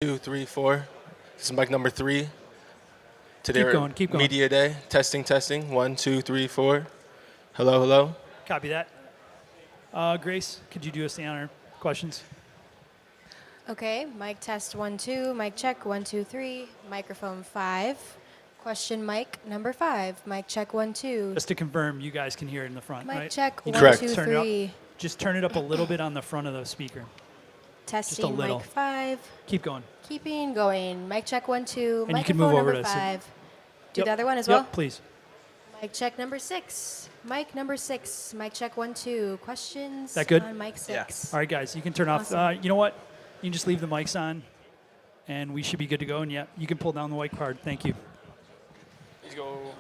2, 3, 4. This is mic number 3. Today Keep going, keep going. Media day. Testing, testing. 1, 2, 3, 4. Hello, hello. Copy that. Grace, could you do us the honor questions? Okay, mic test 1, 2, mic check 1, 2, 3, microphone 5. Question mic number 5, mic check 1, 2. Just to confirm, you guys can hear it in the front, Mic right? check You 1, Correct. 2, turn it up. 3. Just turn it up a little bit on the front of the speaker. Testing little. mic 5. Keep going. Keeping going. Mic check 1, 2. And you can Microphone move over number to 5. Do Yep. the other one as Yep, well? please. Mic check number 6. Mic number 6. Mic check 1, 2. Questions That good? on mic 6. All right, guys, you can turn off. Awesome. You know what? You can just leave the mics on, and we should be good to go. And yeah, you can pull down the white card. Thank you. Let's go.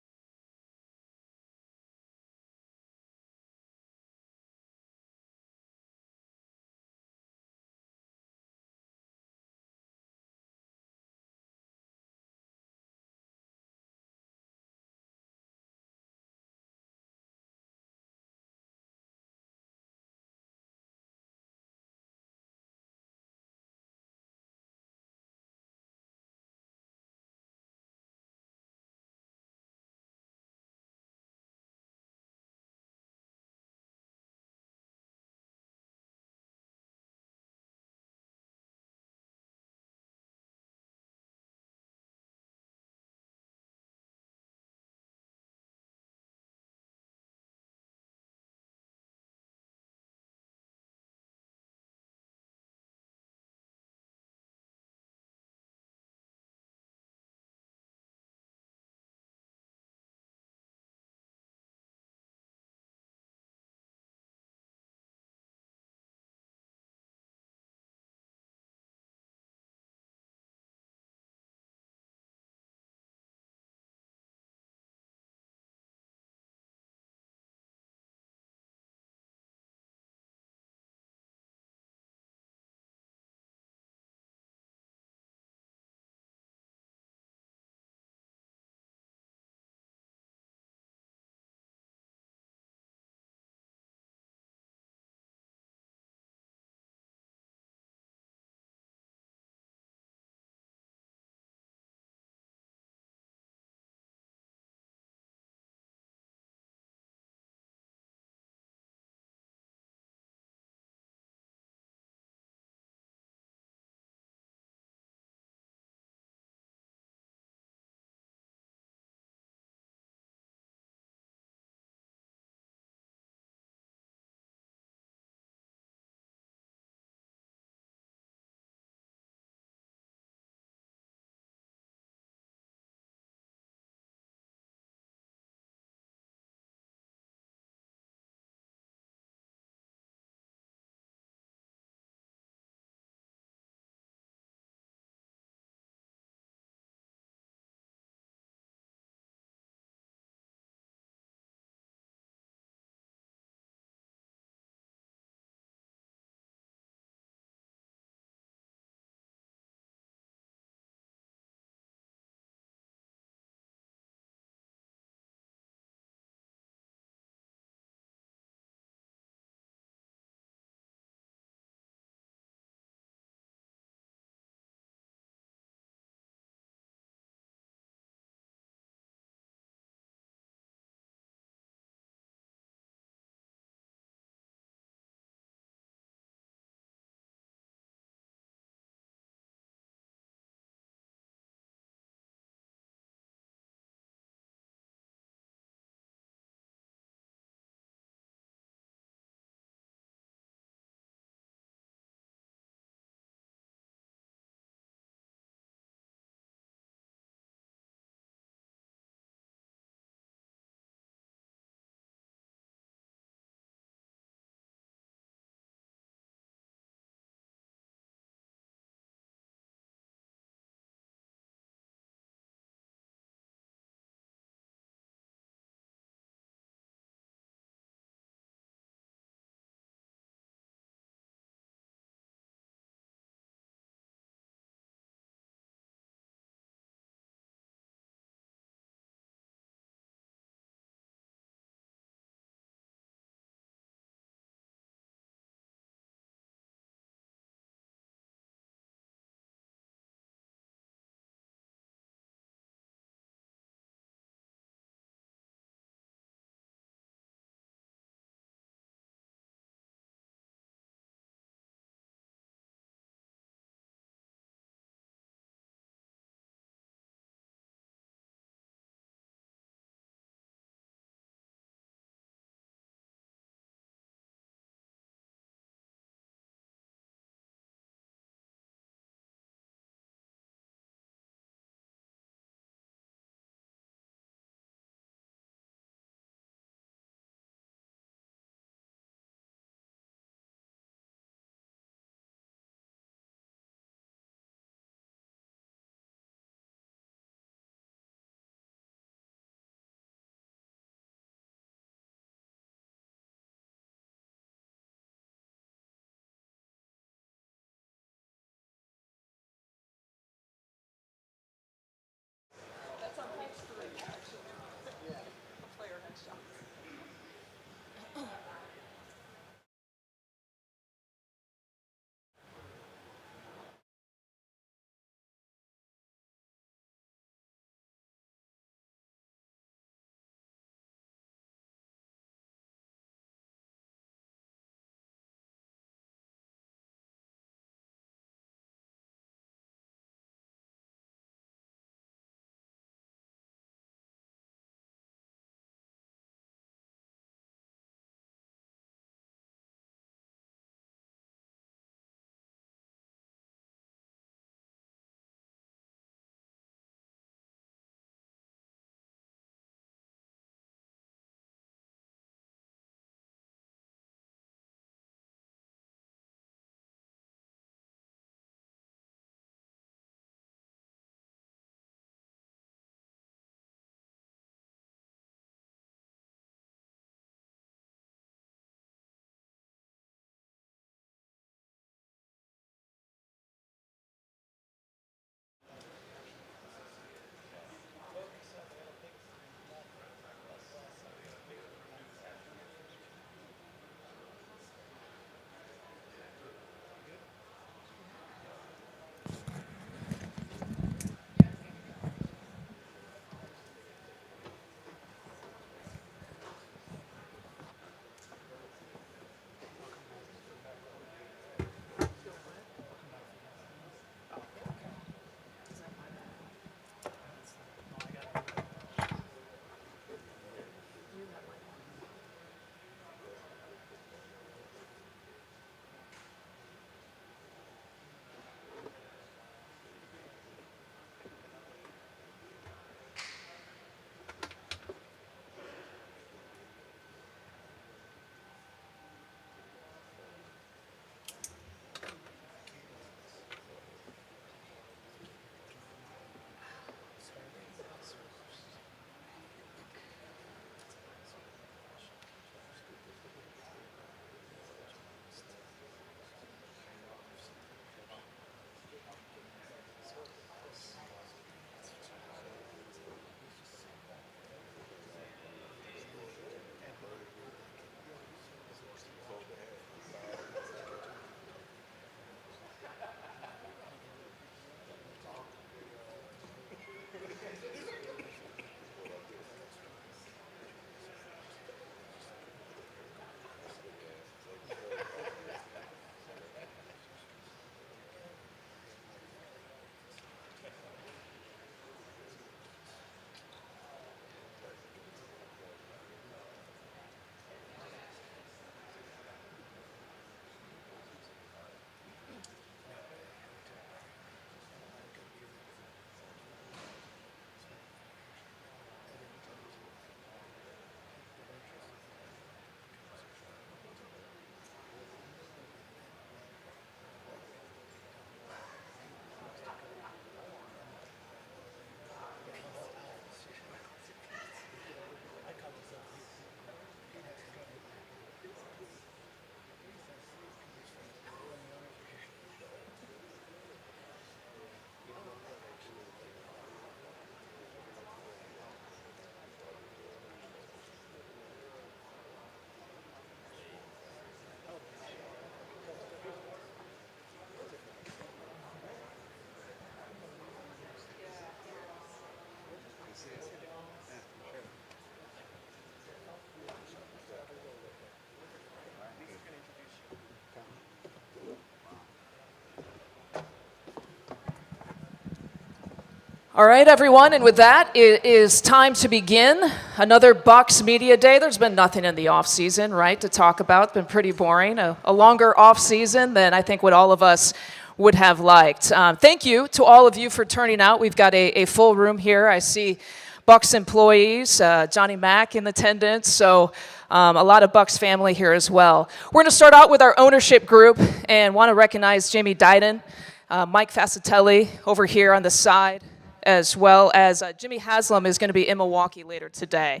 All right, everyone, and with that, it is time to begin another Bucks Media Day. There's been nothing in the off-season, right, to talk about. It's been pretty boring. A longer off-season than I think what all of us would have liked. Thank you to all of you for turning out. We've got a full room here. I see Bucks employees, Johnny Mack in attendance, so a lot of Bucks family here as well. We're going to start out with our ownership group and want to recognize Jamie Diden, Mike Fascitelli over here on the side, as well as Jimmy Haslam is going to be in Milwaukee later today.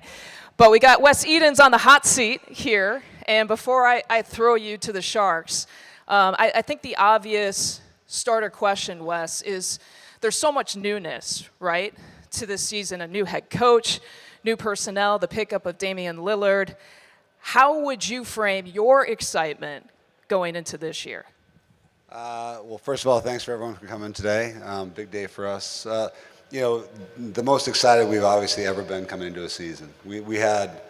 But we got Wes Edens on the hot seat here, and before I throw you to the Sharks, I think the obvious starter question, Wes, is there's so much newness, right, to this season, a new head coach, new personnel, the pickup of Damian Lillard. How would you frame your excitement going into this year? Well, first of all, thanks for everyone for coming today. Big day for us. The most excited we've obviously ever been coming into a season. We had,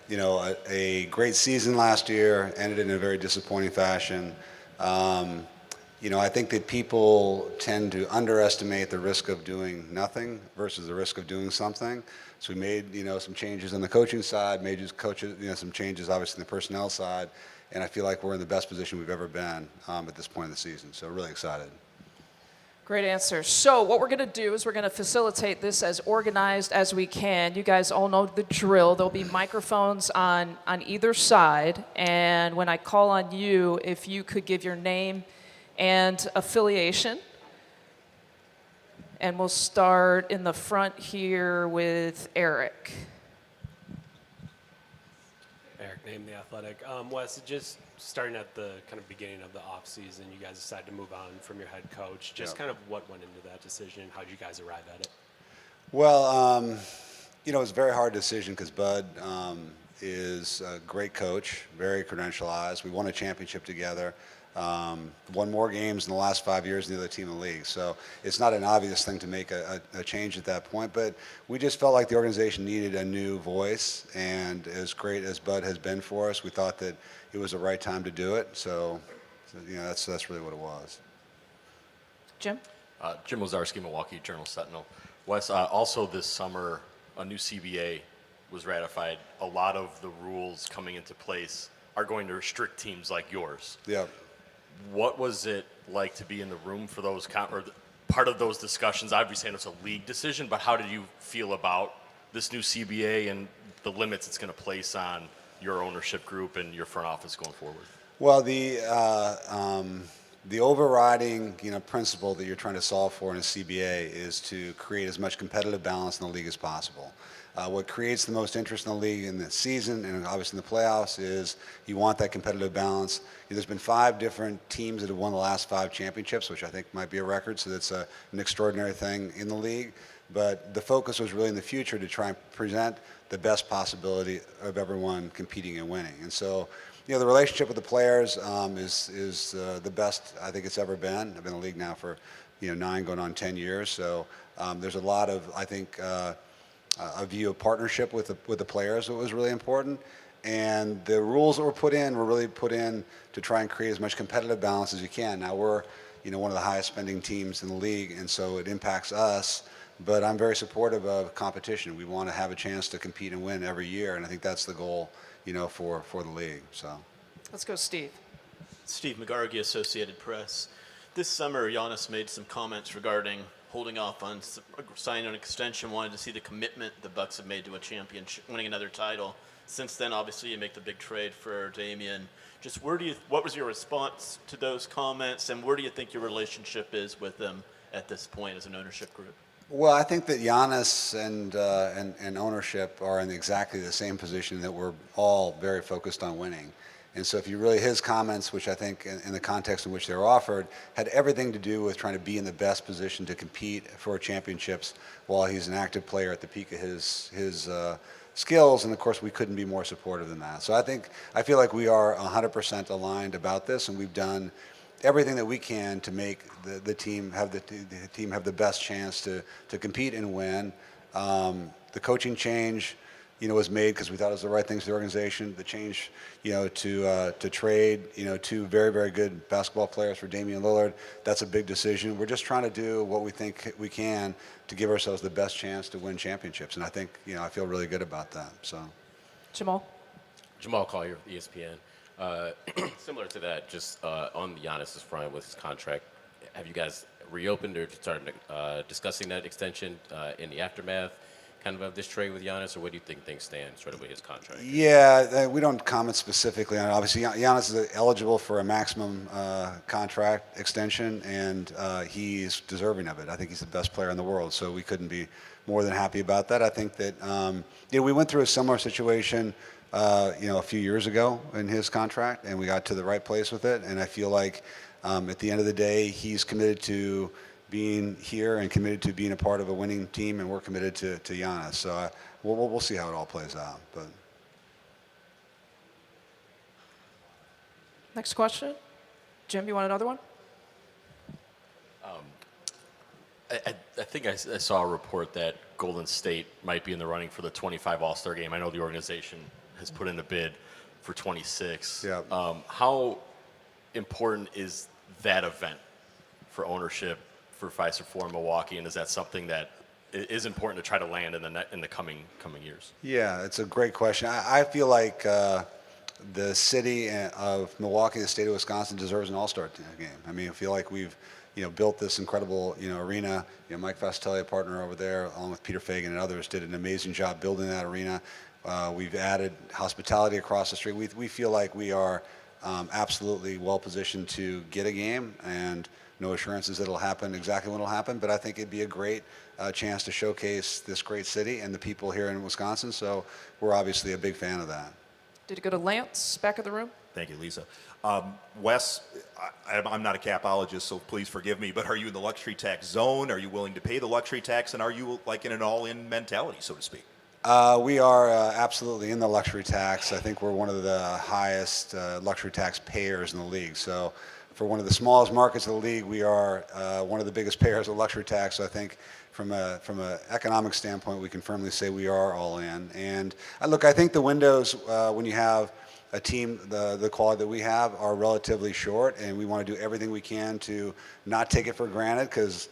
a great season last year, ended in a very disappointing fashion. I think that people tend to underestimate the risk of doing nothing versus the risk of doing something. So we made, some changes on the coaching side, made some changes obviously in the personnel side, and I feel like we're in the best position we've ever been at this point in the season. So really excited. Great answer. So what we're going to do is we're going to facilitate this as organized as we can. You guys all know the drill. There'll be microphones on either side, and when I call on you, if you could give your name and affiliation. And we'll start in the front here with Eric. Eric, name The Athletic. Wes, just starting at the kind of beginning of the offseason, you guys decided to move on from your head coach. Just kind of what went into that decision? How did you guys arrive at it? Well, it was a very hard decision because Bud is a great coach, very credentialized. We won a championship together. Won more games in the last 5 years than the other team in the league. So it's not an obvious thing to make a change at that point, but we just felt like the organization needed a new voice, and as great as Bud has been for us, we thought that it was the right time to do it. So that's really what it was. Jim? Jim Wazarski, Milwaukee Journal-Sentinel. Wes, also this summer, a new CBA was ratified. A lot of the rules coming into place are going to restrict teams like yours. Yeah. What was it like to be in the room for those, or part of those discussions? Obviously, it's a league decision, but how did you feel about this new CBA and the limits it's going to place on your ownership group and your front office going forward? Well, the overriding, principle that you're trying to solve for in a CBA is to create as much competitive balance in the league as possible. What creates the most interest in the league in the season and obviously in the playoffs is you want that competitive balance. There's been 5 different teams that have won the last 5 championships, which I think might be a record, so that's an extraordinary thing in the league. But the focus was really in the future to try and present the best possibility of everyone competing and winning. And so, the relationship with the players is the best I think it's ever been. I've been in the league now for 9 going on 10 years, so there's a lot of, I think, a view of partnership with the players that was really important. And the rules that were put in were really put in to try and create as much competitive balance as you can. Now we're one of the highest spending teams in the league, and so it impacts us. But I'm very supportive of competition. We want to have a chance to compete and win every year, and I think that's the goal, for the league. So, Let's go, Steve. Steve McGargy, Associated Press. This summer, Giannis made some comments regarding holding off on signing an extension, wanted to see the commitment the Bucks have made to a championship, winning another title. Since then, obviously, you make the big trade for Damian. Just what was your response to those comments, and where do you think your relationship is with them at this point as an ownership group? Well, I think that Giannis and ownership are in exactly the same position, that we're all very focused on winning. And so if you really, his comments, which I think in the context in which they were offered, had everything to do with trying to be in the best position to compete for championships while he's an active player at the peak of his skills. And of course, we couldn't be more supportive than that. So I feel like we are 100% aligned about this, and we've done everything that we can to make the team have the best chance to compete and win. The coaching change was made because we thought it was the right thing for the organization. The change, to trade, two very, very good basketball players for Damian Lillard, that's a big decision. We're just trying to do what we think we can to give ourselves the best chance to win championships. And I think, I feel really good about that. So, Jamal Collier, ESPN. Similar to that, just on Giannis's front with his contract, have you guys reopened or started discussing that extension in the aftermath kind of this trade with Giannis, or what do you think things stand sort of with his contract? Yeah, we don't comment specifically on it. Obviously, Giannis is eligible for a maximum contract extension, and he's deserving of it. I think he's the best player in the world, so we couldn't be more than happy about that. I think that we went through a similar situation a few years ago in his contract, and we got to the right place with it. And I feel like at the end of the day, he's committed to being here and committed to being a part of a winning team, and we're committed to Giannis. So we'll see how it all plays out. But Next question. Jim, you want another one? I think I saw a report that Golden State might be in the running for the 25 All-Star game. I know the organization has put in a bid for 26. Yeah. How important is that event for ownership, for Pfizer, for Milwaukee, and is that something that is important to try to land in the coming years? yeah, it's a great question. I feel like the city of Milwaukee, the state of Wisconsin, deserves an All-Star game. I mean, I feel like we've built this incredible arena. Mike Fastelli, a partner over there, along with Peter Fagan and others, did an amazing job building that arena. We've added hospitality across the street. We feel like we are absolutely well positioned to get a game, and no assurances that it'll happen exactly when it'll happen, but I think it'd be a great chance to showcase this great city and the people here in Wisconsin, so we're obviously a big fan of that. Did it go to Lance, back of the room? Thank you, Lisa. Wes, I'm not a capologist, so please forgive me, but are you in the luxury tax zone? Are you willing to pay the luxury tax, and are you like in an all-in mentality, so to speak? We are absolutely in the luxury tax. I think we're one of the highest luxury tax payers in the league. So for one of the smallest markets of the league, we are one of the biggest payers of luxury tax. So I think from an economic standpoint, we can firmly say we are all in. And look, I think the windows, when you have a team the quality that we have, are relatively short, and we want to do everything we can to not take it for granted, because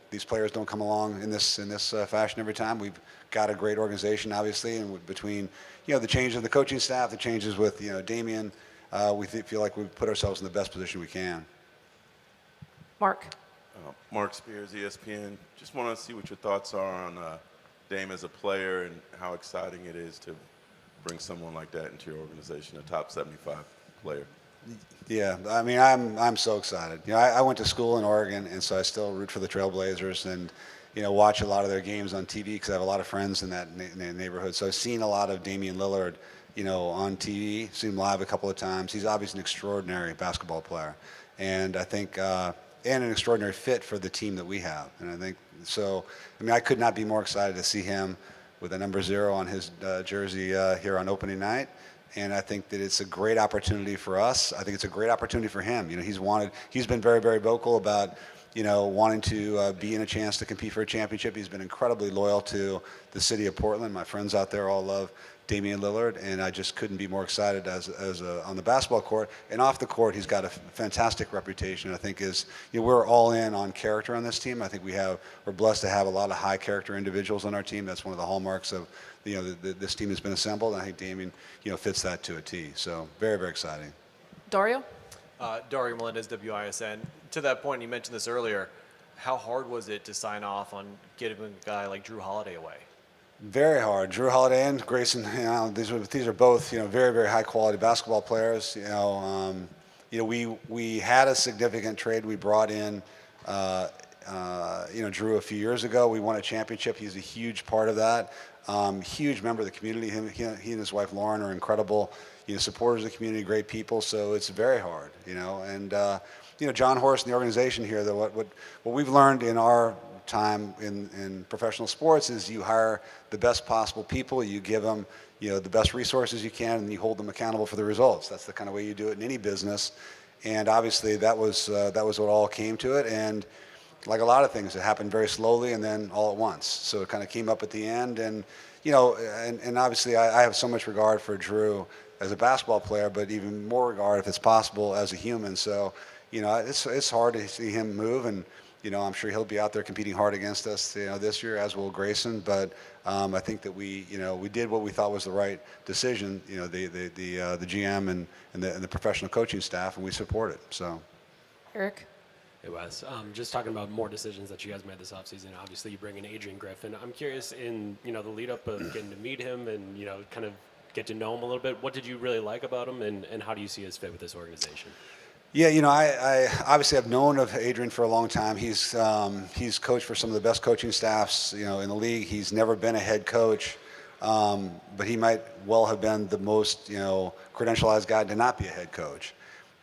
these players don't come along in this fashion every time. We've got a great organization, obviously, and between the change of the coaching staff, the changes with Damian, we feel like we've put ourselves in the best position we can. Mark. Mark Spears, ESPN. Just want to see what your thoughts are on Dame as a player and how exciting it is to bring someone like that into your organization, a top 75 player. Yeah, I mean, I'm so excited. I went to school in Oregon, and so I still root for the Trailblazers and watch a lot of their games on TV because I have a lot of friends in that neighborhood. So I've seen a lot of Damian Lillard, on TV, seen him live a couple of times. He's obviously an extraordinary basketball player, and I think and an extraordinary fit for the team that we have. And I think so. I mean, I could not be more excited to see him with a number 0 on his jersey here on opening night. And I think that it's a great opportunity for us. I think it's a great opportunity for him. He's been very, very vocal about, wanting to be in a chance to compete for a championship. He's been incredibly loyal to the city of Portland. My friends out there all love Damian Lillard, and I just couldn't be more excited on the basketball court. And off the court, he's got a fantastic reputation. I think we're all in on character on this team. I think we're blessed to have a lot of high character individuals on our team. That's one of the hallmarks of this team has been assembled, and I think Damian fits that to a T. So very, very exciting. Dario? Dario Melendez, WISN. To that point, you mentioned this earlier. How hard was it to sign off on getting a guy like Drew Holiday away? Very hard. Drew Holiday and Grayson, these are both very, very high quality basketball players. We had a significant trade. We brought in Drew a few years ago. We won a championship. He's a huge part of that. Huge member of the community. He and his wife Lauren are incredible, supporters of the community, great people. So it's very hard, And John Horst and the organization here, what we've learned in our time in professional sports is you hire the best possible people, you give them the best resources you can, and you hold them accountable for the results. That's the kind of way you do it in any business. And obviously that was what all came to it. And like a lot of things, it happened very slowly and then all at once. So it kind of came up at the end. And, you know, and obviously I have so much regard for Drew as a basketball player, but even more regard, if it's possible, as a human. So, you know, it's hard to see him move. And, you know, I'm sure he'll be out there competing hard against us, you know, this year, as will Grayson. But I think that we did what we thought was the right decision, you know, the GM and the professional coaching staff, and we support it. So, Eric? Hey, Wes. Just talking about more decisions that you guys made this offseason. Obviously, you bring in Adrian Griffin. I'm curious, in the lead up of getting to meet him and kind of get to know him a little bit. What did you really like about him, and how do you see his fit with this organization? Yeah, you know, I obviously have known of Adrian for a long time. He's coached for some of the best coaching staffs, you know, in the league. He's never been a head coach, but he might well have been the most, you know, credentialized guy to not be a head coach.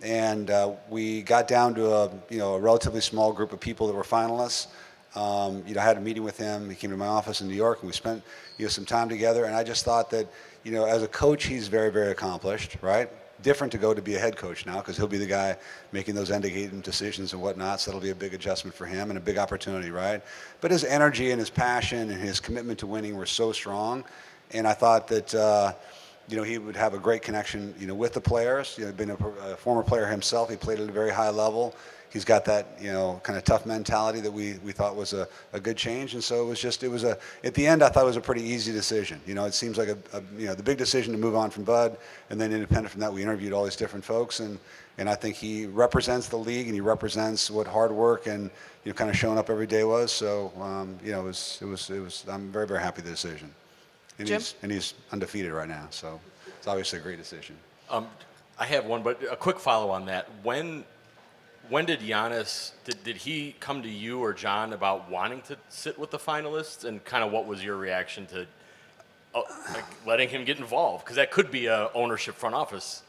And we got down to a relatively small group of people that were finalists. I had a meeting with him. He came to my office in New York, and we spent some time together. And I just thought that, as a coach, he's very, very accomplished, right? Different to go to be a head coach now, because he'll be the guy making those end-of-game decisions and whatnot. So that'll be a big adjustment for him and a big opportunity, right? But his energy and his passion and his commitment to winning were so strong, and I thought that he would have a great connection, with the players. Being a former player himself, he played at a very high level. He's got that, kind of tough mentality that we thought was a good change. And so at the end, I thought it was a pretty easy decision. It seems like the big decision to move on from Bud, and then independent from that, we interviewed all these different folks. And I think he represents the league, and he represents what hard work and, kind of showing up every day was. So, I'm very, very happy with the decision. And Jim? He's undefeated right now. So it's obviously a great decision. I have one, but a quick follow on that. When did Giannis, did he come to you or John about wanting to sit with the finalists, and kind of what was your reaction to letting him get involved? Because that could be a ownership front office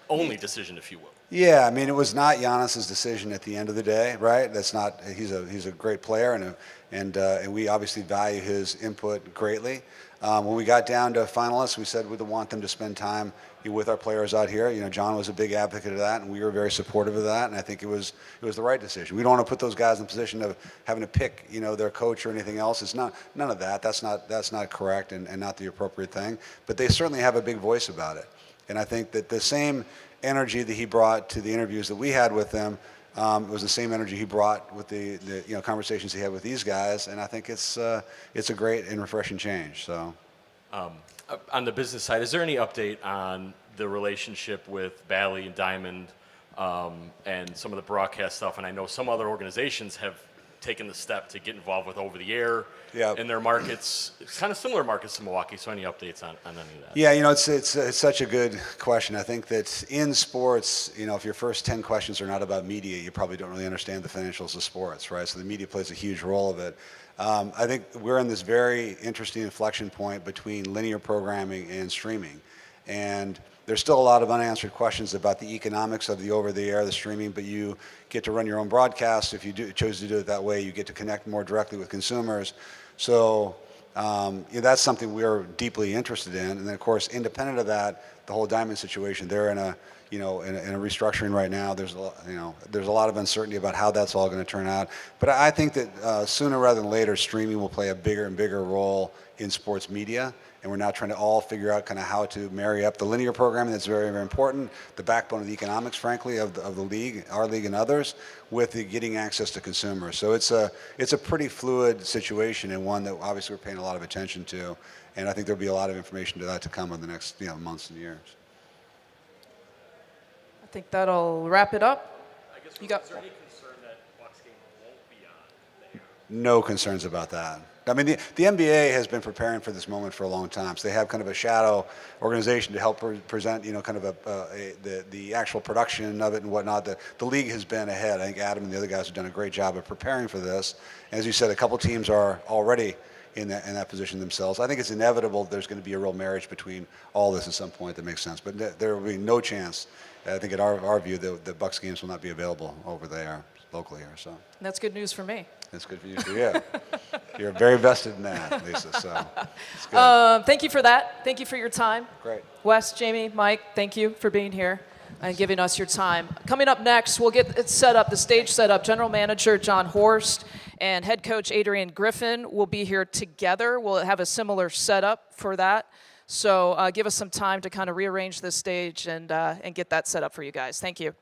only decision, if you will. Yeah, I mean, it was not Giannis's decision at the end of the day, right? That's not. He's a great player, and we obviously value his input greatly. When we got down to finalists, we said we'd want them to spend time with our players out here. John was a big advocate of that, and we were very supportive of that. And I think it was the right decision. We don't want to put those guys in a position of having to pick, their coach or anything else. It's none of that. That's not correct and not the appropriate thing. But they certainly have a big voice about it. And I think that the same energy that he brought to the interviews that we had with them was the same energy he brought with the conversations he had with these guys. And I think it's a great and refreshing change. So. On the business side, is there any update on the relationship with Bally and Diamond and some of the broadcast stuff? And I know some other organizations have taken the step to get involved with over-the-air in their markets. It's kind of similar markets to Milwaukee, so any updates on any of that? Yeah, it's such a good question. I think that in sports, if your first 10 questions are not about media, you probably don't really understand the financials of sports, right? So the media plays a huge role of it. I think we're in this very interesting inflection point between linear programming and streaming. And there's still a lot of unanswered questions about the economics of the over-the-air, the streaming, but you get to run your own broadcast. If you choose to do it that way, you get to connect more directly with consumers. So that's something we're deeply interested in. And then, of course, independent of that, the whole Diamond situation, they're in a restructuring right now. There's a lot of uncertainty about how that's all going to turn out. But I think that sooner rather than later, streaming will play a bigger and bigger role in sports media. And we're now trying to all figure out kind of how to marry up the linear programming that's very, very important, the backbone of the economics, frankly, of the league, our league and others, with the getting access to consumers. So it's a pretty fluid situation, and one that obviously we're paying a lot of attention to. And I think there'll be a lot of information to that to come in the next months and years. I think that'll wrap it up. Is there any concern that Bucks game won't be on there? No concerns about that. I mean, the NBA has been preparing for this moment for a long time. So they have kind of a shadow organization to help present, kind of the actual production of it and whatnot. The league has been ahead. I think Adam and the other guys have done a great job of preparing for this. As you said, a couple teams are already in that position themselves. I think it's inevitable there's going to be a real marriage between all this at some point that makes sense. But there will be no chance, I think in our view, the Bucks games will not be available over there, locally here. So That's good news for me. that's good for you too, yeah. You're very vested in that, Lisa, so it's good. Thank you for that. Thank you for your time. Great. Wes, Jamie, Mike, thank you for being here. and giving us your time. Coming up next, we'll get it set up, the stage set up. General Manager John Horst and head coach Adrian Griffin will be here together. We'll have a similar setup for that. So give us some time to kind of rearrange the stage and get that set up for you guys. Thank you.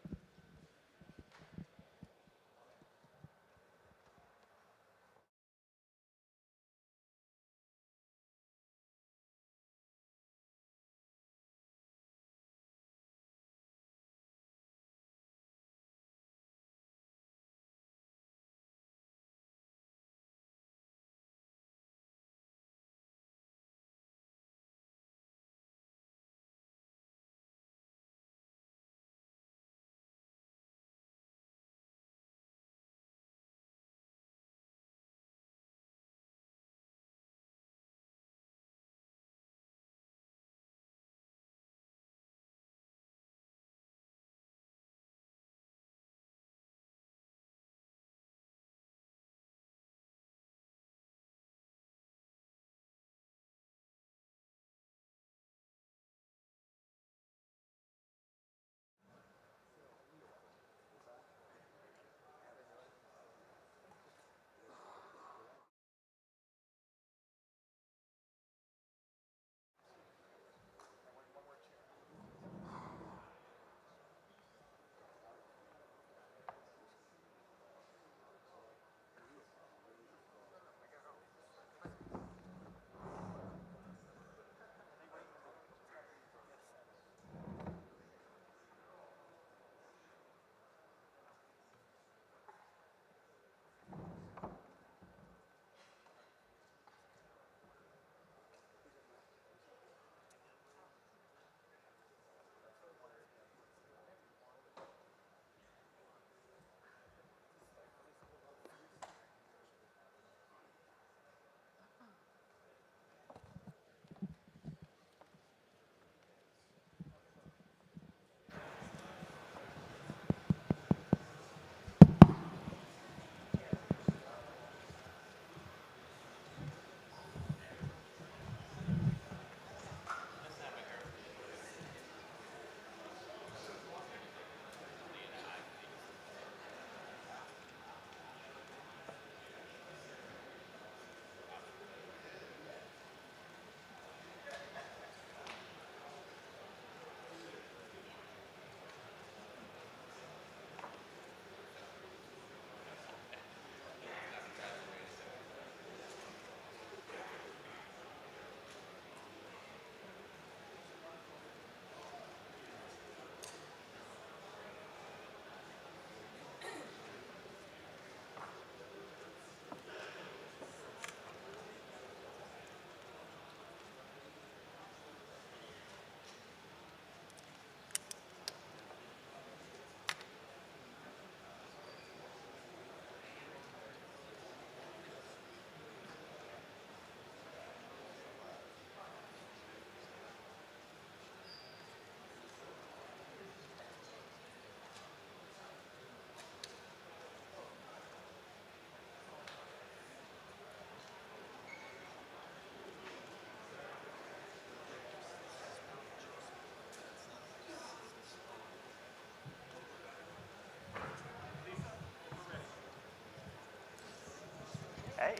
Hey,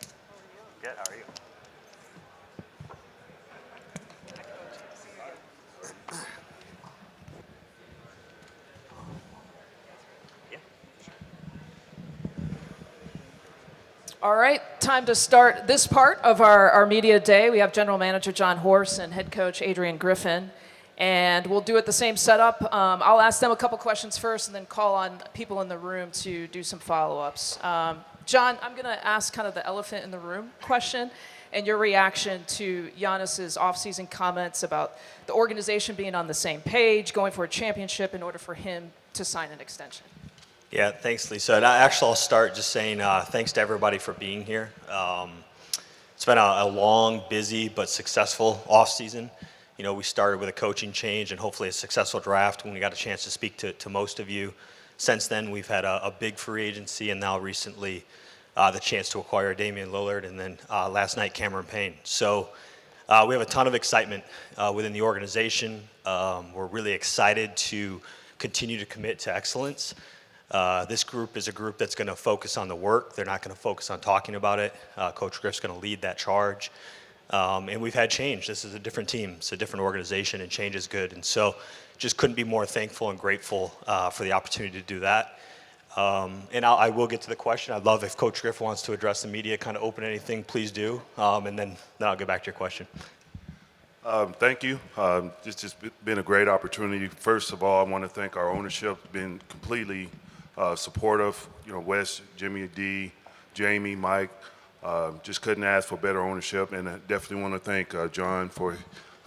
good. How are you? All right, time to start this part of our media day. We have General Manager John Horst and head coach Adrian Griffin. And we'll do it the same setup. I'll ask them a couple questions first and then call on people in the room to do some follow-ups. John, I'm going to ask kind of the elephant in the room question and your reaction to Giannis's offseason comments about the organization being on the same page, going for a championship in order for him to sign an extension. Yeah, thanks, Lisa. And I'll start just saying thanks to everybody for being here. It's been a long, busy, but successful offseason. You know, we started with a coaching change and hopefully a successful draft when we got a chance to speak to most of you. Since then, we've had a big free agency and now recently the chance to acquire Damian Lillard and then last night Cameron Payne. So we have a ton of excitement within the organization. We're really excited to continue to commit to excellence. This group is a group that's going to focus on the work. They're not going to focus on talking about it. Coach Griff's going to lead that charge. And we've had change. This is a different team. It's a different organization, and change is good. And so just couldn't be more thankful and grateful for the opportunity to do that. And I will get to the question. I'd love if Coach Griff wants to address the media, kind of open anything, please do. And then I'll get back to your question. Thank you. It's just been a great opportunity. First of all, I want to thank our ownership. Been completely supportive. You know, Wes, Jimmy, D, Jamie, Mike. Just couldn't ask for better ownership. And I definitely want to thank John for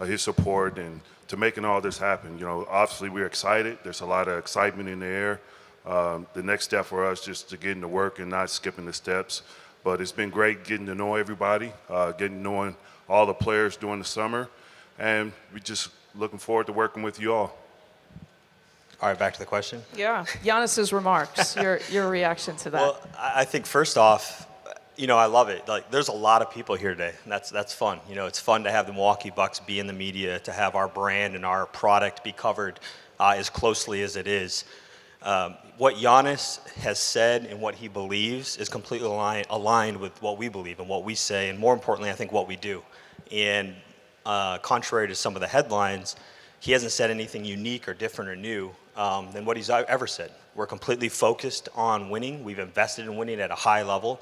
his support and to making all this happen. You know, obviously we're excited. There's a lot of excitement in the air. The next step for us just to get into work and not skipping the steps. But it's been great getting to know everybody, knowing all the players during the summer. And we're just looking forward to working with you all. All right, back to the question. Yeah, Giannis's remarks, your reaction to that. Well, I think first off, you know, I love it. Like, there's a lot of people here today, and that's fun. You know, it's fun to have the Milwaukee Bucks be in the media, to have our brand and our product be covered as closely as it is. What Giannis has said and what he believes is completely aligned with what we believe and what we say, and more importantly, I think what we do. And contrary to some of the headlines, he hasn't said anything unique or different or new than what he's ever said. We're completely focused on winning. We've invested in winning at a high level,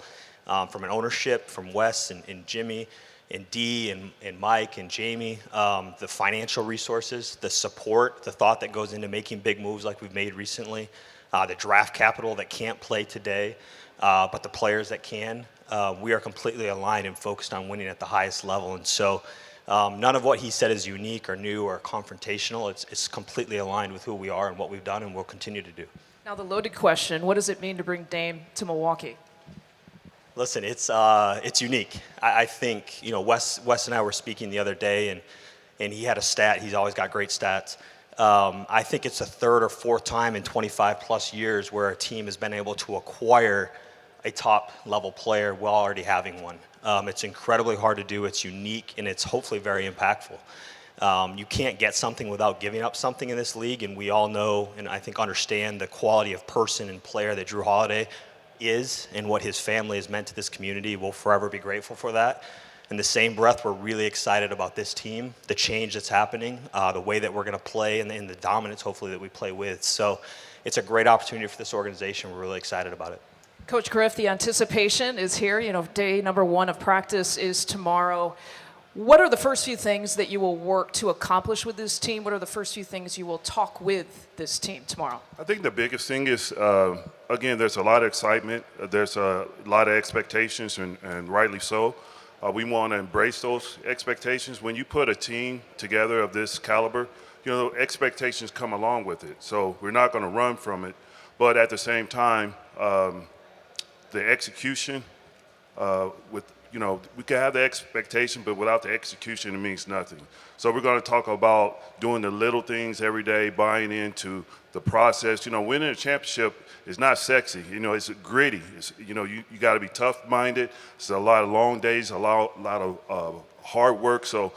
from an ownership, from Wes and Jimmy and Dee and Mike and Jamie, the financial resources, the support, the thought that goes into making big moves like we've made recently, the draft capital that can't play today, but the players that can. We are completely aligned and focused on winning at the highest level. And so none of what he said is unique or new or confrontational. It's completely aligned with who we are and what we've done and will continue to do. Now the loaded question, what does it mean to bring Dame to Milwaukee? Listen, it's unique. I think, you know, Wes and I were speaking the other day, and he had a stat. He's always got great stats. I think it's the third or fourth time in 25 plus years where a team has been able to acquire a top level player while already having one. It's incredibly hard to do. It's unique, and it's hopefully very impactful. You can't get something without giving up something in this league, and we all know and I think understand the quality of person and player that Jrue Holiday is and what his family has meant to this community. We'll forever be grateful for that. In the same breath, we're really excited about this team, the change that's happening, the way that we're going to play, and the dominance, hopefully, that we play with. So it's a great opportunity for this organization. We're really excited about it. Coach Griff, the anticipation is here. You know, day number 1 of practice is tomorrow. What are the first few things that you will work to accomplish with this team? What are the first few things you will talk with this team tomorrow? I think the biggest thing is, again, there's a lot of excitement. There's a lot of expectations, and rightly so. We want to embrace those expectations. When you put a team together of this caliber, you know, expectations come along with it. So we're not going to run from it. But at the same time, the execution you know, we can have the expectation, but without the execution, it means nothing. So we're going to talk about doing the little things every day, buying into the process. You know, winning a championship is not sexy. You know, it's gritty. It's, you know, you got to be tough-minded. It's a lot of long days, a lot of hard work. So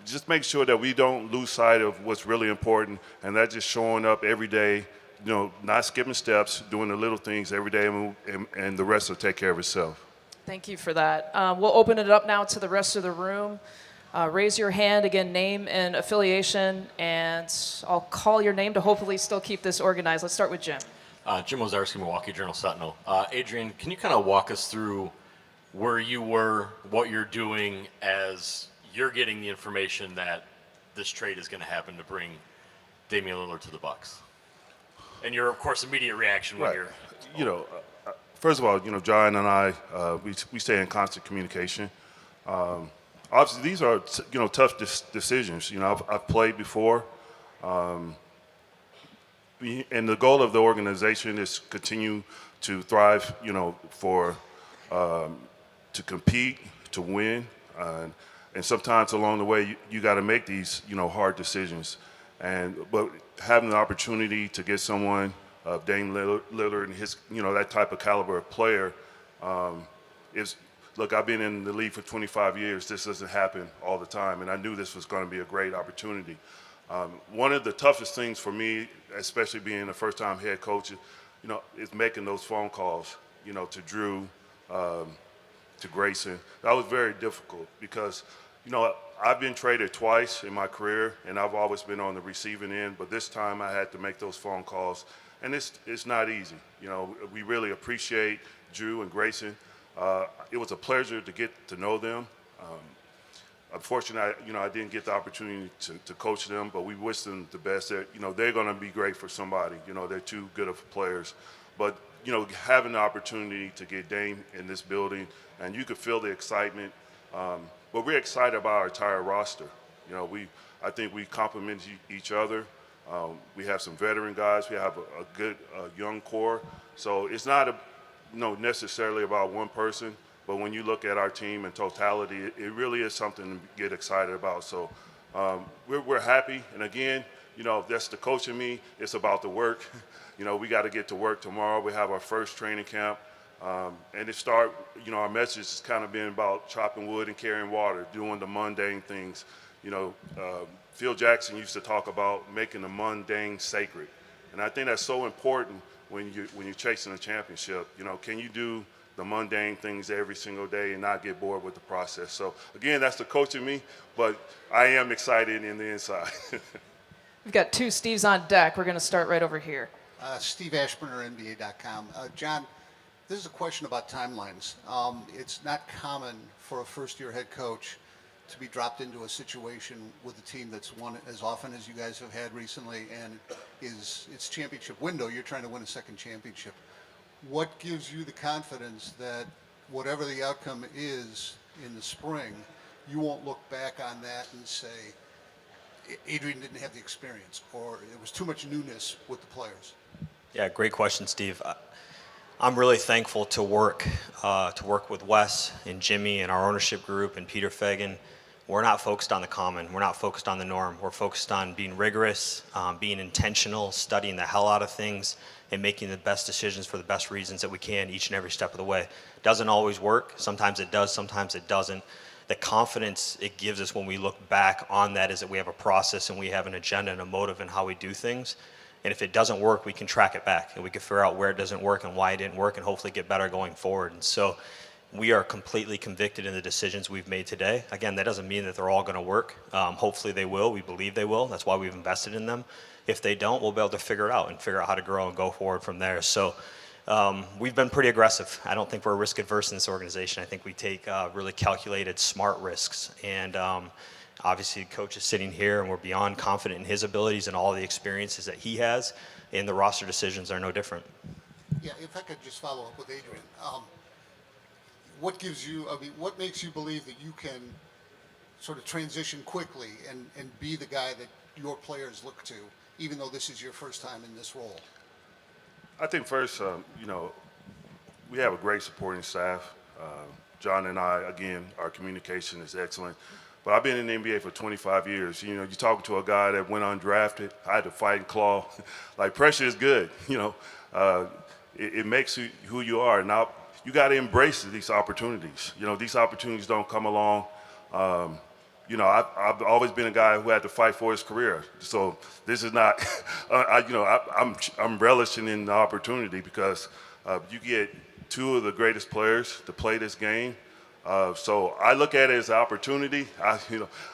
just make sure that we don't lose sight of what's really important, and that's just showing up every day, you know, not skipping steps, doing the little things every day, and the rest will take care of itself. Thank you for that. We'll open it up now to the rest of the room. Raise your hand, again, name and affiliation, and I'll call your name to hopefully still keep this organized. Let's start with Jim. Jim Ozarski, Milwaukee Journal-Sentinel. Adrian, can you kind of walk us through where you were, what you're doing as you're getting the information that this trade is going to happen to bring Damian Lillard to the Bucks? And your, of course, immediate reaction when you're... You know, first of all, you know, John and I, we stay in constant communication. Obviously, these are, you know, tough decisions. You know, I've played before. And the goal of the organization is continue to thrive, you know, to compete, to win. And sometimes along the way, you got to make these, you know, hard decisions. But having the opportunity to get someone of Dame Lillard and his, you know, that type of caliber of player is, look, I've been in the league for 25 years. This doesn't happen all the time, and I knew this was going to be a great opportunity. One of the toughest things for me, especially being a first-time head coach, is making those phone calls, to Drew, to Grayson. That was very difficult because, I've been traded twice in my career, and I've always been on the receiving end, but this time I had to make those phone calls, and it's not easy. We really appreciate Drew and Grayson. It was a pleasure to get to know them. Unfortunately, I didn't get the opportunity to coach them, but we wish them the best. They're going to be great for somebody. They're too good of players. But, having the opportunity to get Dame in this building, and you could feel the excitement. But we're excited about our entire roster. I think we complement each other. We have some veteran guys. We have a good young core. So it's not necessarily about one person. But when you look at our team in totality, it really is something to get excited about. So we're happy. And again, if that's the coach in me, it's about the work. We got to get to work tomorrow. We have our first training camp. And our message has kind of been about chopping wood and carrying water, doing the mundane things. Phil Jackson used to talk about making the mundane sacred. And I think that's so important when you're chasing a championship. Can you do the mundane things every single day and not get bored with the process? So again, that's the coach in me, but I am excited in the inside. We've got two Steves on deck. We're going to start right over here. Steve Ashburner, NBA.com. John, this is a question about timelines. It's not common for a first-year head coach to be dropped into a situation with a team that's won as often as you guys have had recently, and it's championship window. You're trying to win a second championship. What gives you the confidence that whatever the outcome is in the spring, you won't look back on that and say, Adrian didn't have the experience, or it was too much newness with the players? Yeah, great question, Steve. I'm really thankful to work with Wes and Jimmy and our ownership group and Peter Fagan. We're not focused on the common. We're not focused on the norm. We're focused on being rigorous, being intentional, studying the hell out of things, and making the best decisions for the best reasons that we can each and every step of the way. Doesn't always work. Sometimes it does, sometimes it doesn't. The confidence it gives us when we look back on that is that we have a process and we have an agenda and a motive in how we do things. And if it doesn't work, we can track it back and we can figure out where it doesn't work and why it didn't work and hopefully get better going forward. And so we are completely convicted in the decisions we've made today. Again, that doesn't mean that they're all going to work. Hopefully they will. We believe they will. That's why we've invested in them. If they don't, we'll be able to figure it out and figure out how to grow and go forward from there. So we've been pretty aggressive. I don't think we're risk adverse in this organization. I think we take really calculated, smart risks. And obviously, the coach is sitting here, and we're beyond confident in his abilities and all the experiences that he has, and the roster decisions are no different. Yeah, if I could just follow up with Adrian. What makes you believe that you can sort of transition quickly and be the guy that your players look to, even though this is your first time in this role? I think first, we have a great supporting staff. John and I, again, our communication is excellent. But I've been in the NBA for 25 years. You're talking to a guy that went undrafted. I had to fight and claw. Like, pressure is good. It makes you who you are. Now, you got to embrace these opportunities. These opportunities don't come along. I've always been a guy who had to fight for his career. So this is not, I'm relishing in the opportunity because you get two of the greatest players to play this game. So I look at it as an opportunity.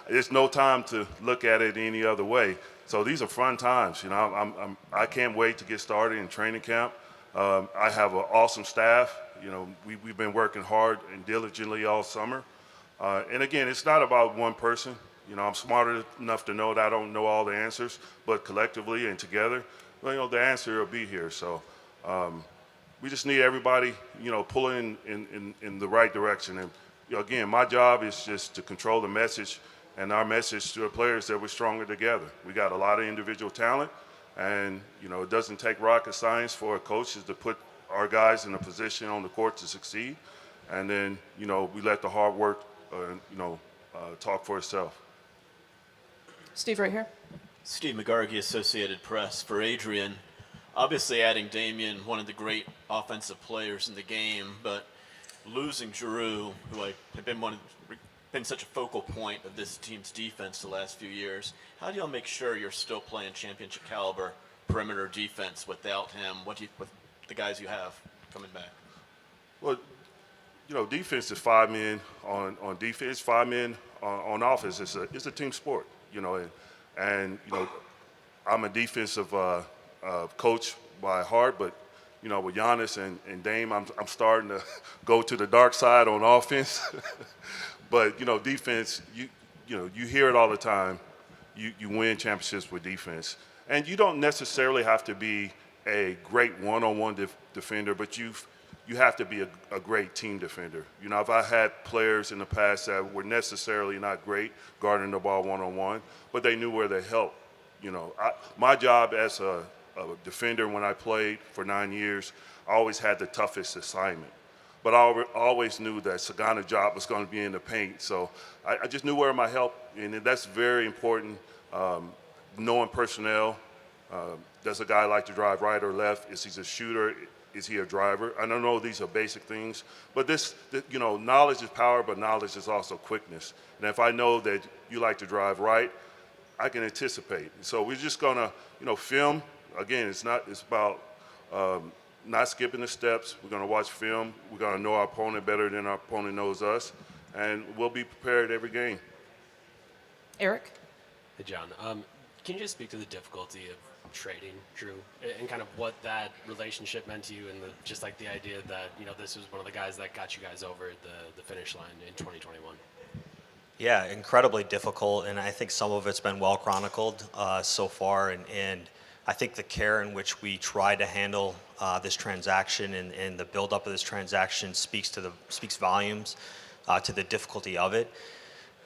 There's no time to look at it any other way. So these are fun times. I can't wait to get started in training camp. I have an awesome staff. We've been working hard and diligently all summer. And again, it's not about one person. I'm smarter enough to know that I don't know all the answers, but collectively and together, the answer will be here. So we just need everybody, pulling in the right direction. And again, my job is just to control the message, and our message to the players that we're stronger together. We got a lot of individual talent, and it doesn't take rocket science for coaches to put our guys in a position on the court to succeed. And then, we let the hard work, talk for itself. Steve, right here. Steve McGarvey, Associated Press. For Adrian, obviously adding Damian, one of the great offensive players in the game, but losing Giroux, who have been been such a focal point of this team's defense the last few years. How do y'all make sure you're still playing championship caliber perimeter defense without him? With the guys you have coming back? Well, defense is 5 men on defense, 5 men on offense. It's a team sport, and I'm a defensive coach by heart, but with Giannis and Dame, I'm starting to go to the dark side on offense. But defense, you hear it all the time. You win championships with defense, and you don't necessarily have to be a great one-on-one defender, but you have to be a great team defender. I've had players in the past that were necessarily not great guarding the ball one-on-one, but they knew where to help. My job as a defender when I played for 9 years, I always had the toughest assignment. But I always knew that Sagana's job was going to be in the paint, so I just knew where my help, and that's very important. Knowing personnel, does a guy like to drive right or left? Is he a shooter? Is he a driver? I don't know, these are basic things, but knowledge is power, but knowledge is also quickness. And if I know that you like to drive right, I can anticipate. So we're just gonna, film. Again, it's about not skipping the steps. We're gonna watch film. We're gonna know our opponent better than our opponent knows us, and we'll be prepared every game. Eric? Hey, John. Can you just speak to the difficulty of trading Drew and kind of what that relationship meant to you, and just like the idea that this was one of the guys that got you guys over the finish line in 2021? Yeah, incredibly difficult, and I think some of it's been well chronicled so far, and I think the care in which we tried to handle this transaction and the buildup of this transaction speaks volumes to the difficulty of it.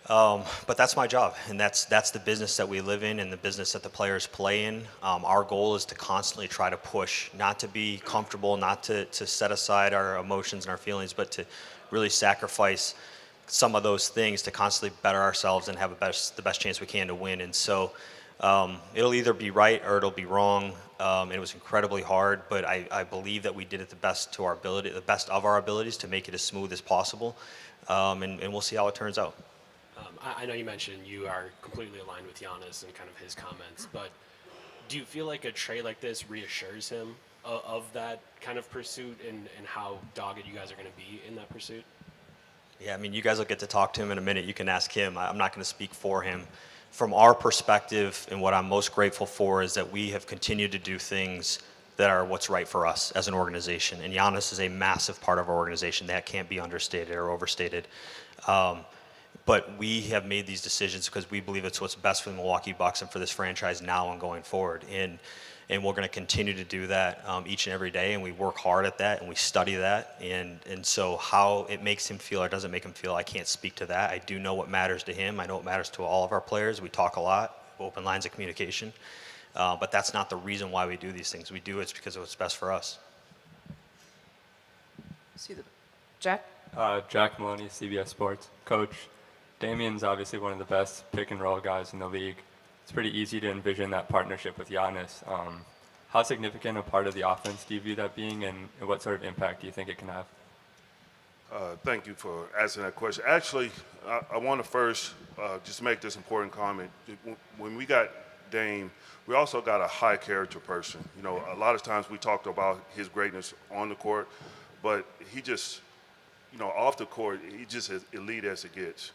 But that's my job, and that's the business that we live in and the business that the players play in. Our goal is to constantly try to push, not to be comfortable, not to set aside our emotions and our feelings, but to really sacrifice some of those things to constantly better ourselves and have the best chance we can to win. And so it'll either be right or it'll be wrong. It was incredibly hard, but I believe that we did it the best of our abilities to make it as smooth as possible, and we'll see how it turns out. I know you mentioned you are completely aligned with Giannis and kind of his comments, but do you feel like a trade like this reassures him of that kind of pursuit and how dogged you guys are going to be in that pursuit? Yeah, I mean, you guys will get to talk to him in a minute. You can ask him. I'm not going to speak for him. From our perspective, and what I'm most grateful for is that we have continued to do things that are what's right for us as an organization. And Giannis is a massive part of our organization. That can't be understated or overstated. But we have made these decisions because we believe it's what's best for the Milwaukee Bucks and for this franchise now and going forward. And we're going to continue to do that each and every day, and we work hard at that, and we study that. And so how it makes him feel or doesn't make him feel, I can't speak to that. I do know what matters to him. I know what matters to all of our players. We talk a lot, open lines of communication. But that's not the reason why we do these things. We do it because of what's best for us. Jack? Jack Maloney, CBS Sports. Coach, Damian's obviously one of the best pick-and-roll guys in the league. It's pretty easy to envision that partnership with Giannis. How significant a part of the offense do you view that being, and what sort of impact do you think it can have? Thank you for asking that question. Actually, I want to first just make this important comment. When we got Dame, we also got a high character person. A lot of times we talked about his greatness on the court, but he just, off the court, he just as elite as it gets,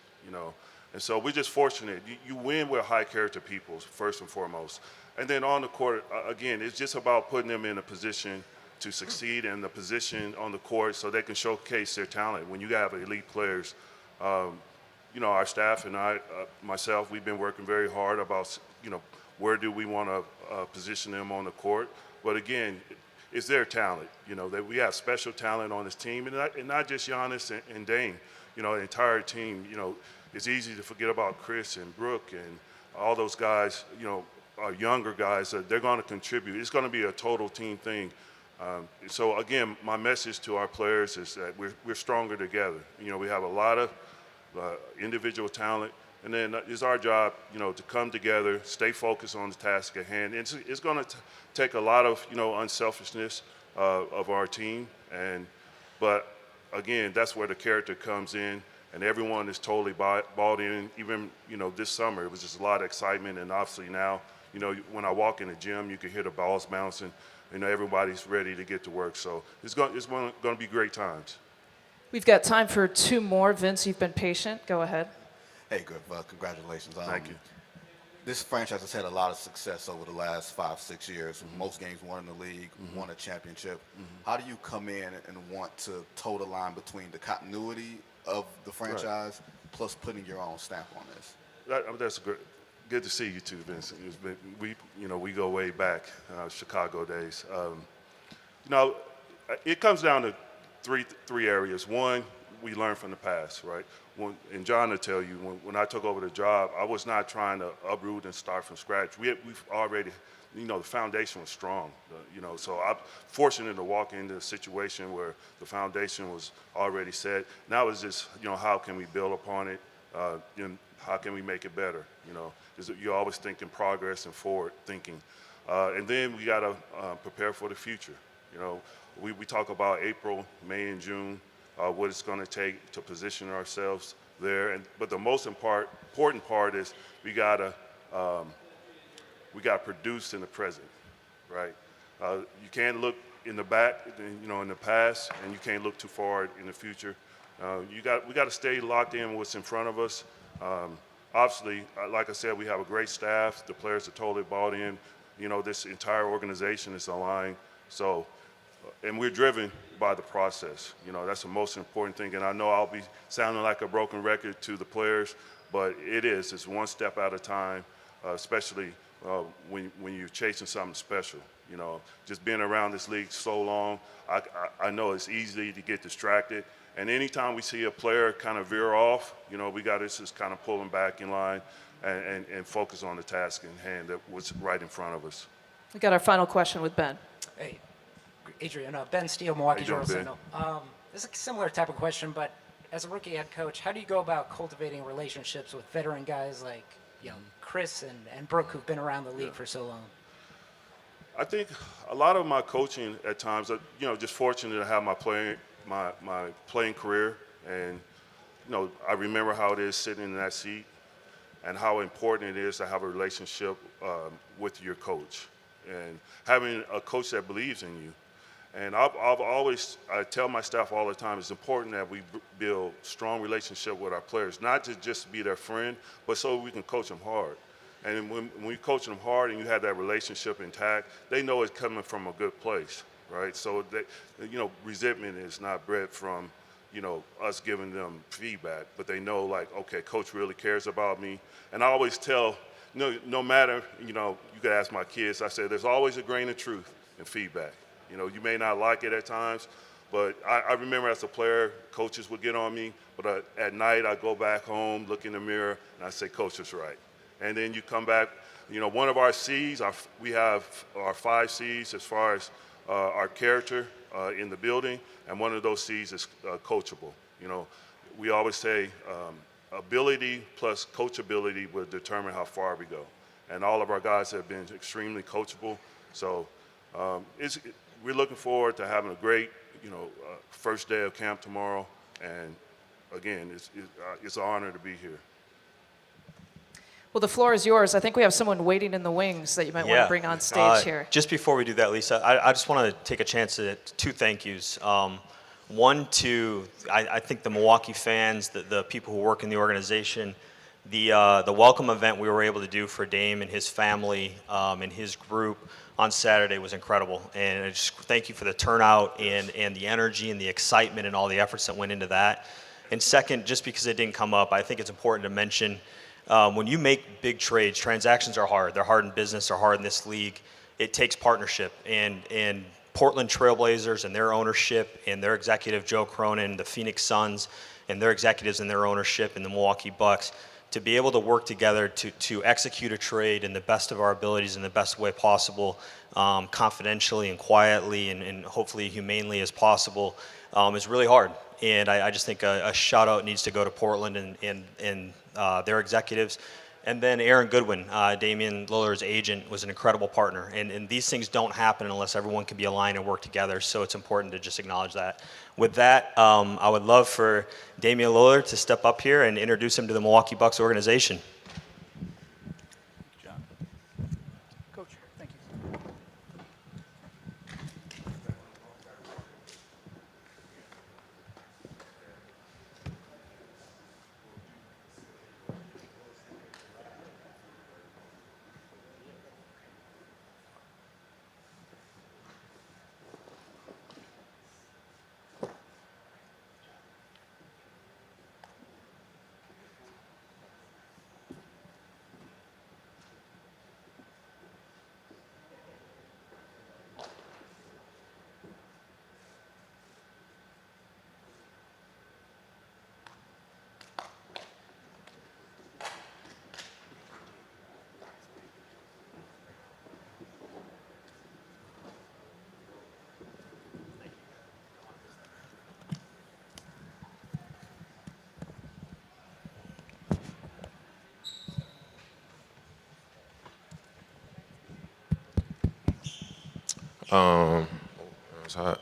And so we're just fortunate. You win with high character people, first and foremost. And then on the court, again, it's just about putting them in a position to succeed in the position on the court so they can showcase their talent. When you have elite players, our staff and myself, we've been working very hard about, where do we want to position them on the court. But again, it's their talent, that we have special talent on this team, and not just Giannis and Dame, the entire team, It's easy to forget about Khris and Brook and all those guys, our younger guys. They're going to contribute. It's going to be a total team thing. So, again, my message to our players is that we're stronger together. We have a lot of individual talent, and then it's our job, to come together, stay focused on the task at hand. It's going to take a lot of, unselfishness of our team. But, again, that's where the character comes in. and everyone is totally bought in. Even, this summer, it was just a lot of excitement, and obviously now, when I walk in the gym, you can hear the balls bouncing. Everybody's ready to get to work. So it's going to be great times. We've got time for two more. Vince, you've been patient. Go ahead. Hey, good. Congratulations. Thank you. This franchise has had a lot of success over the last 5-6 years. Most games won in the league, won a championship. How do you come in and want to toe the line between the continuity of the franchise plus putting your own stamp on this? That's good to see you too, Vince. We go way back, Chicago days. It comes down to three areas. One, we learn from the past, right? And John will tell you, when I took over the job, I was not trying to uproot and start from scratch. We've already, the foundation was strong, so I'm fortunate to walk into a situation where the foundation was already set. Now it's just, how can we build upon it? How can we make it better? You're always thinking progress and forward thinking. And then we got to prepare for the future. We talk about April, May, and June. What it's going to take to position ourselves there, but the most important part is we got to produce in the present, right? You can't look in the back, in the past, and you can't look too far in the future. We got to stay locked in with what's in front of us. Obviously, like I said, we have a great staff. The players are totally bought in. This entire organization is aligned. So. And we're driven by the process. That's the most important thing. And I know I'll be sounding like a broken record to the players, but it's one step at a time, especially when you're chasing something special. Just being around this league so long, I know it's easy to get distracted. And anytime we see a player kind of veer off, we got to just kind of pull them back in line and focus on the task in hand that was right in front of us. We got our final question with Ben. Hey. Adrian, Ben Steele, Milwaukee Journal Sentinel. This is a similar type of question, but as a rookie head coach, how do you go about cultivating relationships with veteran guys like, Khris and Brook, who've been around the league for so long? I think a lot of my coaching at times, just fortunate to have my playing career, and I remember how it is sitting in that seat, and how important it is to have a relationship with your coach, and having a coach that believes in you. And I tell my staff all the time, it's important that we build strong relationship with our players, not to just be their friend, but so we can coach them hard. And when we coach them hard and you have that relationship intact, they know it's coming from a good place, right? So that, resentment is not bred from, us giving them feedback, but they know okay, coach really cares about me. And I always tell, no matter, you could ask my kids, I said, there's always a grain of truth in feedback. You may not like it at times, but I remember as a player, coaches would get on me, but at night I go back home, look in the mirror, and I say, Coach is right. And then you come back, one of our C's, we have our 5 C's as far as our character in the building, and one of those C's is coachable. We always say ability plus coachability will determine how far we go. And all of our guys have been extremely coachable, so we're looking forward to having a great, first day of camp tomorrow. And again, it's an honor to be here. Well, the floor is yours. I think we have someone waiting in the wings that you might want to bring on stage here. Just before we do that, Lisa, I just want to take a chance at 2 thank yous. One to, I think the Milwaukee fans, the people who work in the organization, the welcome event we were able to do for Dame and his family and his group on Saturday was incredible. And I just thank you for the turnout and the energy and the excitement and all the efforts that went into that. And second, just because it didn't come up, I think it's important to mention when you make big trades, transactions are hard. They're hard in business, they're hard in this league. It takes partnership. And Portland Trailblazers and their ownership and their executive Joe Cronin, the Phoenix Suns and their executives and their ownership and the Milwaukee Bucks, to be able to work together to execute a trade in the best of our abilities in the best way possible, confidentially and quietly and hopefully humanely as possible, is really hard. And I just think a shout out needs to go to Portland and their executives And then Aaron Goodwin, Damian Lillard's agent, was an incredible partner. And these things don't happen unless everyone can be aligned and work together. So it's important to just acknowledge that. With that, I would love for Damian Lillard to step up here and introduce him to the Milwaukee Bucks organization. Coach, thank you. It's hot.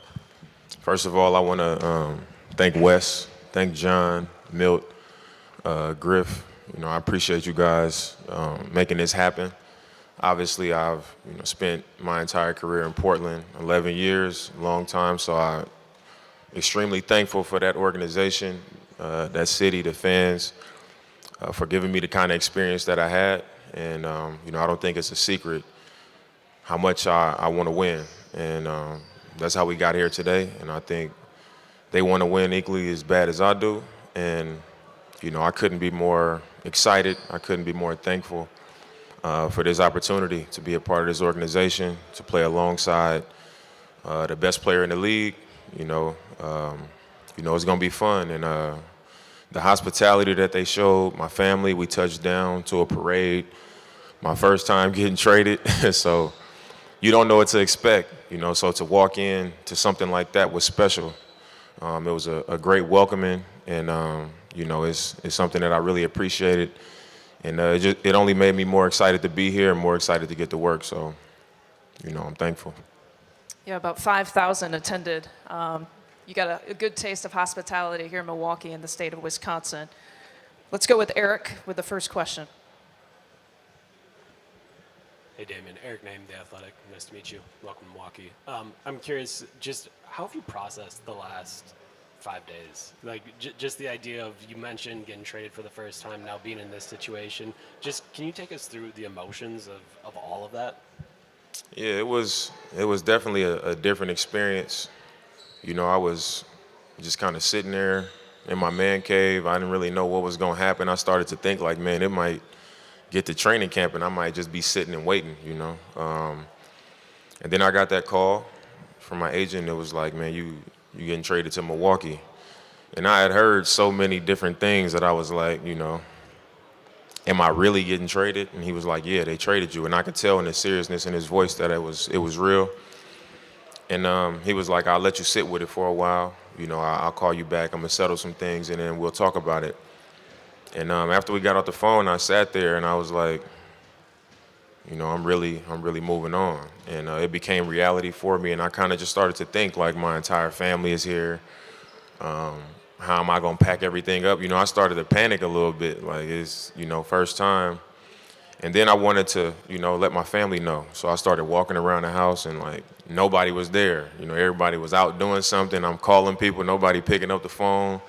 First of all, I want to thank Wes, thank John, Milt, Griff. I appreciate you guys making this happen. Obviously, I've spent my entire career in Portland, 11 years, a long time. So I'm extremely thankful for that organization, that city, the fans, for giving me the kind of experience that I had. And I don't think it's a secret how much I want to win. And that's how we got here today. And I think they want to win equally as bad as I do. And, I couldn't be more excited. I couldn't be more thankful for this opportunity to be a part of this organization, to play alongside the best player in the league. It's going to be fun. And the hospitality that they showed, my family, we touched down to a parade, my first time getting traded. So you don't know what to expect, so to walk in to something like that was special. It was a great welcoming, and, it's something that I really appreciated. And it only made me more excited to be here and more excited to get to work. So, I'm thankful. Yeah, about 5,000 attended. You got a good taste of hospitality here in Milwaukee and the state of Wisconsin. Let's go with Eric with the first question. Hey, Damian. Eric Name, The Athletic. Nice to meet you. Welcome to Milwaukee. I'm curious, just how have you processed the last 5 days? Like, just the idea of, you mentioned getting traded for the first time, now being in this situation. Just, can you take us through the emotions of all of that? Yeah, it was definitely a different experience. I was just kind of sitting there in my man cave. I didn't really know what was going to happen. I started to think like, man, it might get to training camp and I might just be sitting and waiting, And then I got that call from my agent. It was like, man, you getting traded to Milwaukee. And I had heard so many different things that I was like, am I really getting traded? And he was like, yeah, they traded you. And I could tell in the seriousness in his voice that it was real. And he was like, I'll let you sit with it for a while. I'll call you back. I'm going to settle some things, and then we'll talk about it. And after we got off the phone, I sat there, and I was like, I'm really moving on. And it became reality for me, and I kind of just started to think, like, my entire family is here. How am I going to pack everything up? I started to panic a little bit, like, it's, first time. And then I wanted to, let my family know. So I started walking around the house, and, like, nobody was there. Everybody was out doing something. I'm calling people, nobody picking up the phone.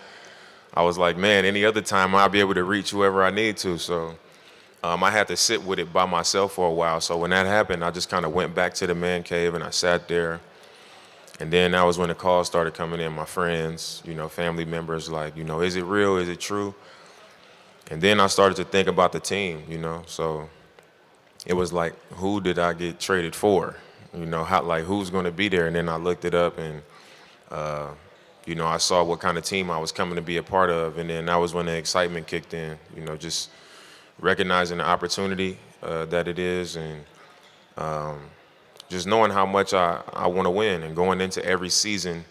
I was like, man, any other time I'll be able to reach whoever I need to. So I had to sit with it by myself for a while. So when that happened, I just kind of went back to the man cave and I sat there. And then that was when the calls started coming in, my friends, family members, like, is it real? Is it true? And then I started to think about the team, So it was like, who did I get traded for? Who's going to be there? And then I looked it up and, I saw what kind of team I was coming to be a part of. And then that was when the excitement kicked in, just recognizing the opportunity that it is, and just knowing how much I want to win, and going into every season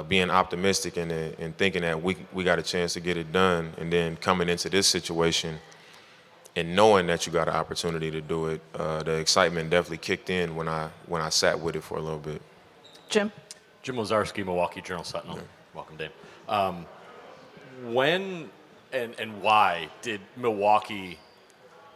being optimistic and thinking that we got a chance to get it done. And then coming into this situation, and knowing that you got an opportunity to do it, the excitement definitely kicked in when I sat with it for a little bit. Jim? Jim Lazarski, Milwaukee Journal-Sentinel. Yeah. Welcome, Dave. When and why did Milwaukee,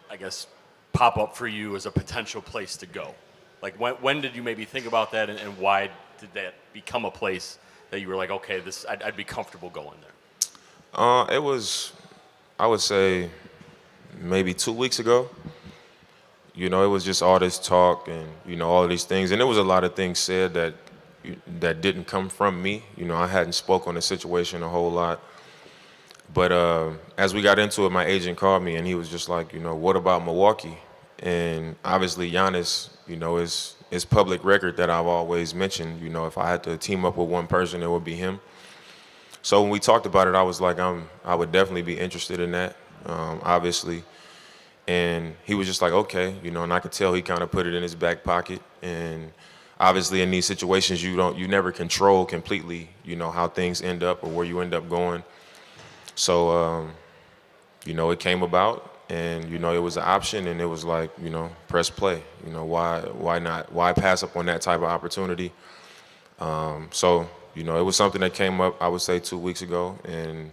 I guess, pop up for you as a potential place to go? Like, when did you maybe think about that, and why did that become a place that you were like, okay, I'd be comfortable going there? It was, I would say, maybe 2 weeks ago. You know, it was just all this talk and, you know, all of these things. And there was a lot of things said that didn't come from me. You know, I hadn't spoke on the situation a whole lot. But as we got into it, my agent called me and he was just like, you know, what about Milwaukee? And obviously Giannis, you know, is public record that I've always mentioned. You know, if I had to team up with one person, it would be him. So when we talked about it, I was like, I would definitely be interested in that, obviously. And he was just like, okay, you know, and I could tell he kind of put it in his back pocket. And obviously in these situations, you never control completely, you know, how things end up or where you end up going. So, you know, it came about and, you know, it was an option and it was like, you know, press play. You know, why not? Why pass up on that type of opportunity? So, you know, it was something that came up, I would say 2 weeks ago, and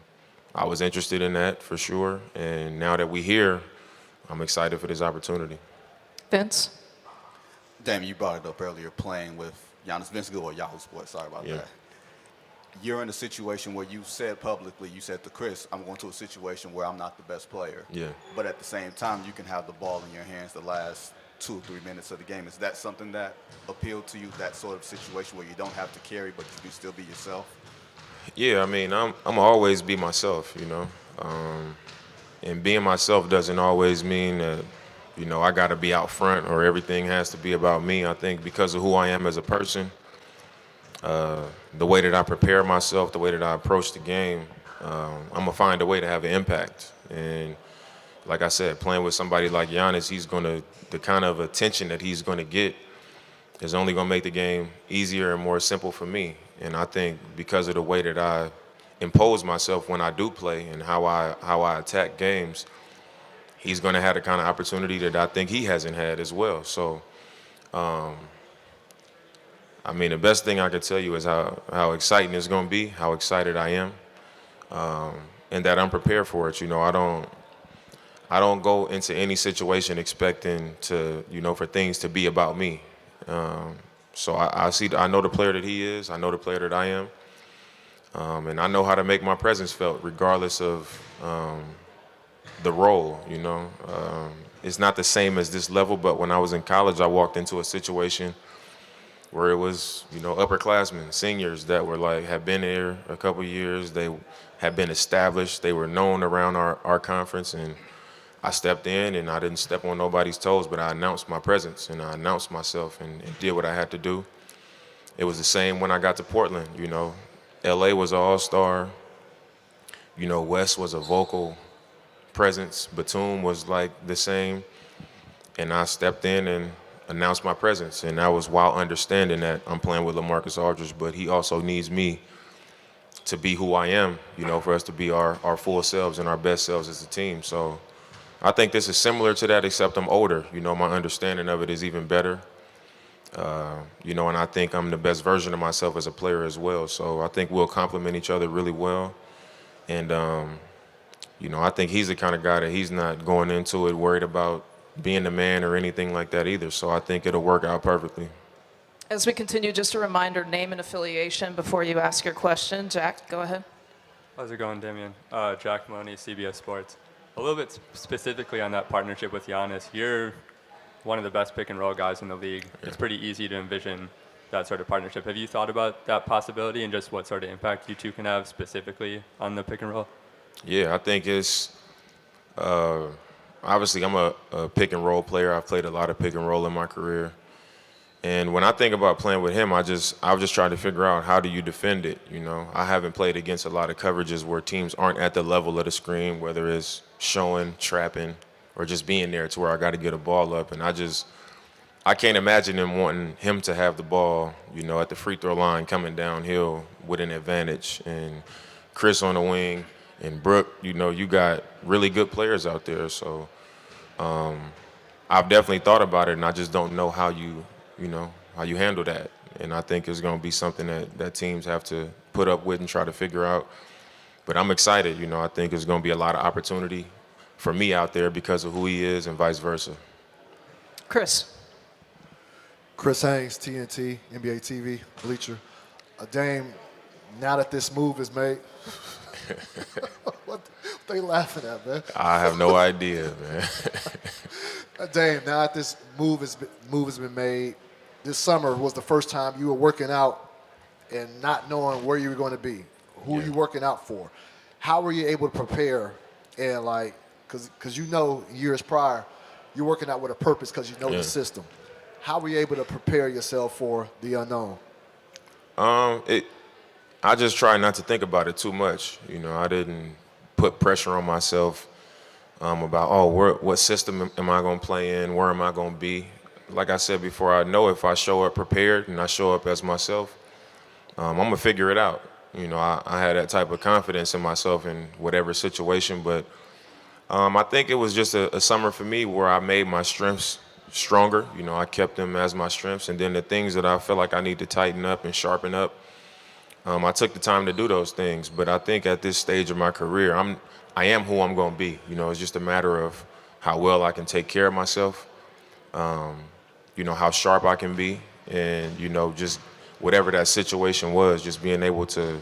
I was interested in that for sure. And now that we're here, I'm excited for this opportunity. Vince? Damian, you brought it up earlier, playing with Giannis. Vince Gill or Yahoo Sports, sorry about that. You're in a situation where you said publicly, you said to Khris, I'm going to a situation where I'm not the best player. Yeah. But at the same time, you can have the ball in your hands the last 2 or 3 minutes of the game. Is that something that appealed to you, that sort of situation where you don't have to carry, but you can still be yourself? Yeah, I mean, I'm always be myself, you know. And being myself doesn't always mean that, you know, I got to be out front or everything has to be about me. I think because of who I am as a person, the way that I prepare myself, the way that I approach the game, I'm going to find a way to have an impact. And like I said, playing with somebody like Giannis, the kind of attention that he's going to get is only going to make the game easier and more simple for me. And I think because of the way that I impose myself when I do play and how I attack games, he's going to have the kind of opportunity that I think he hasn't had as well. So, I mean, the best thing I could tell you is how exciting it's going to be, how excited I am, and that I'm prepared for it. You know, I don't go into any situation expecting to, you know, for things to be about me. So I know the player that he is. I know the player that I am. And I know how to make my presence felt regardless of the role, you know. It's not the same as this level, but when I was in college, I walked into a situation where it was, you know, upperclassmen, seniors that were like, had been here a couple years. They had been established. They were known around our conference. And I stepped in and I didn't step on nobody's toes, but I announced my presence and I announced myself and did what I had to do. It was the same when I got to Portland, you know. LA was an all-star. You know, Wes was a vocal presence. Batum was like the same. And I stepped in and announced my presence. And that was while understanding that I'm playing with LaMarcus Aldridge, but he also needs me to be who I am, you know, for us to be our full selves and our best selves as a team. So I think this is similar to that, except I'm older. You know, my understanding of it is even better. You know, and I think I'm the best version of myself as a player as well. So I think we'll complement each other really well. And, you know, I think he's the kind of guy that he's not going into it worried about being the man or anything like that either. So I think it'll work out perfectly. As we continue, just a reminder, name and affiliation before you ask your question. Jack, go ahead. How's it going, Damian? Jack Maloney, CBS Sports. A little bit specifically on that partnership with Giannis, you're one of the best pick and roll guys in the league. Yeah. It's pretty easy to envision that sort of partnership. Have you thought about that possibility and just what sort of impact you two can have specifically on the pick and roll? Yeah, I think it's obviously I'm a pick and roll player. I've played a lot of pick and roll in my career. And when I think about playing with him, I was just trying to figure out how do you defend it, you know. I haven't played against a lot of coverages where teams aren't at the level of the screen, whether it's showing, trapping, or just being there to where I got to get a ball up. And I can't imagine him wanting him to have the ball, you know, at the free throw line coming downhill with an advantage. And Khris on the wing and Brook, you know, you got really good players out there. So I've definitely thought about it, and I just don't know how you handle that. And I think it's going to be something that teams have to put up with and try to figure out. But I'm excited. I think there's going to be a lot of opportunity for me out there because of who he is and vice versa. Khris. Chris Haynes, TNT, NBA TV, Bleacher. Dame, now that this move is made, what they laughing at, man? I have no idea, man. Dame, now that this move has been made, this summer was the first time you were working out and not knowing where you were going to be, who you working out for. How were you able to prepare and because years prior, you're working out with a purpose because you know the system. How were you able to prepare yourself for the unknown? I just try not to think about it too much. I didn't put pressure on myself about, what system am I going to play in? Where am I going to be? Like I said before, I know if I show up prepared and I show up as myself, I'm going to figure it out. I had that type of confidence in myself in whatever situation, but I think it was just a summer for me where I made my strengths stronger. I kept them as my strengths, and then the things that I felt like I need to tighten up and sharpen up, I took the time to do those things. But I think at this stage of my career, I am who I'm going to be. It's just a matter of how well I can take care of myself, how sharp I can be, and, just whatever that situation was, just being able to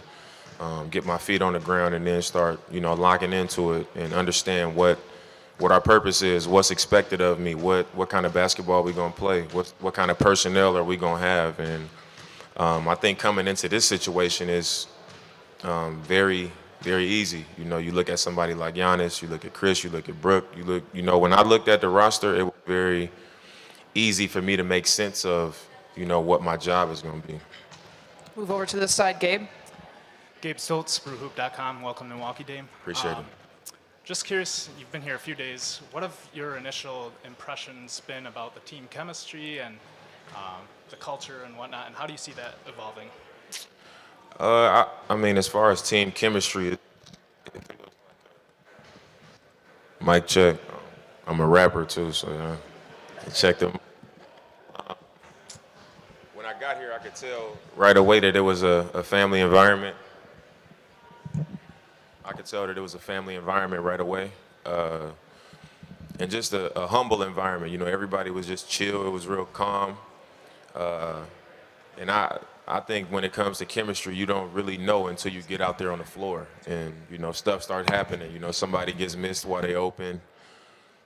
get my feet on the ground and then start, locking into it and understand what our purpose is, what's expected of me, what kind of basketball we going to play, what kind of personnel are we going to have. And I think coming into this situation is very, very easy. You look at somebody like Giannis, you look at Khris, you look at Brook, when I looked at the roster, it was very easy for me to make sense of, what my job is going to be. Move over to this side, Gabe. Gabe Stoltz, brewhoop.com. Welcome to Milwaukee, Dame. Appreciate it. Just curious, you've been here a few days. What have your initial impressions been about the team chemistry and the culture and whatnot, and how do you see that evolving? I mean, as far as team chemistry, mic check. I'm a rapper too, so check them. When I got here, I could tell right away that it was a family environment. I could tell that it was a family environment right away, and just a humble environment. Everybody was just chill. It was real calm, and I think when it comes to chemistry, you don't really know until you get out there on the floor, and stuff starts happening. Somebody gets missed while they open,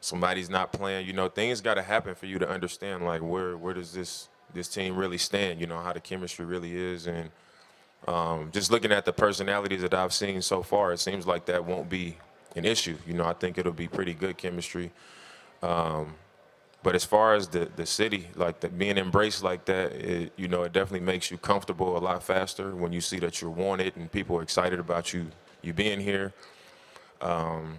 somebody's not playing. Things got to happen for you to understand where does this team really stand. How the chemistry really is, and just looking at the personalities that I've seen so far, it seems like that won't be an issue. I think it'll be pretty good chemistry. But as far as the city, being embraced like that, it definitely makes you comfortable a lot faster when you see that you're wanted and people are excited about you being here. And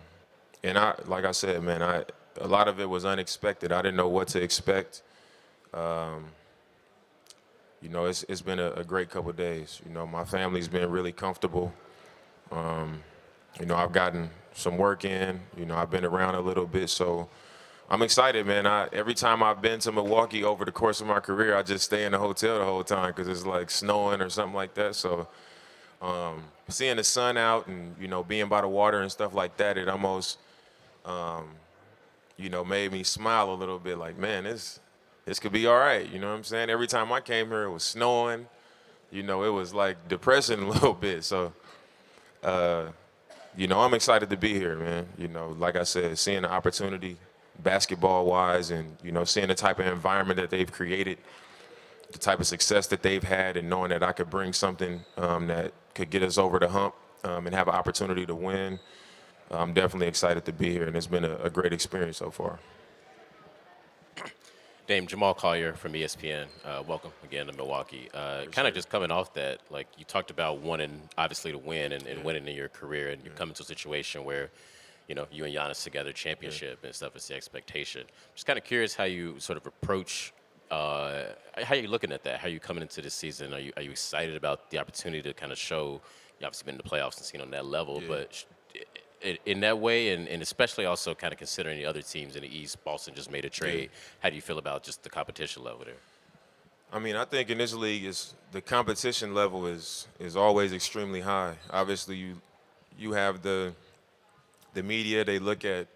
like I said, man, a lot of it was unexpected. I didn't know what to expect. It's been a great couple of days. My family's been really comfortable. I've gotten some work in. I've been around a little bit, so I'm excited, man. Every time I've been to Milwaukee over the course of my career, I just stay in the hotel the whole time because it's like snowing or something like that. So seeing the sun out and, being by the water and stuff like that, it almost, made me smile a little bit like, man, this could be all right. You know what I'm saying? Every time I came here, it was snowing. It was like depressing a little bit. So, I'm excited to be here, man. Like I said, seeing the opportunity basketball-wise and, seeing the type of environment that they've created, the type of success that they've had, and knowing that I could bring something that could get us over the hump and have an opportunity to win. I'm definitely excited to be here, and it's been a great experience so far. Dame, Jamal Collier from ESPN. Welcome again to Milwaukee. Kind of just coming off that, you talked about wanting, obviously, to win and winning in your career, and you're coming to a situation where, you and Giannis together, championship and stuff is the expectation. Just kind of curious how you sort of approach, how are you looking at that? How are you coming into this season? Are you excited about the opportunity to kind of show, you obviously been in the playoffs and seen on that level, but in that way, and especially also kind of considering the other teams in the East. Boston just made a trade. How do you feel about just the competition level there? I mean, I think in this league, the competition level is always extremely high. Obviously, you have the media. They look at,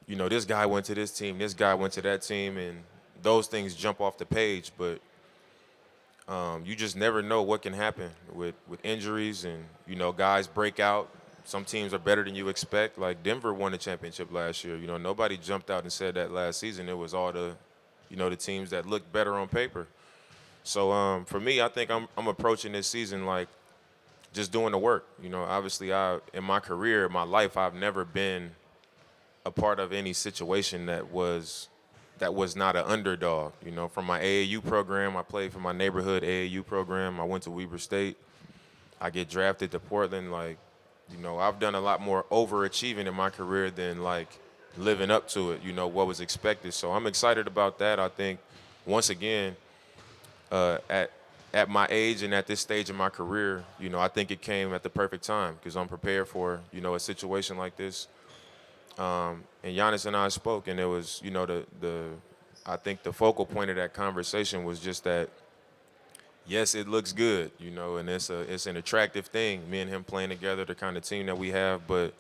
this guy went to this team, this guy went to that team, and those things jump off the page. But you just never know what can happen with injuries and, guys break out. Some teams are better than you expect. Like Denver won the championship last year. Nobody jumped out and said that last season. It was all the teams that looked better on paper. So for me, I think I'm approaching this season like just doing the work. Obviously, in my career, my life, I've never been a part of any situation that was not an underdog. From my AAU program, I played for my neighborhood AAU program. I went to Weber State. I get drafted to Portland. I've done a lot more overachieving in my career than living up to it. What was expected. So I'm excited about that. I think once again, at my age and at this stage of my career, I think it came at the perfect time because I'm prepared for a situation like this. And Giannis and I spoke, and it was, I think the focal point of that conversation was just that, yes, it looks good, and it's an attractive thing, me and him playing together, the kind of team that we have, but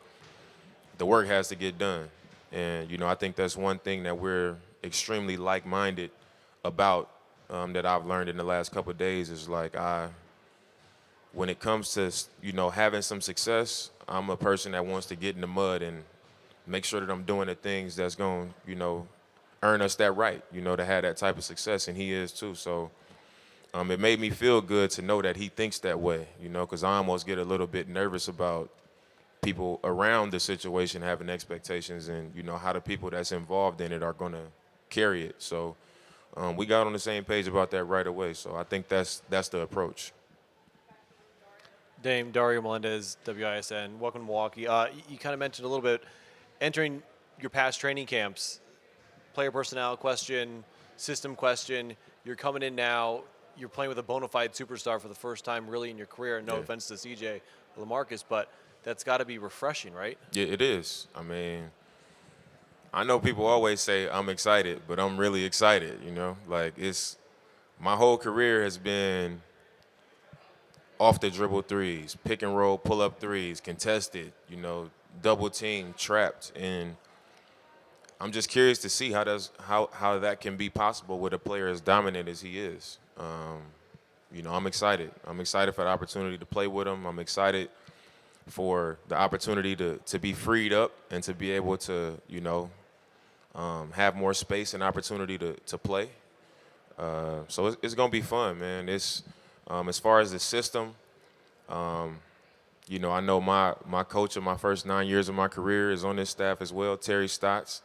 the work has to get done. And, I think that's one thing that we're extremely like-minded about that I've learned in the last couple of days is when it comes to, having some success, I'm a person that wants to get in the mud and make sure that I'm doing the things that's going to, earn us that right, to have that type of success, and he is too. So it made me feel good to know that he thinks that way, because I almost get a little bit nervous about people around the situation having expectations and, how the people that's involved in it are going to carry it. So we got on the same page about that right away. So I think that's the approach. Dame, Dario Melendez, WISN. Welcome to Milwaukee. You kind of mentioned a little bit entering your past training camps, player personnel question, system question. You're coming in now. You're playing with a bona fide superstar for the first time really in your career. No offense to CJ LaMarcus, but that's got to be refreshing, right? Yeah, it is. I mean, I know people always say I'm excited, but I'm really excited, my whole career has been off the dribble threes, pick and roll, pull up threes, contested, double team, trapped. And I'm just curious to see how that can be possible with a player as dominant as he is. I'm excited. I'm excited for the opportunity to play with him. I'm excited for the opportunity to be freed up and to be able to, have more space and opportunity to play. So it's going to be fun, man. It's as far as the system, I know my coach of my first 9 years of my career is on this staff as well, Terry Stotts.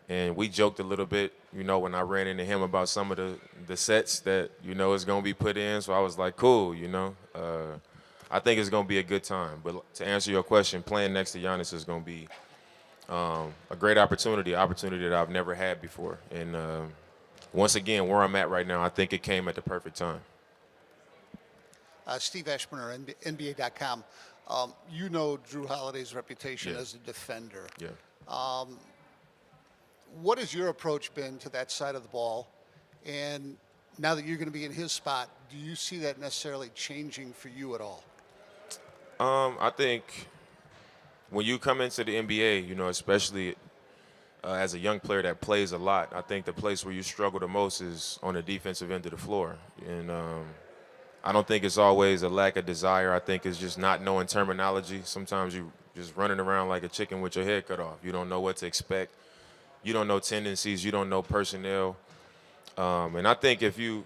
And we joked a little bit, when I ran into him about some of the sets that, is going to be put in. So I was like, cool, I think it's going to be a good time. But to answer your question, playing next to Giannis is going to be a great opportunity that I've never had before. And once again, where I'm at right now, I think it came at the perfect time. Steve Ashburner, NBA.com. Drew Holiday's reputation as a defender. Yeah. What has your approach been to that side of the ball? And now that you're going to be in his spot, do you see that necessarily changing for you at all? I think when you come into the NBA, especially as a young player that plays a lot, I think the place where you struggle the most is on the defensive end of the floor. And I don't think it's always a lack of desire. I think it's just not knowing terminology. Sometimes you just running around like a chicken with your head cut off. You don't know what to expect. You don't know tendencies. You don't know personnel. And I think if you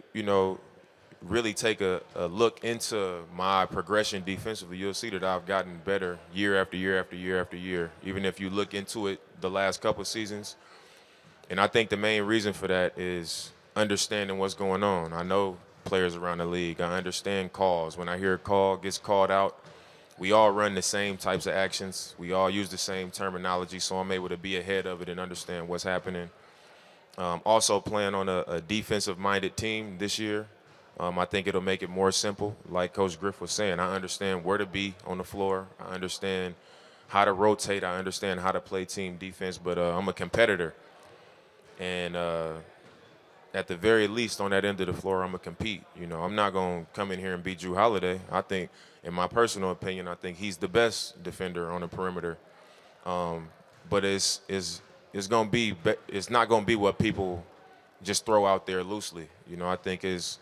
really take a look into my progression defensively, you'll see that I've gotten better year after year after year after year, even if you look into it the last couple of seasons. And I think the main reason for that is understanding what's going on. I know players around the league. I understand calls. When I hear a call gets called out, we all run the same types of actions. We all use the same terminology, so I'm able to be ahead of it and understand what's happening. Also playing on a defensive-minded team this year, I think it'll make it more simple. Like Coach Griff was saying, I understand where to be on the floor. I understand how to rotate. I understand how to play team defense, but I'm a competitor. And at the very least, on that end of the floor, I'm going to compete. You know, I'm not going to come in here and beat Drew Holiday. I think, in my personal opinion, I think he's the best defender on the perimeter. But it's going to be, it's not going to be what people just throw out there loosely. You know, I think is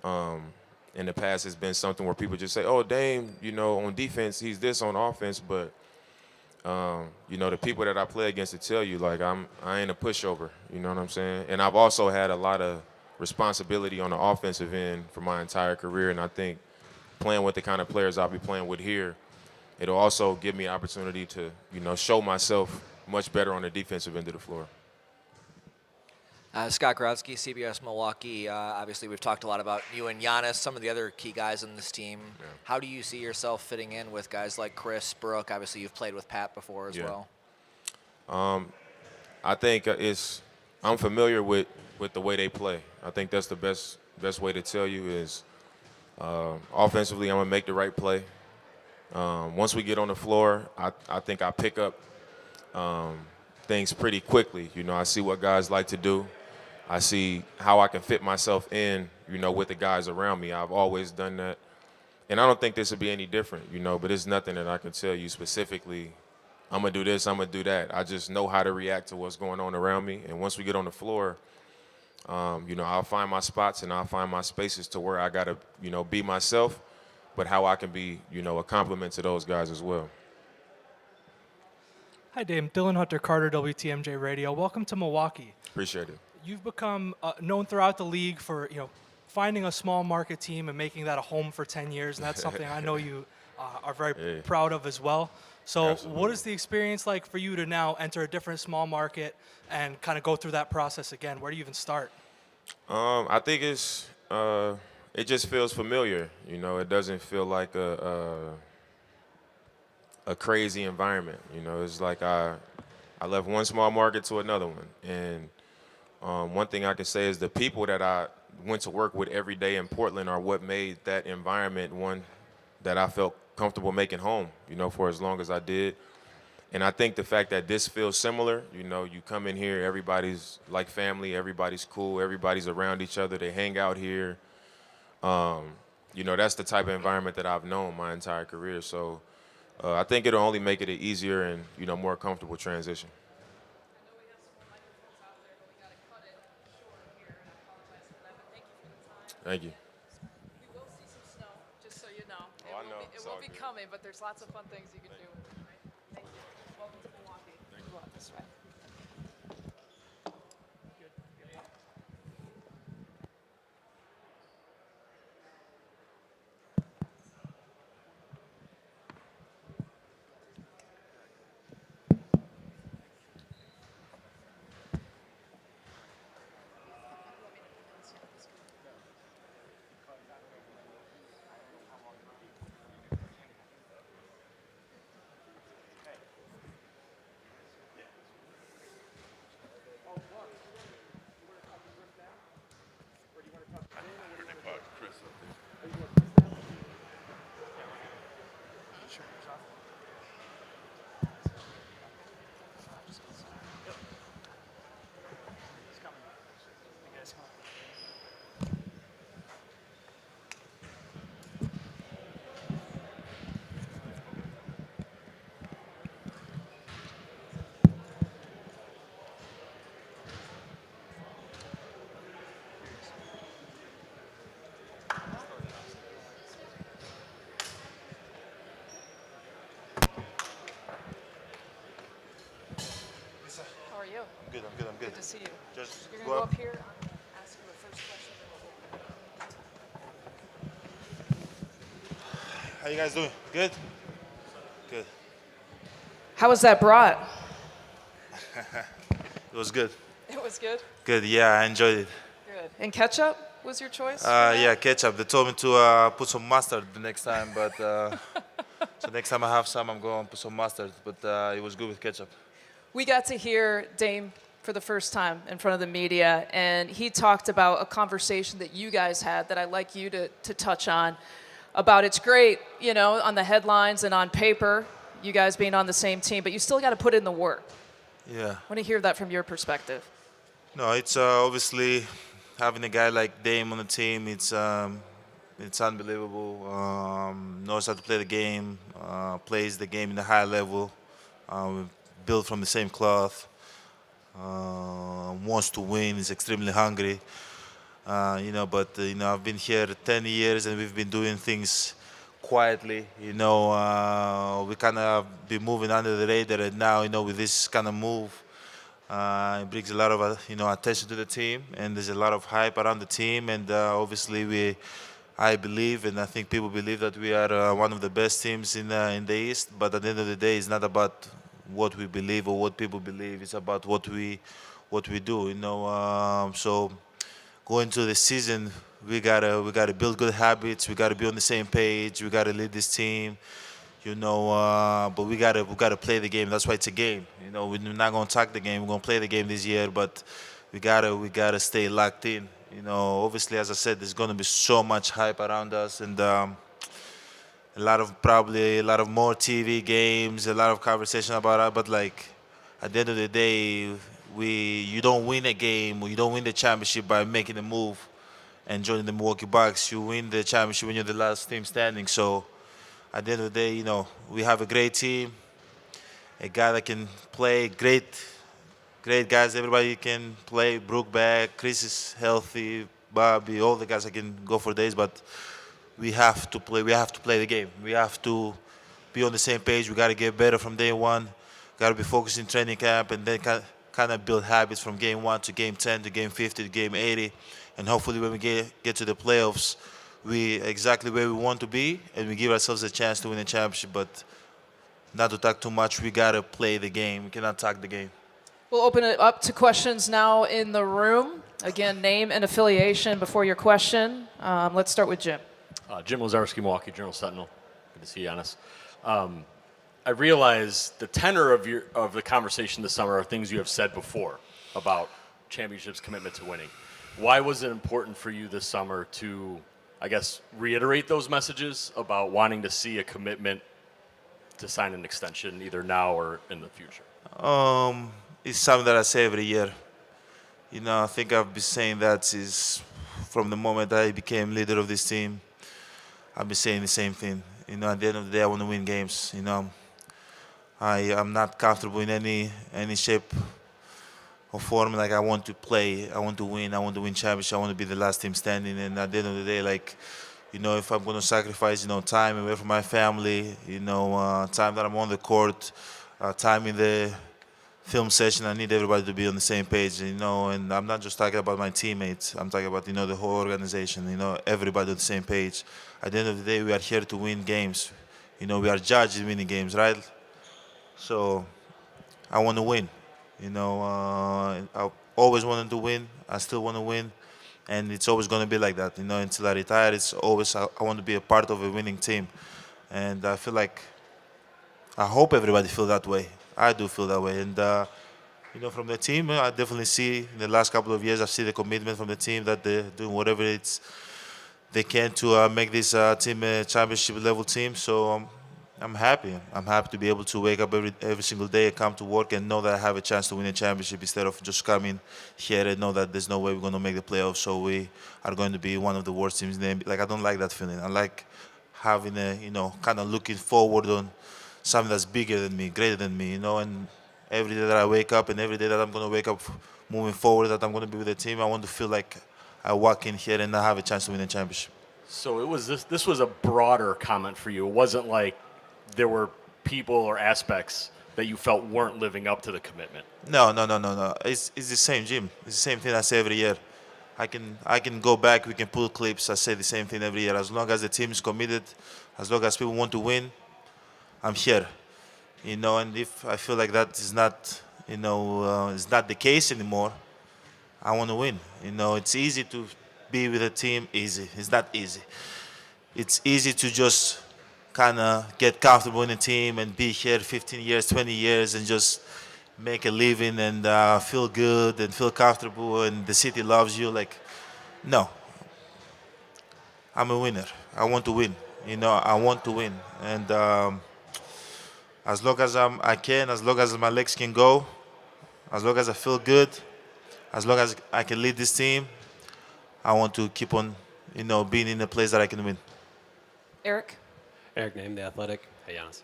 in the past it's been something where people just say, oh, Dame, you know, on defense, he's this on offense. But, you know, the people that I play against to tell you, like, I ain't a pushover. You know what I'm saying? And I've also had a lot of responsibility on the offensive end for my entire career. And I think playing with the kind of players I'll be playing with here, it'll also give me opportunity to, you know, show myself much better on the defensive end of the floor. Scott Grodzki, CBS Milwaukee. Obviously, we've talked a lot about you and Giannis, some of the other key guys in this team. Yeah. How do you see yourself fitting in with guys like Khris, Brook? Obviously, you've played with Pat before as well. I think I'm familiar with the way they play. I think that's the best way to tell you is offensively, I'm going to make the right play. Once we get on the floor, I think I pick up things pretty quickly. You know, I see what guys like to do. I see how I can fit myself in, you know, with the guys around me. I've always done that. And I don't think this would be any different, you know, but it's nothing that I can tell you specifically, I'm going to do this, I'm going to do that. I just know how to react to what's going on around me. And once we get on the floor, you know, I'll find my spots and I'll find my spaces to where I got to, you know, be myself, but how I can be, you know, a compliment to those guys as well. Hi, Dame. Dylan Hunter Carter, WTMJ Radio. Welcome to Milwaukee. Appreciate it. You've become known throughout the league for, you know, finding a small market team and making that a home for 10 years, and that's something I know you are very proud of as well. So absolutely. What is the experience like for you to now enter a different small market and kind of go through that process again? Where do you even start? I think it just feels familiar. You know, it doesn't feel like a crazy environment. You know, it's like I left one small market to another one. And one thing I can say is the people that I went to work with every day in Portland are what made that environment one that I felt comfortable making home, you know, for as long as I did. And I think the fact that this feels similar, you know, you come in here, everybody's like family, everybody's cool, everybody's around each other, they hang out here. You know, that's the type of environment that I've known my entire career. So I think it'll only make it an easier and, you know, more comfortable transition. Thank you. You will see some snow, just so you know. Oh, I know. It will be coming, but there's lots of fun things you can do. Right? Thank you. Welcome to Milwaukee. Thank you. Go out this way. How are you? I'm good. Good to see you. Just You're going to go up here, ask you the first question. How you guys doing? Good? Good. How was that brat? It was good. It was good? Good, yeah, I enjoyed it. Good. And ketchup was your choice? Yeah, ketchup. They told me to put some mustard the next time, but so next time I have some, I'm going to put some mustard, but it was good with ketchup. We got to hear Dame for the first time in front of the media, and he talked about a conversation that you guys had that I'd like you to touch on, about it's great, you know, on the headlines and on paper, you guys being on the same team, but you still got to put in the work. Yeah. I want to hear that from your perspective. No, it's obviously having a guy like Dame on the team. It's unbelievable. Knows how to play the game. Plays the game in a high level. Built from the same cloth. Wants to win. Is extremely hungry. But I've been here 10 years and we've been doing things quietly. We kind of been moving under the radar, and now with this kind of move. It brings a lot of attention to the team, and there's a lot of hype around the team. And obviously, I believe, and I think people believe that we are one of the best teams in the East. But at the end of the day, it's not about what we believe or what people believe. It's about what we do. So going to the season, we gotta build good habits. We gotta be on the same page. We gotta lead this team. But we gotta play the game. That's why it's a game. We're not gonna attack the game. We're gonna play the game this year, but we gotta stay locked in. Obviously, as I said, there's gonna be so much hype around us, and a lot of more TV games, a lot of conversation about it. But at the end of the day, you don't win a game or you don't win the championship by making a move and joining the Milwaukee Bucks. You win the championship when you're the last team standing. So at the end of the day, we have a great team, a guy that can play, great guys. Everybody can play. Brook back, Khris is healthy, Bobby, all the guys that can go for days. But we have to play. We have to play the game. We have to be on the same page. We got to get better from day one. Got to be focused in training camp, and then kind of build habits from game 1 to game 10 to game 50 to game 80, and hopefully when we get to the playoffs, we exactly where we want to be, and we give ourselves a chance to win a championship. But not to talk too much, we gotta play the game. We cannot talk the game. We'll open it up to questions now in the room. Again, name and affiliation before your question. Let's start with Jim. Jim Lazarski, Milwaukee Journal-Sentinel. Good to see you, Giannis. I realize the tenor of the conversation this summer are things you have said before about championships, commitment to winning. Why was it important for you this summer to, I guess, reiterate those messages about wanting to see a commitment to sign an extension either now or in the future? It's something that I say every year. I think I've been saying that since from the moment I became leader of this team. I've been saying the same thing. At the end of the day, I want to win games. I'm not comfortable in any shape or form. I want to play. I want to win. I want to win championship. I want to be the last team standing. And at the end of the day, if I'm going to sacrifice, time away from my family, time that I'm on the court, time in the film session, I need everybody to be on the same page, and I'm not just talking about my teammates. I'm talking about, the whole organization, everybody on the same page. At the end of the day, we are here to win games. We are judged in winning games, right? So I want to win. I always wanted to win. I still want to win. And it's always going to be like that. Until I retire, it's always I want to be a part of a winning team. And I feel I hope everybody feels that way. I do feel that way. And, from the team, I definitely see in the last couple of years, I've seen the commitment from the team that they're doing whatever they can to make this team a championship level team. So I'm happy. I'm happy to be able to wake up every single day and come to work and know that I have a chance to win a championship instead of just coming here and know that there's no way we're going to make the playoffs. So we are going to be one of the worst teams in the NBA. I don't like that feeling. I like having kind of looking forward on something that's bigger than me, greater than me, and every day that I wake up and every day that I'm going to wake up moving forward, that I'm going to be with the team, I want to feel like I walk in here and I have a chance to win a championship. So it was this was a broader comment for you. It wasn't like there were people or aspects that you felt weren't living up to the commitment. No. It's the same, Jim. It's the same thing I say every year. I can go back, we can pull clips, I say the same thing every year. As long as the team is committed, as long as people want to win, I'm here. And if I feel like that is not, is not the case anymore, I want to win. It's easy to be with a team, easy. It's not easy. It's easy to just kind of get comfortable in a team and be here 15 years, 20 years and just make a living and feel good and feel comfortable and the city loves you. No. I'm a winner. I want to win. I want to win. And as long as I can, as long as my legs can go, as long as I feel good, as long as I can lead this team, I want to keep on, being in a place that I can win. Eric? Eric Name, The Athletic. Hey, Giannis.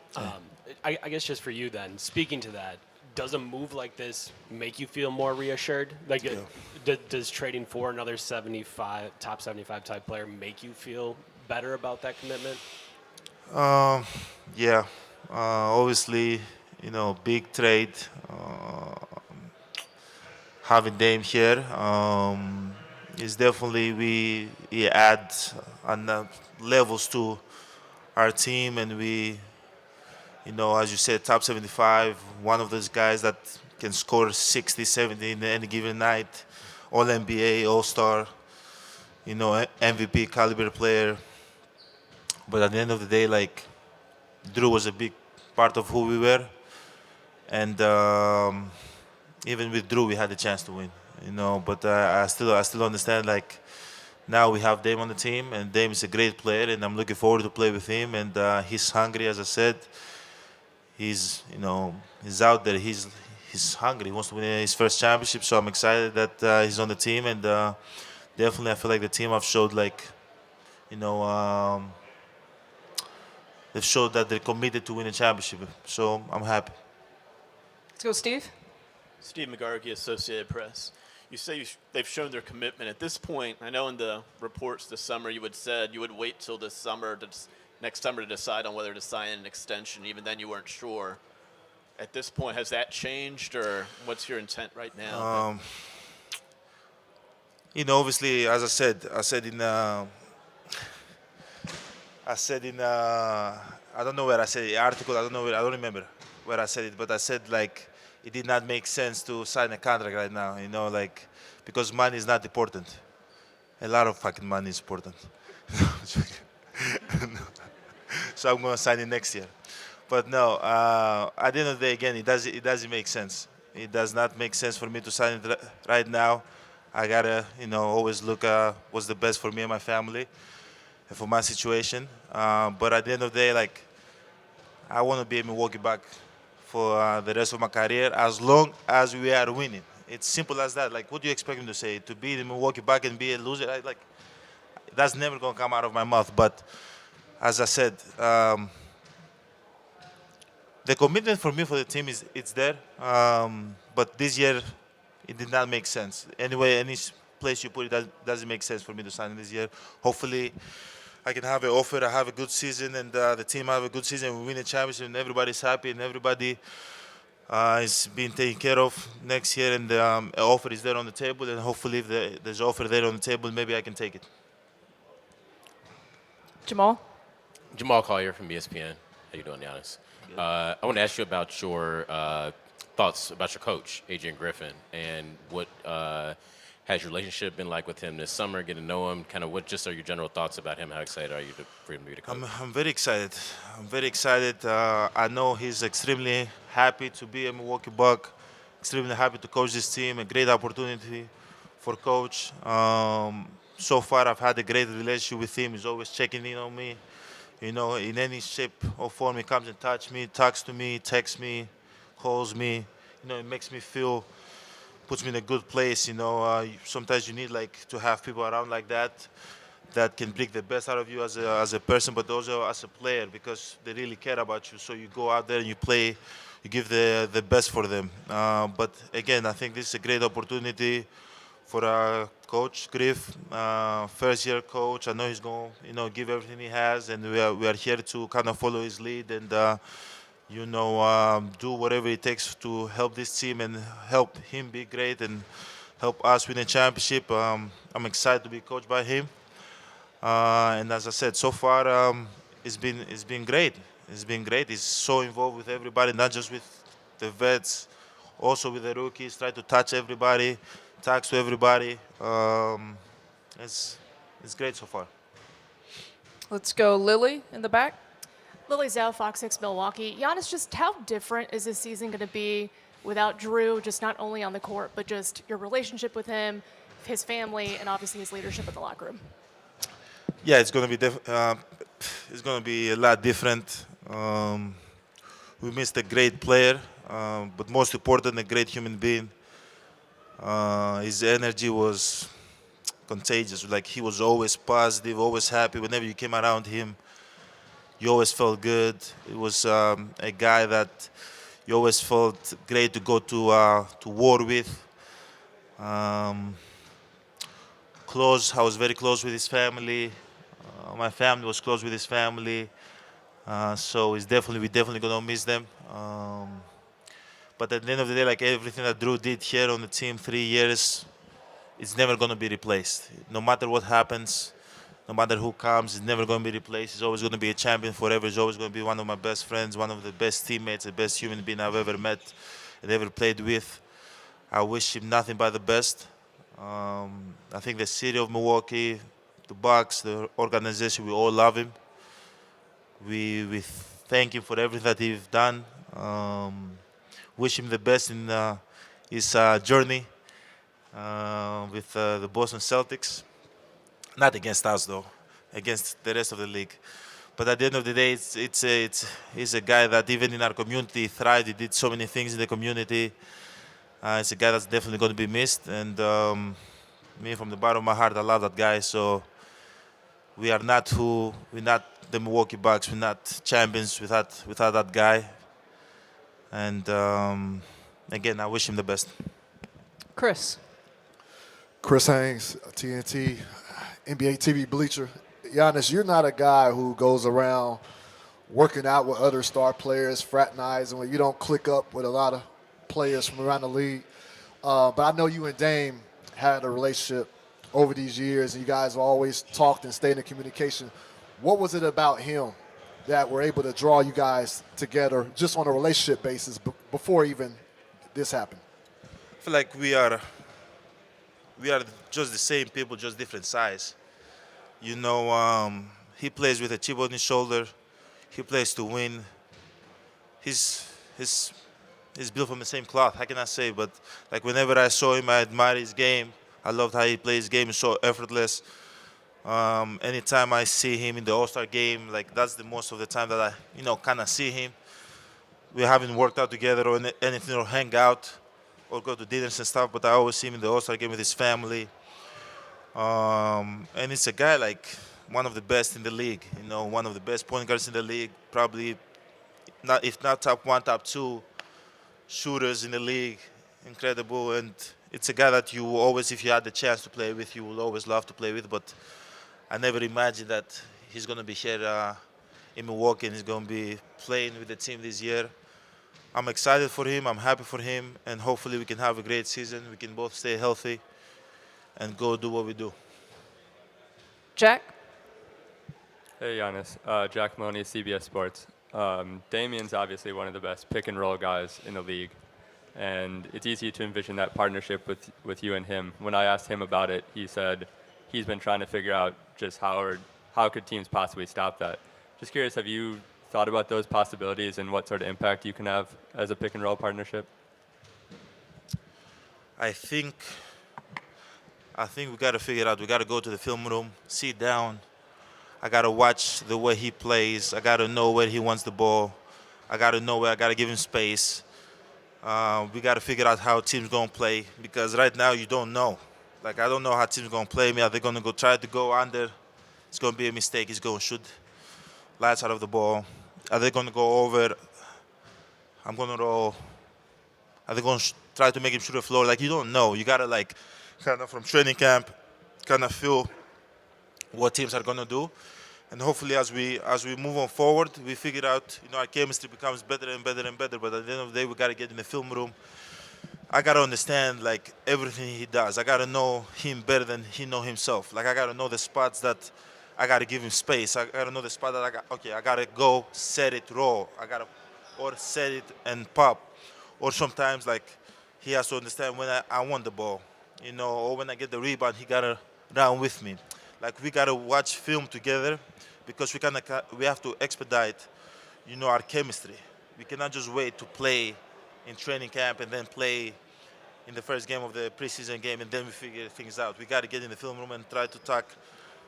I guess just for you then, speaking to that, does a move like this make you feel more reassured? Like, does trading for another top 75 type player make you feel better about that commitment? Yeah. Obviously, big trade. Having Dame here is definitely we add levels to our team, and we, as you said, top 75, one of those guys that can score 60, 70 in any given night, All NBA, All Star, MVP caliber player. But at the end of the day, like, Drew was a big part of who we were, and even with Drew, we had a chance to win, But I still understand, like, now we have Dame on the team, and Dame is a great player, and I'm looking forward to play with him. And he's hungry, as I said. He's out there. He's hungry. He wants to win his first championship. So I'm excited that he's on the team, and definitely I feel like the team have showed, like, they've showed that they're committed to win a championship. So I'm happy. Let's go, Steve. Steve McGarvey, Associated Press. You say they've shown their commitment. At this point, I know in the reports this summer you had said you would wait till next summer to decide on whether to sign an extension. Even then you weren't sure. At this point, has that changed, or what's your intent right now? Obviously, as I said in I don't know where I said the article. I don't remember where I said it, but I said, like, it did not make sense to sign a contract right now, because money is not important. A lot of fucking money is important. So I'm gonna sign it next year. But no, at the end of the day, again, it doesn't make sense. It does not make sense for me to sign it right now. I gotta, always look what's the best for me and my family, and for my situation. But at the end of the day, like, I want to be in Milwaukee back for the rest of my career, as long as we are winning. It's simple as that. Like, what do you expect me to say? To be in Milwaukee back and be a loser? That's never gonna come out of my mouth. But as I said, the commitment for me for the team it's there. But this year, it did not make sense. Anyway, any place you put it doesn't make sense for me to sign this year. Hopefully, I can have an offer, I have a good season, and the team have a good season. We win a championship, and everybody's happy, and everybody is being taken care of next year, and an offer is there on the table, and hopefully if there's an offer there on the table, maybe I can take it. Jamal? Jamal Collier from ESPN. How you doing, Giannis? I want to ask you about your thoughts about your coach, Adrian Griffin, and what has your relationship been like with him this summer, getting to know him? Kind of what just are your general thoughts about him? How excited are you for him to be the coach? I'm very excited. I know he's extremely happy to be a Milwaukee Buck, extremely happy to coach this team, a great opportunity for coach. So far, I've had a great relationship with him. He's always checking in on me. In any shape or form, he comes and touches me, talks to me, texts me, calls me. It makes me feel, puts me in a good place. Sometimes you need to have people around like that can bring the best out of you as a person, but also as a player, because they really care about you. So you go out there and you play, you give the best for them. But again, I think this is a great opportunity for Coach Griff, first-year coach. I know he's going to give everything he has, and we are here to kind of follow his lead and do whatever it takes to help this team and help him be great and help us win a championship. I'm excited to be coached by him, and as I said, so far it's been great. It's been great. He's so involved with everybody, not just with the vets, also with the rookies. Try to touch everybody, talks to everybody. It's great so far. Let's go, Lily in the back. Lily Zhao, Fox 6 Milwaukee. Giannis, just how different is this season going to be without Drew, just not only on the court, but just your relationship with him, his family, and obviously his leadership in the locker room? Yeah, it's going to be a lot different. we missed a great player, but most important, a great human being. His energy was contagious. Like, he was always positive, always happy. Whenever you came around him, you always felt good. It was a guy that you always felt great to go to war with. Close. I was very close with his family. My family was close with his family. So we definitely gonna miss them. But at the end of the day, like, everything that Drew did here on the team, 3 years, it's never gonna be replaced. No matter what happens, no matter who comes, it's never gonna be replaced. He's always gonna be a champion forever. He's always gonna be one of my best friends, one of the best teammates, the best human being I've ever met and ever played with. I wish him nothing but the best. I think the city of Milwaukee, the Bucks, the organization, we all love him. We thank him for everything that he's done. Wish him the best in his journey with the Boston Celtics. Not against us, though, against the rest of the league. But at the end of the day, he's a guy that even in our community thrived. He did so many things in the community. It's a guy that's definitely going to be missed. And me, from the bottom of my heart, I love that guy. So we're not the Milwaukee Bucks. We're not champions without that guy. And again, I wish him the best. Khris. Chris Haynes, TNT, NBA TV Bleacher. Giannis, you're not a guy who goes around working out with other star players, fraternizing, where you don't click up with a lot of players from around the league. But I know you and Dame had a relationship over these years, and you guys have always talked and stayed in communication. What was it about him that were able to draw you guys together just on a relationship basis before even this happened? I feel like we are just the same people, just different size. You know, he plays with a chip on his shoulder. He plays to win. He's built from the same cloth. How can I say? But like, whenever I saw him, I admired his game. I loved how he plays his game. It's so effortless. Anytime I see him in the All-Star game, like, that's the most of the time that I, kind of see him. We haven't worked out together or anything, or hang out or go to dinners and stuff, but I always see him in the All-Star game with his family. And it's a guy, like, one of the best in the league, one of the best point guards in the league, probably, if not top 1, top 2 shooters in the league. Incredible. And it's a guy that you always, if you had the chance to play with, you will always love to play with. But I never imagined that he's going to be here in Milwaukee and he's going to be playing with the team this year. I'm excited for him. I'm happy for him. And hopefully we can have a great season. We can both stay healthy and go do what we do. Jack? Hey, Giannis. Jack Maloney, CBS Sports. Damian's obviously one of the best pick-and-roll guys in the league. And it's easy to envision that partnership with you and him. When I asked him about it, he said he's been trying to figure out just how could teams possibly stop that. Just curious, have you thought about those possibilities and what sort of impact you can have as a pick-and-roll partnership? I think we got to figure it out. We got to go to the film room, sit down. I got to watch the way he plays. I got to know where he wants the ball. I got to know where I got to give him space. We got to figure out how teams going to play, because right now you don't know. Like, I don't know how teams going to play me. Are they going to try to go under? It's going to be a mistake. He's going to shoot lights out of the ball. Are they going to go over? I'm going to roll. Are they going to try to make him shoot a floor? Like, you don't know. You got to, like, kind of from training camp, kind of feel what teams are going to do. And hopefully as we move on forward, we figure out, our chemistry becomes better and better and better. But at the end of the day, we got to get in the film room. I got to understand, like, everything he does. I got to know him better than he know himself. Like, I got to know the spots that I got to give him space. I got to know the spot that I got to go, set it, roll. Or set it and pop. Or sometimes, like, he has to understand when I want the ball, or when I get the rebound, he got to run with me. Like, we got to watch film together, because we have to expedite, our chemistry. We cannot just wait to play in training camp and then play in the first game of the preseason game and then we figure things out. We got to get in the film room and try to talk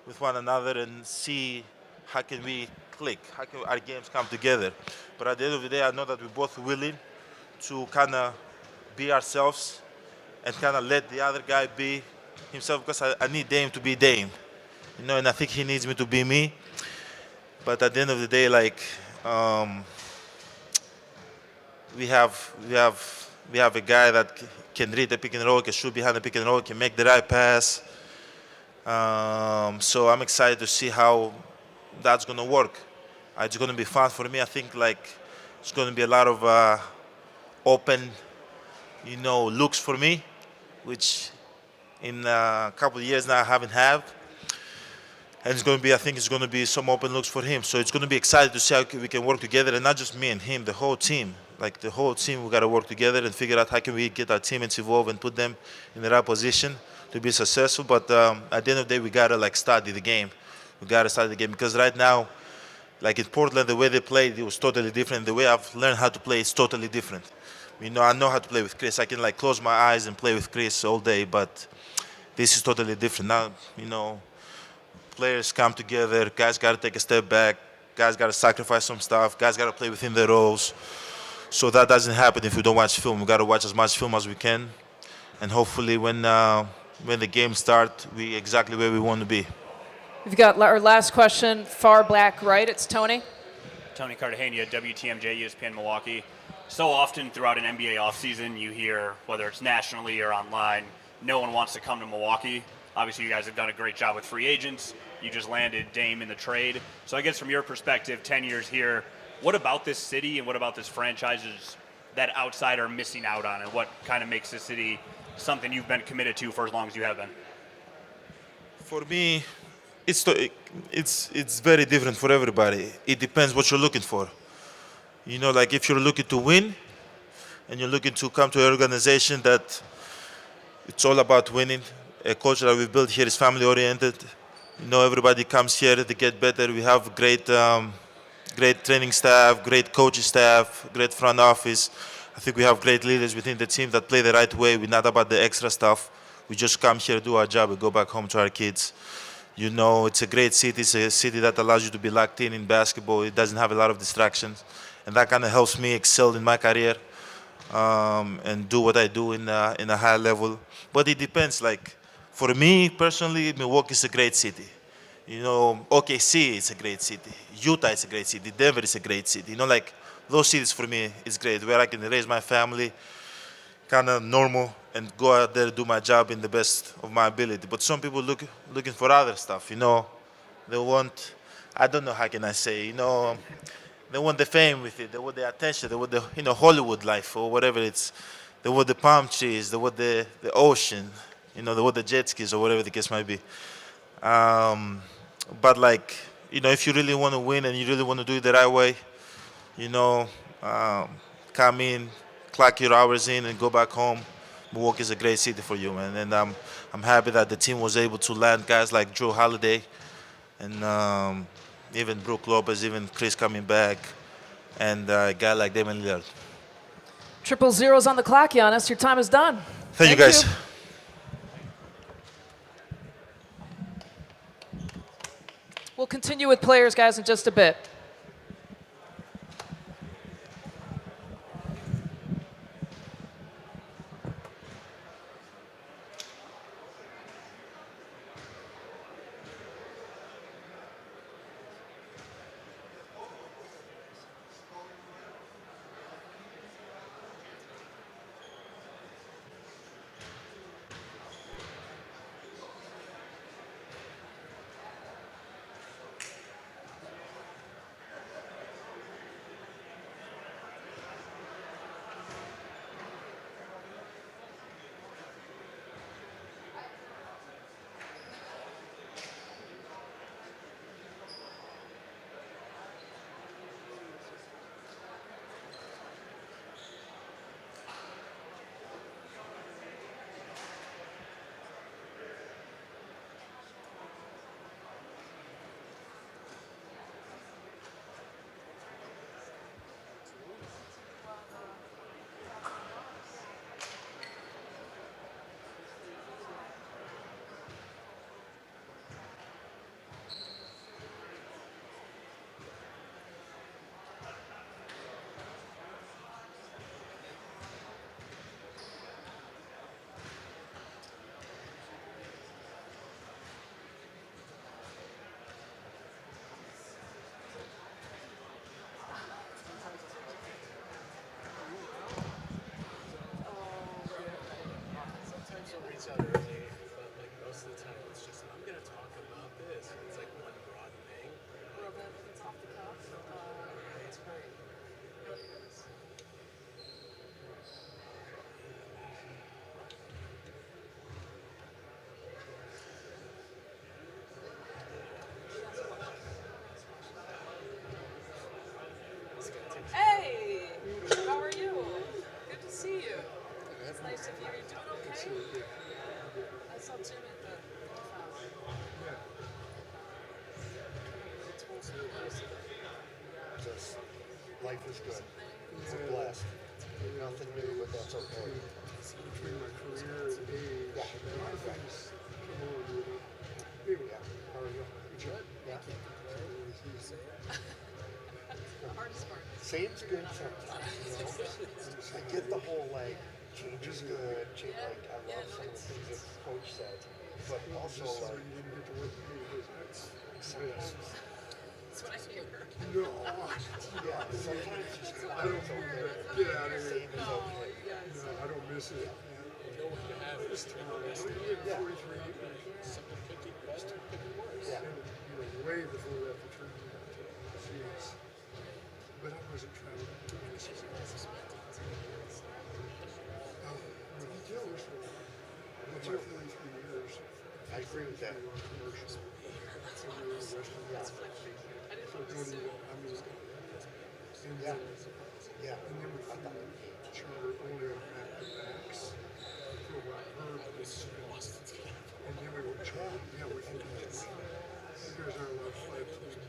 with one another and see how can we click? How can our games come together? But at the end of the day, I know that we're both willing to kind of be ourselves and kind of let the other guy be himself, because I need Dame to be Dame, you know, and I think he needs me to be me. But at the end of the day, like, we have a guy that can read the pick and roll, can shoot behind the pick and roll, can make the right pass. So I'm excited to see how that's going to work. It's going to be fun for me. I think like it's going to be a lot of open, you know, looks for me, which in a couple of years now I haven't had. And it's going to be, I think it's going to be some open looks for him. So it's going to be exciting to see how we can work together, and not just me and him, the whole team. Like the whole team, we got to work together and figure out how can we get our teammates involved and put them in the right position to be successful. But at the end of the day, we got to like study the game. We got to study the game, because right now, like in Portland, the way they played, it was totally different. The way I've learned how to play is totally different. You know, I know how to play with Khris. I can like close my eyes and play with Khris all day, but this is totally different. Now, you know, players come together, guys got to take a step back, guys got to sacrifice some stuff, guys got to play within their roles. So that doesn't happen if we don't watch film. We got to watch as much film as we can, and hopefully when the game starts, we exactly where we want to be. We've got our last question, far back right. It's Tony. Tony Cartagena, WTMJ, ESPN Milwaukee. So often throughout an NBA offseason, you hear, whether it's nationally or online, no one wants to come to Milwaukee. Obviously, you guys have done a great job with free agents. You just landed Dame in the trade. So I guess from your perspective, 10 years here, what about this city and what about this franchise is that outside are missing out on, and what kind of makes this city something you've been committed to for as long as you have been? For me, it's very different for everybody. It depends what you're looking for. You know, like if you're looking to win and you're looking to come to an organization that it's all about winning, a culture that we've built here is family oriented. You know, everybody comes here to get better. We have great training staff, great coaching staff, great front office. I think we have great leaders within the team that play the right way. We're not about the extra stuff. We just come here, do our job, and go back home to our kids. You know, it's a great city. It's a city that allows you to be locked in basketball. It doesn't have a lot of distractions. And that kind of helps me excel in my career and do what I do in a high level. But it depends. Like, for me personally, Milwaukee is a great city. You know, OKC is a great city. Utah is a great city. Denver is a great city. You know, like, those cities for me is great, where I can raise my family, kind of normal, and go out there and do my job in the best of my ability. But some people looking for other stuff, you know. They want, I don't know, how can I say, you know, they want the fame with it. They want the attention. They want the, you know, Hollywood life or whatever it's. They want the palm trees. They want the ocean. You know, they want the jet skis or whatever the case might be. But like, you know, if you really want to win and you really want to do it the right way, you know, come in, clock your hours in, and go back home. Milwaukee is a great city for you, man. And I'm happy that the team was able to land guys like Drew Holiday and even Brook Lopez, even Khris coming back, and a guy like Damian Lillard. 000s on the clock, Giannis. Your time is done. Thank you, guys. We'll continue with players, guys, in just a bit. life is good. It's a blast. Nothing new, but that's okay. Between my career and age, a lot of things come on with it. Anyway, how are you? Good. Yeah. The hardest part. Same's good sometimes, you know. I get the whole like change is good. Change, like I love some of the things that coach said, but also like you didn't get to work with me because sometimes. That's what I hear. No. Yeah, sometimes just I don't it's okay. get out of here. Same is okay. No, I don't miss it. This time, I only did 43 years. Yeah. And, way before that, the trip to Phoenix. But I wasn't traveling to Mississippi. When he deals for my 43 years, I agree with that. on commercial. So we were in Western Europe. So going to, I mean, and Yeah. then, Yeah. and then we flew charter only on back-to-backs. For what Herb was and then we were chartered. Yeah, we flew to you guys aren't allowed to fly between.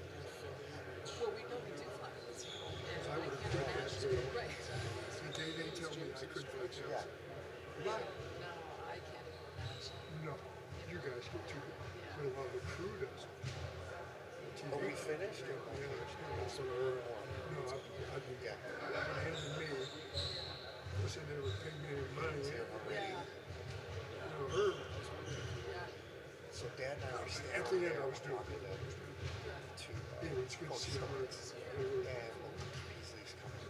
Well, we know we do fly. I would have quit that day. The day they tell me I couldn't fly Chelsea. Right. No, I can't even imagine. No, you guys get to, but a lot of the crew does. Are we finished? Or So, no, I'd be handing me. Listen, they would pay me any money. Herb. So Dad and I were At the end, I was doing it. Anyway, it's good to see her. And Beasley's coming.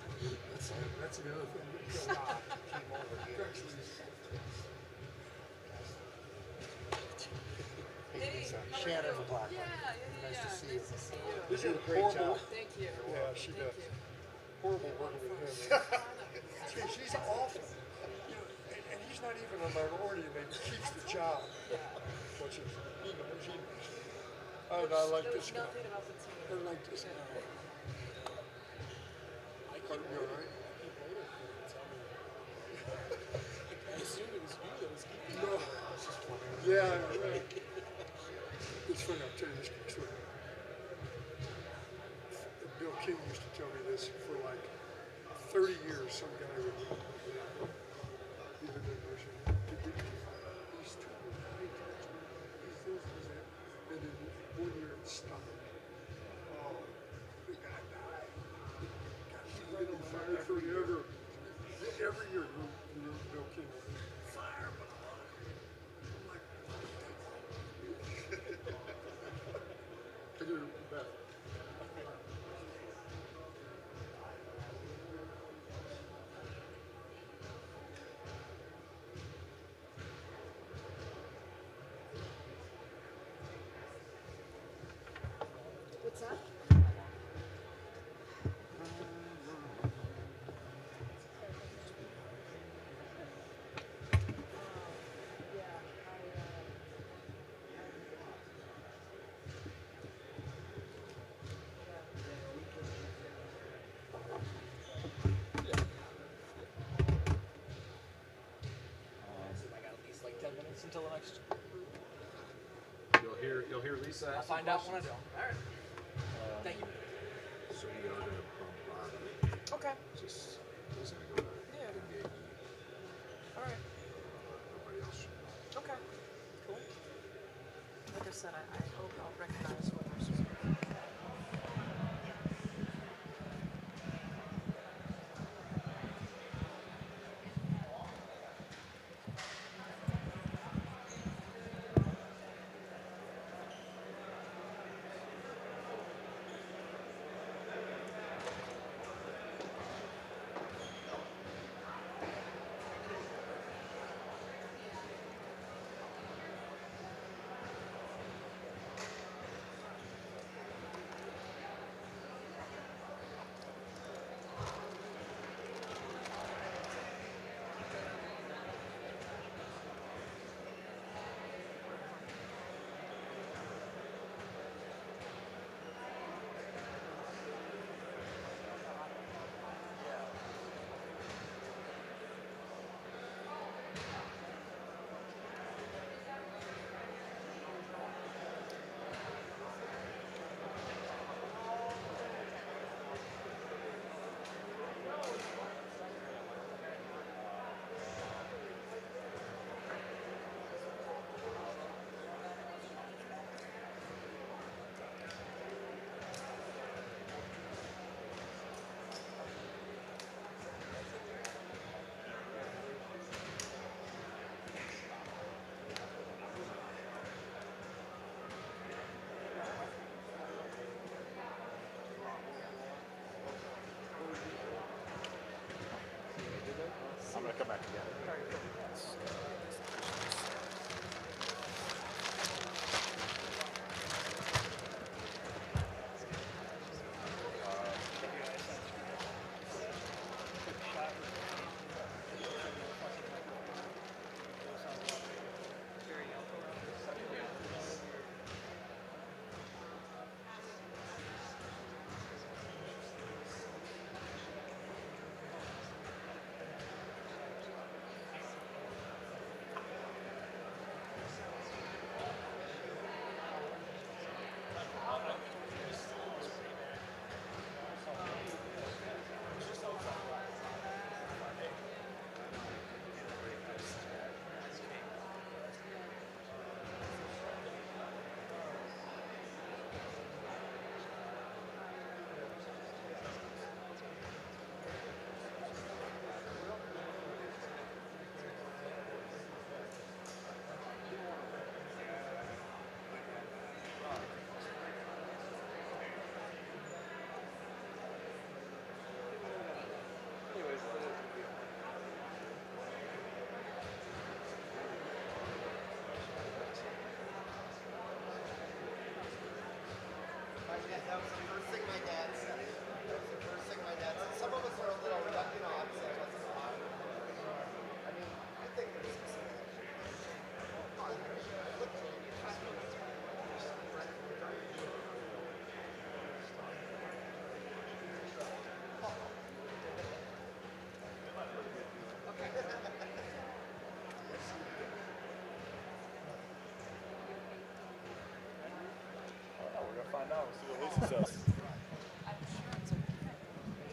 That's the other thing. Stop. Came over here. Hey, Shannon Black. Nice to see you. You did a great job. Thank you. Yeah, she does. Horrible working with him. She's awful. You know, and he's not even a minority, and he keeps the job. Which is, he knows, he knows. Oh, I like this guy. I like this guy. Are you all right? No. Yeah, right. It's funny, I'll tell you this quick story. Bill King used to tell me this for like 30 years. Some guy would either motion. He's too great. And then 1 year it stopped. Oh, the guy died. He's been on fire forever. Every year, Bill King would be fire. I'm like, I do that. What's that? Until the next. You'll hear Lisa. I'll find out when I do. All right. Thank you. So we are going to pump Okay. just he's going to go back. Yeah. All right. Nobody else. Okay. Cool. Like I said, I hope I'll recognize what there's.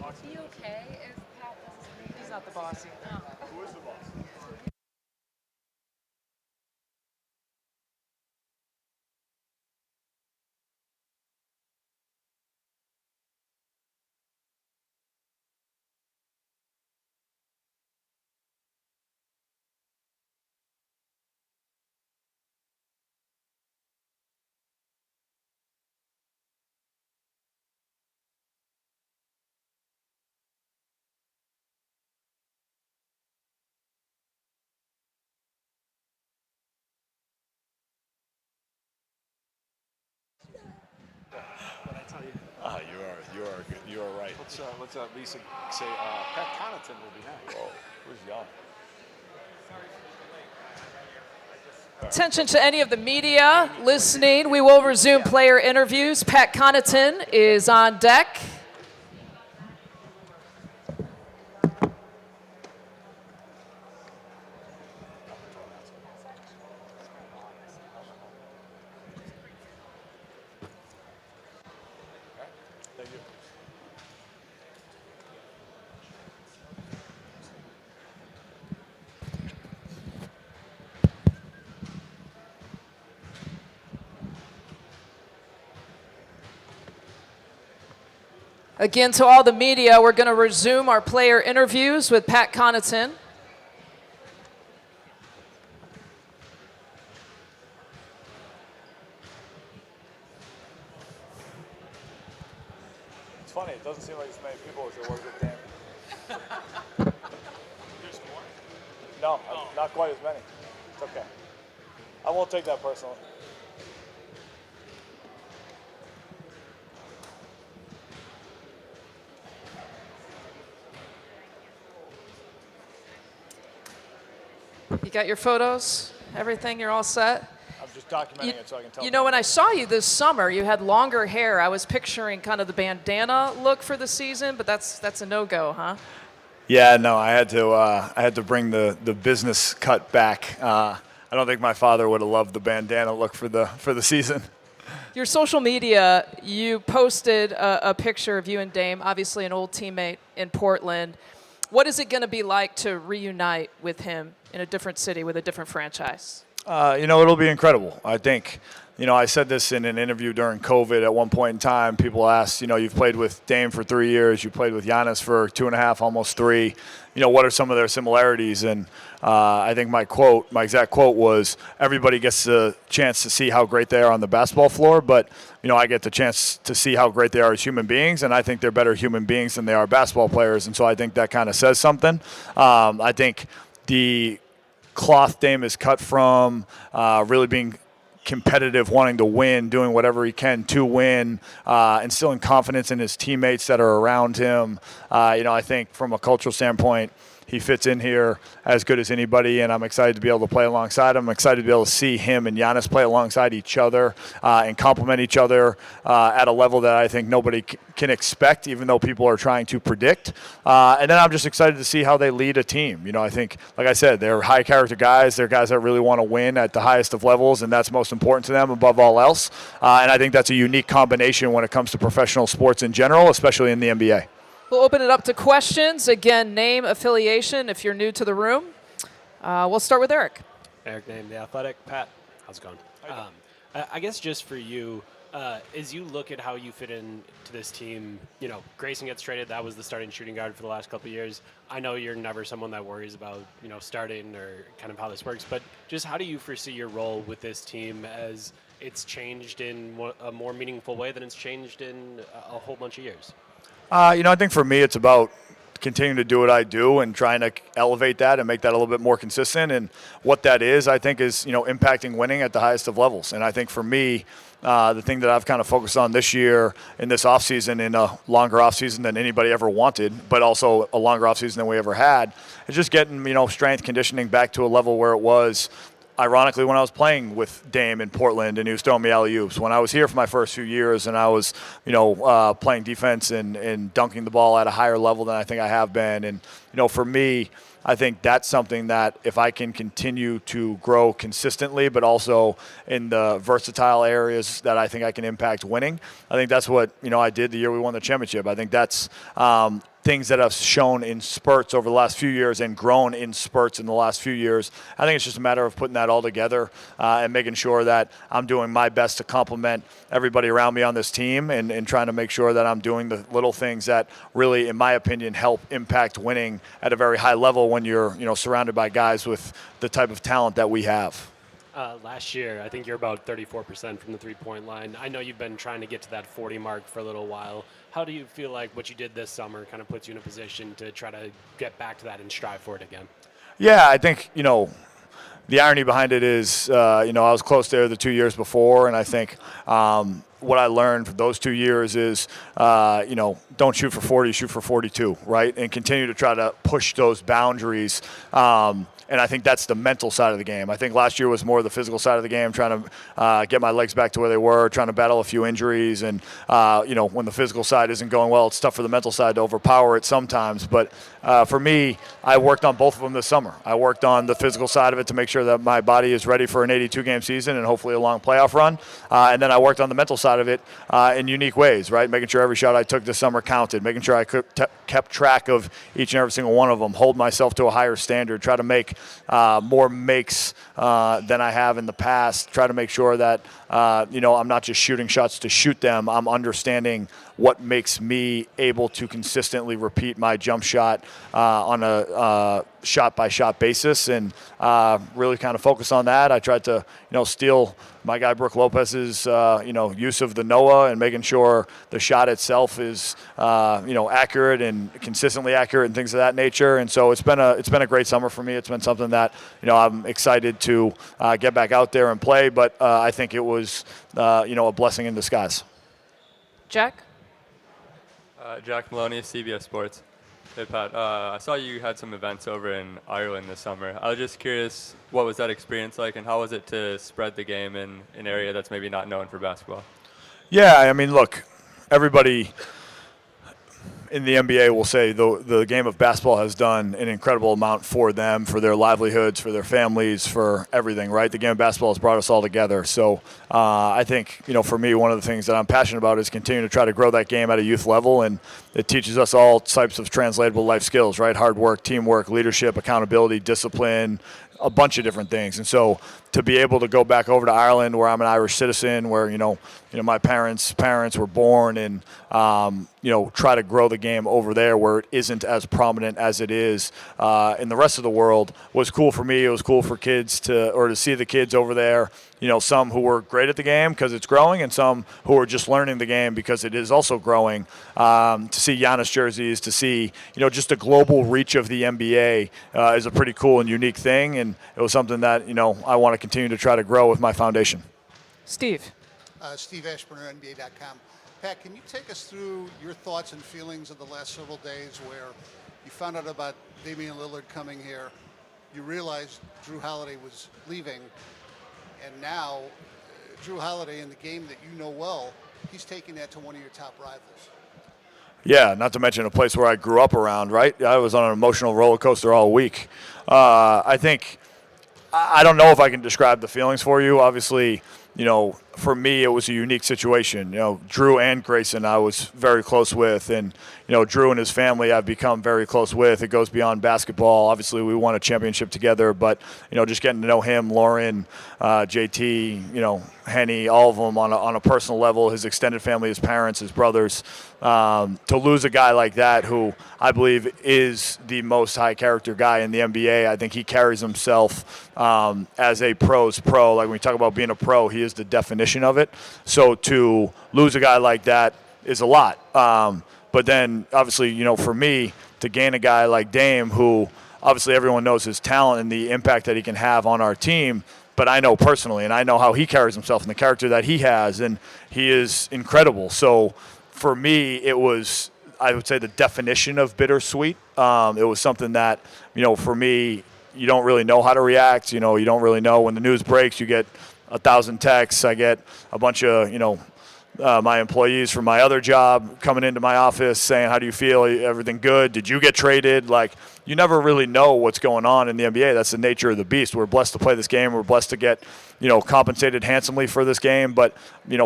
Is he okay if Pat doesn't? He's not the boss either. Who is the boss? You are right. Let's Lisa say Pat Connaughton will be next. Oh, where's Jan? Attention to any of the media listening. We will resume player interviews. Pat Connaughton is on deck. Thank you. Again, to all the media, we're going to resume our player interviews with Pat Connaughton. It's funny. It doesn't seem like as many people as there was with Damian. There's more? No, not quite as many. It's okay. I won't take that personally. You got your photos, everything, you're all set? I'm just documenting it so I can tell. You know, when I saw you this summer, you had longer hair. I was picturing kind of the bandana look for the season, but that's a no-go, huh? Yeah, no, I had to bring the business cut back. I don't think my father would have loved the bandana look for the season. Your social media, you posted a picture of you and Dame, obviously an old teammate in Portland. What is it going to be like to reunite with him in a different city with a different franchise? It'll be incredible. I think, I said this in an interview during COVID at one point in time. People asked, you've played with Dame for 3 years. You played with Giannis for 2.5, almost 3. What are some of their similarities? And I think my exact quote was, everybody gets a chance to see how great they are on the basketball floor, but, I get the chance to see how great they are as human beings, and I think they're better human beings than they are basketball players. And so I think that kind of says something. I think the cloth Dame is cut from, really being competitive, wanting to win, doing whatever he can to win, instilling confidence in his teammates that are around him. I think from a cultural standpoint, he fits in here as good as anybody, and I'm excited to be able to play alongside him. I'm excited to be able to see him and Giannis play alongside each other and complement each other at a level that I think nobody can expect, even though people are trying to predict. And then I'm just excited to see how they lead a team. I think, like I said, they're high-character guys. They're guys that really want to win at the highest of levels, and that's most important to them above all else. And I think that's a unique combination when it comes to professional sports in general, especially in the NBA. We'll open it up to questions. Again, name, affiliation, if you're new to the room. We'll start with Eric. Eric Name, The Athletic. Pat, how's it going? I guess just for you, as you look at how you fit into this team, Grayson gets traded. That was the starting shooting guard for the last couple of years. I know you're never someone that worries about, starting or kind of how this works, but just how do you foresee your role with this team as it's changed in a more meaningful way than it's changed in a whole bunch of years? I think for me it's about continuing to do what I do and trying to elevate that and make that a little bit more consistent. And what that is, I think, is impacting winning at the highest of levels. And I think for me, the thing that I've kind of focused on this year in this offseason, in a longer offseason than anybody ever wanted, but also a longer offseason than we ever had, is just getting strength conditioning back to a level where it was. Ironically, when I was playing with Dame in Portland and he was throwing me alley-oops, when I was here for my first few years and I was, playing defense and dunking the ball at a higher level than I think I have been. And, for me, I think that's something that if I can continue to grow consistently, but also in the versatile areas that I think I can impact winning, I think that's what, I did the year we won the championship. I think that's things that have shown in spurts over the last few years and grown in spurts in the last few years. I think it's just a matter of putting that all together and making sure that I'm doing my best to complement everybody around me on this team and trying to make sure that I'm doing the little things that really, in my opinion, help impact winning at a very high level when you're surrounded by guys with the type of talent that we have. Last year, I think you're about 34% from the three-point line. I know you've been trying to get to that 40 mark for a little while. How do you feel like what you did this summer kind of puts you in a position to try to get back to that and strive for it again? Yeah, I think, the irony behind it is, I was close there the 2 years before, and I think what I learned for those 2 years is, don't shoot for 40, shoot for 42, right? And continue to try to push those boundaries. And I think that's the mental side of the game. I think last year was more the physical side of the game, trying to get my legs back to where they were, trying to battle a few injuries. And, when the physical side isn't going well, it's tough for the mental side to overpower it sometimes. But for me, I worked on both of them this summer. I worked on the physical side of it to make sure that my body is ready for an 82-game season and hopefully a long playoff run. And then I worked on the mental side of it in unique ways, right? Making sure every shot I took this summer counted, making sure I kept track of each and every single one of them, hold myself to a higher standard, try to make more makes than I have in the past, try to make sure that, I'm not just shooting shots to shoot them. I'm understanding what makes me able to consistently repeat my jump shot on a shot-by-shot basis and really kind of focus on that. I tried to, steal my guy Brook Lopez's, use of the Noah and making sure the shot itself is, accurate and consistently accurate and things of that nature. And so it's been a great summer for me. It's been something that, I'm excited to get back out there and play. But I think it was, a blessing in disguise. Jack? Jack Maloney, CBS Sports. Hey, Pat. I saw you had some events over in Ireland this summer. I was just curious, what was that experience like, and how was it to spread the game in an area that's maybe not known for basketball? Yeah, I mean, look, everybody in the NBA will say the game of basketball has done an incredible amount for them, for their livelihoods, for their families, for everything, right? The game of basketball has brought us all together. So I think, for me, one of the things that I'm passionate about is continuing to try to grow that game at a youth level, and it teaches us all types of translatable life skills, right? Hard work, teamwork, leadership, accountability, discipline, a bunch of different things. And so to be able to go back over to Ireland, where I'm an Irish citizen, where my parents were born, and try to grow the game over there where it isn't as prominent as it is in the rest of the world, was cool for me. It was cool for kids to see the kids over there. Some who were great at the game because it's growing, and some who are just learning the game because it is also growing. To see Giannis jerseys, to see just the global reach of the NBA is a pretty cool and unique thing, and it was something that I want to continue to try to grow with my foundation. Steve. Steve Ashburner, NBA.com. Pat, can you take us through your thoughts and feelings of the last several days where you found out about Damian Lillard coming here, you realized Drew Holiday was leaving, and now Drew Holiday, in the game that you know well, he's taking that to one of your top rivals? Yeah, not to mention a place where I grew up around, right? I was on an emotional roller coaster all week. I think, I don't know if I can describe the feelings for you. Obviously, for me, it was a unique situation. Drew and Grayson I was very close with, and, Drew and his family I've become very close with. It goes beyond basketball. Obviously, we won a championship together, but, just getting to know him, Lauren, JT, Henny, all of them on a personal level, his extended family, his parents, his brothers. To lose a guy like that, who I believe is the most high-character guy in the NBA. I think he carries himself as a pro's pro. Like when we talk about being a pro, he is the definition of it. So to lose a guy like that is a lot. But then, obviously, for me, to gain a guy like Dame, who obviously everyone knows his talent and the impact that he can have on our team, but I know personally, and I know how he carries himself and the character that he has, and he is incredible. So for me, it was, I would say, the definition of bittersweet. It was something that, for me, you don't really know how to react. You don't really know when the news breaks. You get 1,000 texts. I get a bunch of, my employees from my other job coming into my office saying, how do you feel? Everything good? Did you get traded? Like, you never really know what's going on in the NBA. That's the nature of the beast. We're blessed to play this game. We're blessed to get, compensated handsomely for this game. But,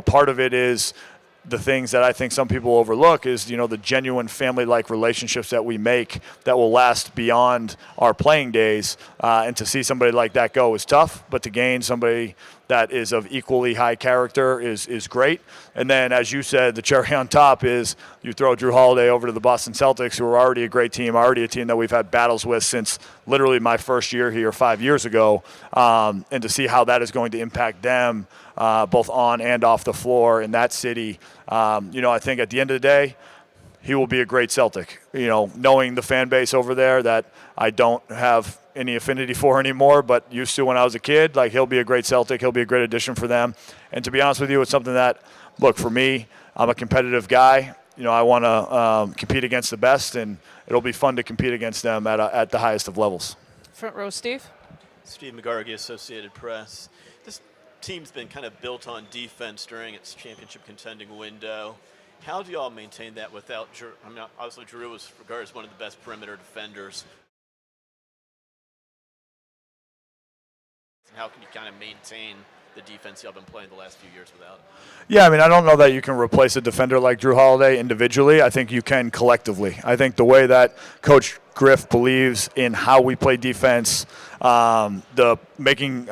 part of it is the things that I think some people overlook is, the genuine family-like relationships that we make that will last beyond our playing days. And to see somebody like that go is tough, but to gain somebody that is of equally high character is great. And then, as you said, the cherry on top is you throw Drew Holiday over to the Boston Celtics, who are already a great team, already a team that we've had battles with since literally my first year here 5 years ago, and to see how that is going to impact them both on and off the floor in that city. I think at the end of the day, he will be a great Celtic. Knowing the fan base over there that I don't have any affinity for anymore, but used to when I was a kid, like, he'll be a great Celtic. He'll be a great addition for them. And to be honest with you, it's something that, look, for me, I'm a competitive guy. I want to compete against the best, and it'll be fun to compete against them at the highest of levels. Front row, Steve. Steve McGarvey, Associated Press. This team's been kind of built on defense during its championship contending window. How do you all maintain that without Drew? I mean, obviously Drew was regarded as one of the best perimeter defenders. How can you kind of maintain the defense y'all been playing the last few years without? Yeah, I don't know that you can replace a defender like Drew Holiday individually. I think you can collectively. I think the way that Coach Griff believes in how we play defense, the making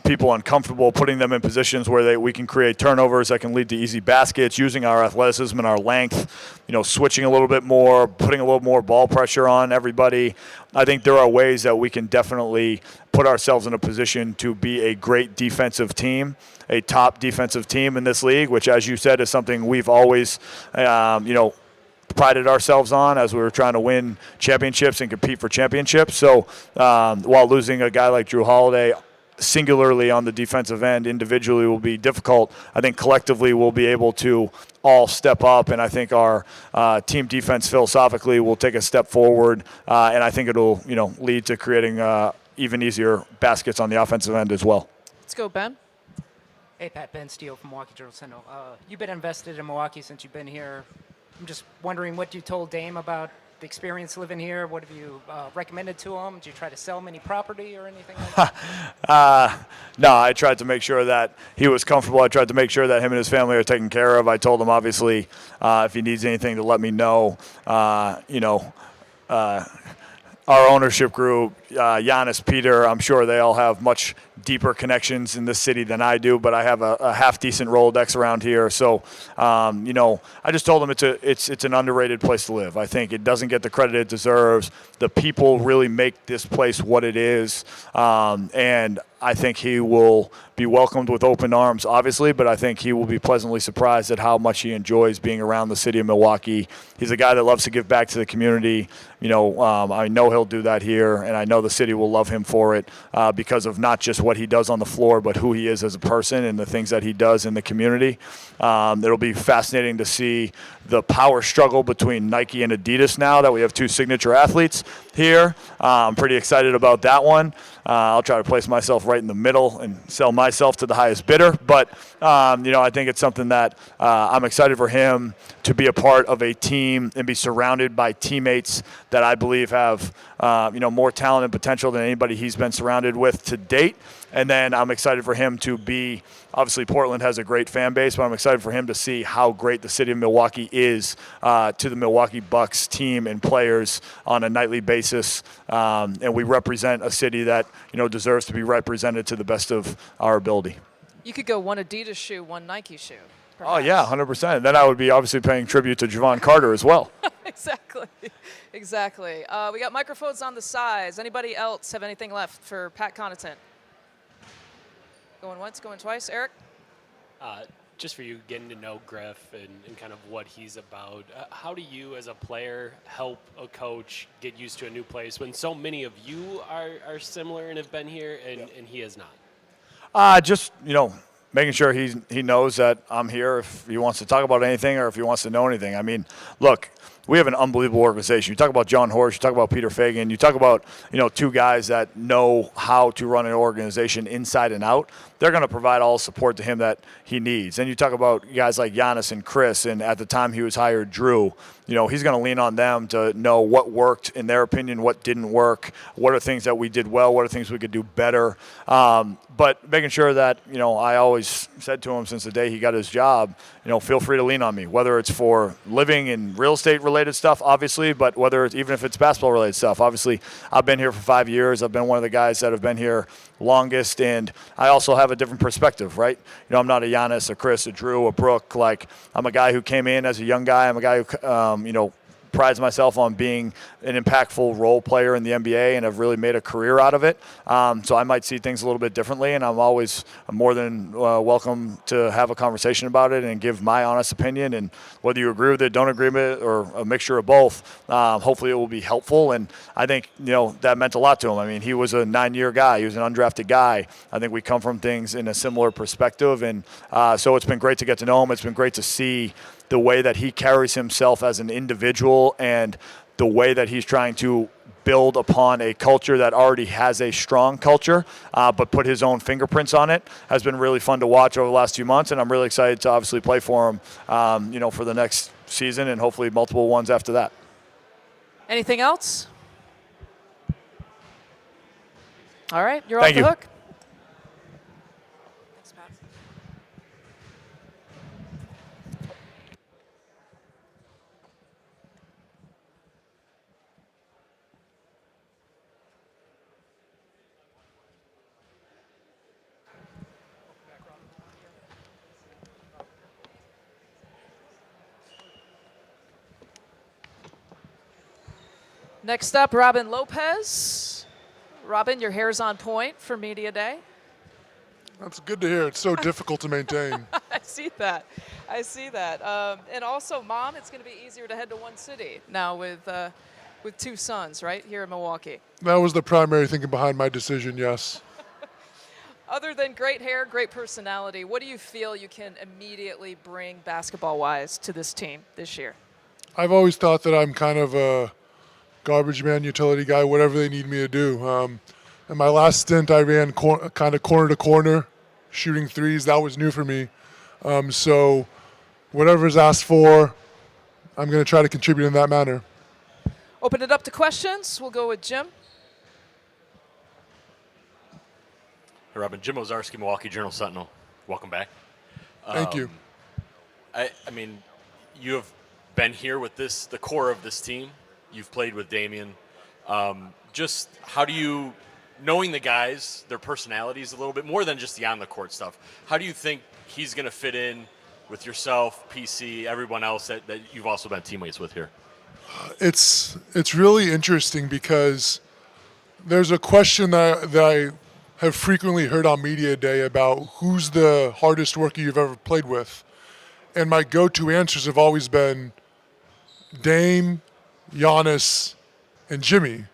people uncomfortable, putting them in positions where we can create turnovers that can lead to easy baskets, using our athleticism and our length, switching a little bit more, putting a little more ball pressure on everybody. I think there are ways that we can definitely put ourselves in a position to be a great defensive team, a top defensive team in this league, which, as you said, is something we've always, prided ourselves on as we were trying to win championships and compete for championships. So while losing a guy like Drew Holiday singularly on the defensive end individually will be difficult, I think collectively we'll be able to all step up, and I think our team defense philosophically will take a step forward, and I think it'll lead to creating even easier baskets on the offensive end as well. Let's go, Ben. Hey, Pat, Ben Steele from Milwaukee Journal-Sentinel. You've been invested in Milwaukee since you've been here. I'm just wondering what you told Dame about the experience living here. What have you recommended to him? Did you try to sell him any property or anything like that? No, I tried to make sure that he was comfortable. I tried to make sure that him and his family are taken care of. I told him, obviously, if he needs anything to let me know. Our ownership group, Giannis, Peter, I'm sure they all have much deeper connections in this city than I do, but I have a half-decent Rolodex around here. So, I just told them it's an underrated place to live. I think it doesn't get the credit it deserves. The people really make this place what it is, and I think he will be welcomed with open arms, obviously, but I think he will be pleasantly surprised at how much he enjoys being around the city of Milwaukee. He's a guy that loves to give back to the community. I know he'll do that here, and I know the city will love him for it because of not just what he does on the floor, but who he is as a person and the things that he does in the community. It'll be fascinating to see the power struggle between Nike and Adidas now that we have two signature athletes here. I'm pretty excited about that one. I'll try to place myself right in the middle and sell myself to the highest bidder. But, I think it's something that I'm excited for him to be a part of a team and be surrounded by teammates that I believe have, more talent and potential than anybody he's been surrounded with to date. And then I'm excited for him to be, obviously Portland has a great fan base, but I'm excited for him to see how great the city of Milwaukee is to the Milwaukee Bucks team and players on a nightly basis. And we represent a city that, deserves to be represented to the best of our ability. You could go one Adidas shoe, one Nike shoe. Oh, yeah, 100%. Then I would be obviously paying tribute to Javon Carter as well. Exactly. We got microphones on the sides. Anybody else have anything left for Pat Connaughton? Going once, going twice. Eric? just for you getting to know Griff and kind of what he's about, how do you as a player help a coach get used to a new place when so many of you are similar and have been here and he has not? Just, making sure he knows that I'm here if he wants to talk about anything or if he wants to know anything. I mean, look, we have an unbelievable organization. You talk about John Horst, you talk about Peter Fagan, you talk about, two guys that know how to run an organization inside and out. They're going to provide all the support to him that he needs. And you talk about guys like Giannis and Khris, and at the time he was hired, Drew. He's going to lean on them to know what worked in their opinion, what didn't work, what are things that we did well, what are things we could do better. But making sure that, I always said to him since the day he got his job, feel free to lean on me, whether it's for living and real estate related stuff, obviously, but even if it's basketball related stuff. Obviously, I've been here for 5 years. I've been one of the guys that have been here longest, and I also have a different perspective, right? I'm not a Giannis, a Khris, a Drew, a Brook. Like, I'm a guy who came in as a young guy. I'm a guy who, prides myself on being an impactful role player in the NBA and have really made a career out of it. So I might see things a little bit differently, and I'm more than welcome to have a conversation about it and give my honest opinion. And whether you agree with it, don't agree with it, or a mixture of both, hopefully it will be helpful. And I think, that meant a lot to him. I mean, he was a 9-year guy. He was an undrafted guy. I think we come from things in a similar perspective. And so it's been great to get to know him. It's been great to see the way that he carries himself as an individual and the way that he's trying to build upon a culture that already has a strong culture, but put his own fingerprints on it, has been really fun to watch over the last few months. And I'm really excited to obviously play for him, for the next season and hopefully multiple ones after that. Anything else? All right, you're Thank off the you. hook. Next up, Robin Lopez. Robin, your hair's on point for Media Day. That's good to hear. It's so difficult to maintain. I see that. And also, Mom, it's going to be easier to head to one city now with 2 sons, right, here in Milwaukee. That was the primary thinking behind my decision, yes. Other than great hair, great personality, what do you feel you can immediately bring basketball-wise to this team this year? I've always thought that I'm kind of a garbage man, utility guy, whatever they need me to do. In my last stint, I ran kind of corner to corner, shooting threes. That was new for me. So whatever is asked for, I'm going to try to contribute in that manner. Open it up to questions. We'll go with Jim. Hey, Robin. Jim Ozarski, Milwaukee Journal-Sentinel. Welcome back. Thank you. I mean, you have been here with the core of this team. You've played with Damian. Just how do you, knowing the guys, their personalities a little bit, more than just the on-the-court stuff, how do you think he's going to fit in with yourself, PC, everyone else that you've also been teammates with here? It's really interesting because there's a question that I have frequently heard on Media Day about who's the hardest worker you've ever played with. And my go-to answers have always been Dame, Giannis, and Jimmy.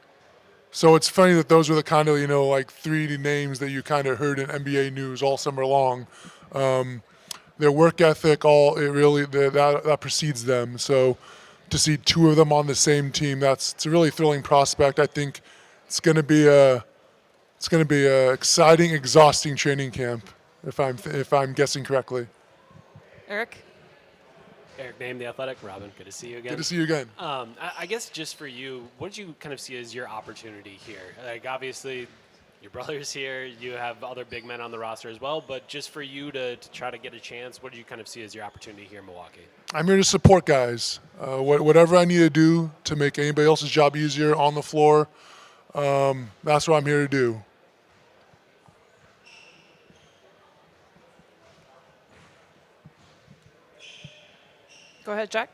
So it's funny that those were the kind of, like 3 names that you kind of heard in NBA news all summer long. Their work ethic, that precedes them. So to see 2 of them on the same team, it's a really thrilling prospect. I think it's going to be a exciting, exhausting training camp, if I'm guessing correctly. Eric? Eric Name, The Athletic. Robin, good to see you again. Good to see you again. I guess just for you, what did you kind of see as your opportunity here? Like, obviously, your brother's here. You have other big men on the roster as well. But just for you to try to get a chance, what did you kind of see as your opportunity here in Milwaukee? I'm here to support guys. Whatever I need to do to make anybody else's job easier on the floor, that's what I'm here to do. Go ahead, Jack.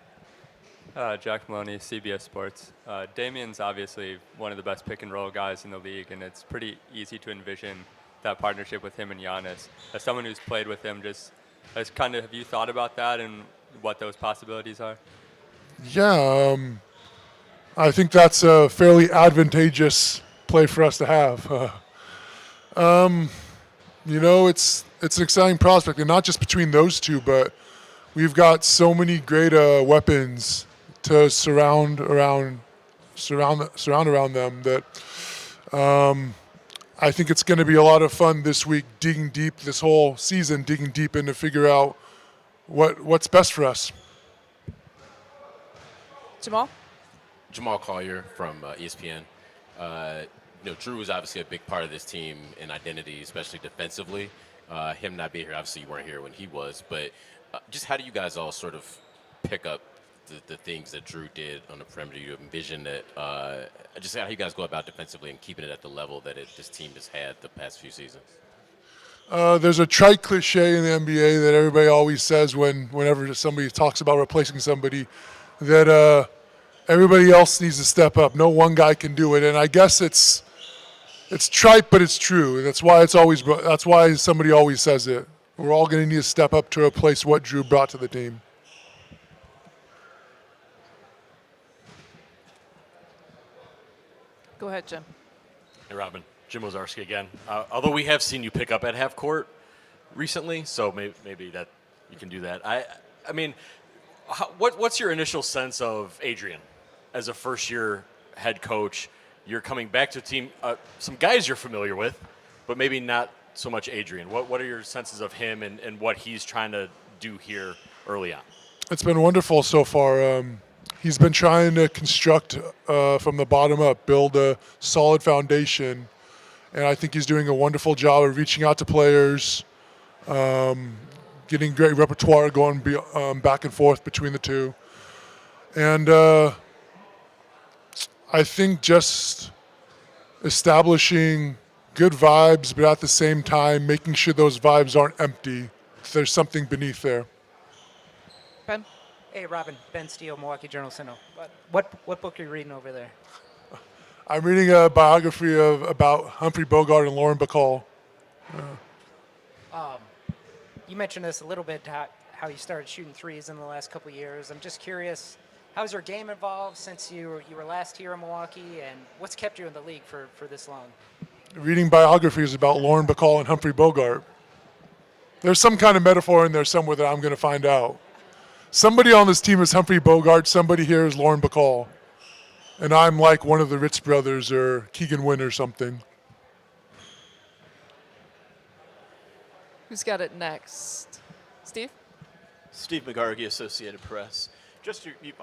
Jack Maloney, CBS Sports. Damian's obviously one of the best pick-and-roll guys in the league, and it's pretty easy to envision that partnership with him and Giannis. As someone who's played with him, just Have you thought about that and what those possibilities are? Yeah, I think that's a fairly advantageous play for us to have. It's an exciting prospect, and not just between those two, but we've got so many great weapons to surround around them that I think it's going to be a lot of fun this week, digging deep this whole season, digging deep in to figure out what's best for us. Jamal Collier from ESPN. Drew was obviously a big part of this team in identity, especially defensively. Him not being here, obviously you weren't here when he was, but just how do you guys all sort of pick up the things that Drew did on the perimeter? You envision that, just how you guys go about defensively and keeping it at the level that this team has had the past few seasons? There's a trite cliche in the NBA that everybody always says whenever somebody talks about replacing somebody, that everybody else needs to step up. No one guy can do it, and I guess it's trite, but it's true. That's why somebody always says it. We're all going to need to step up to replace what Drew brought to the team. Go ahead, Jim. Hey, Robin. Jim Wozarski again. Although we have seen you pick up at half court recently, so maybe that you can do that. I mean, what's your initial sense of Adrian as a first-year head coach? You're coming back to a team, some guys you're familiar with, but maybe not so much Adrian. What are your senses of him and what he's trying to do here early on? It's been wonderful so far. He's been trying to construct from the bottom up, build a solid foundation, and I think he's doing a wonderful job of reaching out to players, getting great repertoire going back and forth between the two. And I think just establishing good vibes, but at the same time making sure those vibes aren't empty. There's something beneath there. Ben? Hey, Robin. Ben Steele, Milwaukee Journal-Sentinel. What book are you reading over there? I'm reading a biography about Humphrey Bogart and Lauren Bacall. You mentioned this a little bit, how you started shooting threes in the last couple of years. I'm just curious, how's your game evolved since you were last here in Milwaukee, and what's kept you in the league for this long? Reading biographies about Lauren Bacall and Humphrey Bogart. There's some kind of metaphor in there somewhere that I'm going to find out. Somebody on this team is Humphrey Bogart, somebody here is Lauren Bacall. And I'm like one of the Ritz brothers or Keegan Wynn or something. Who's got it next? Steve? Steve McGargy, Associated Press. You've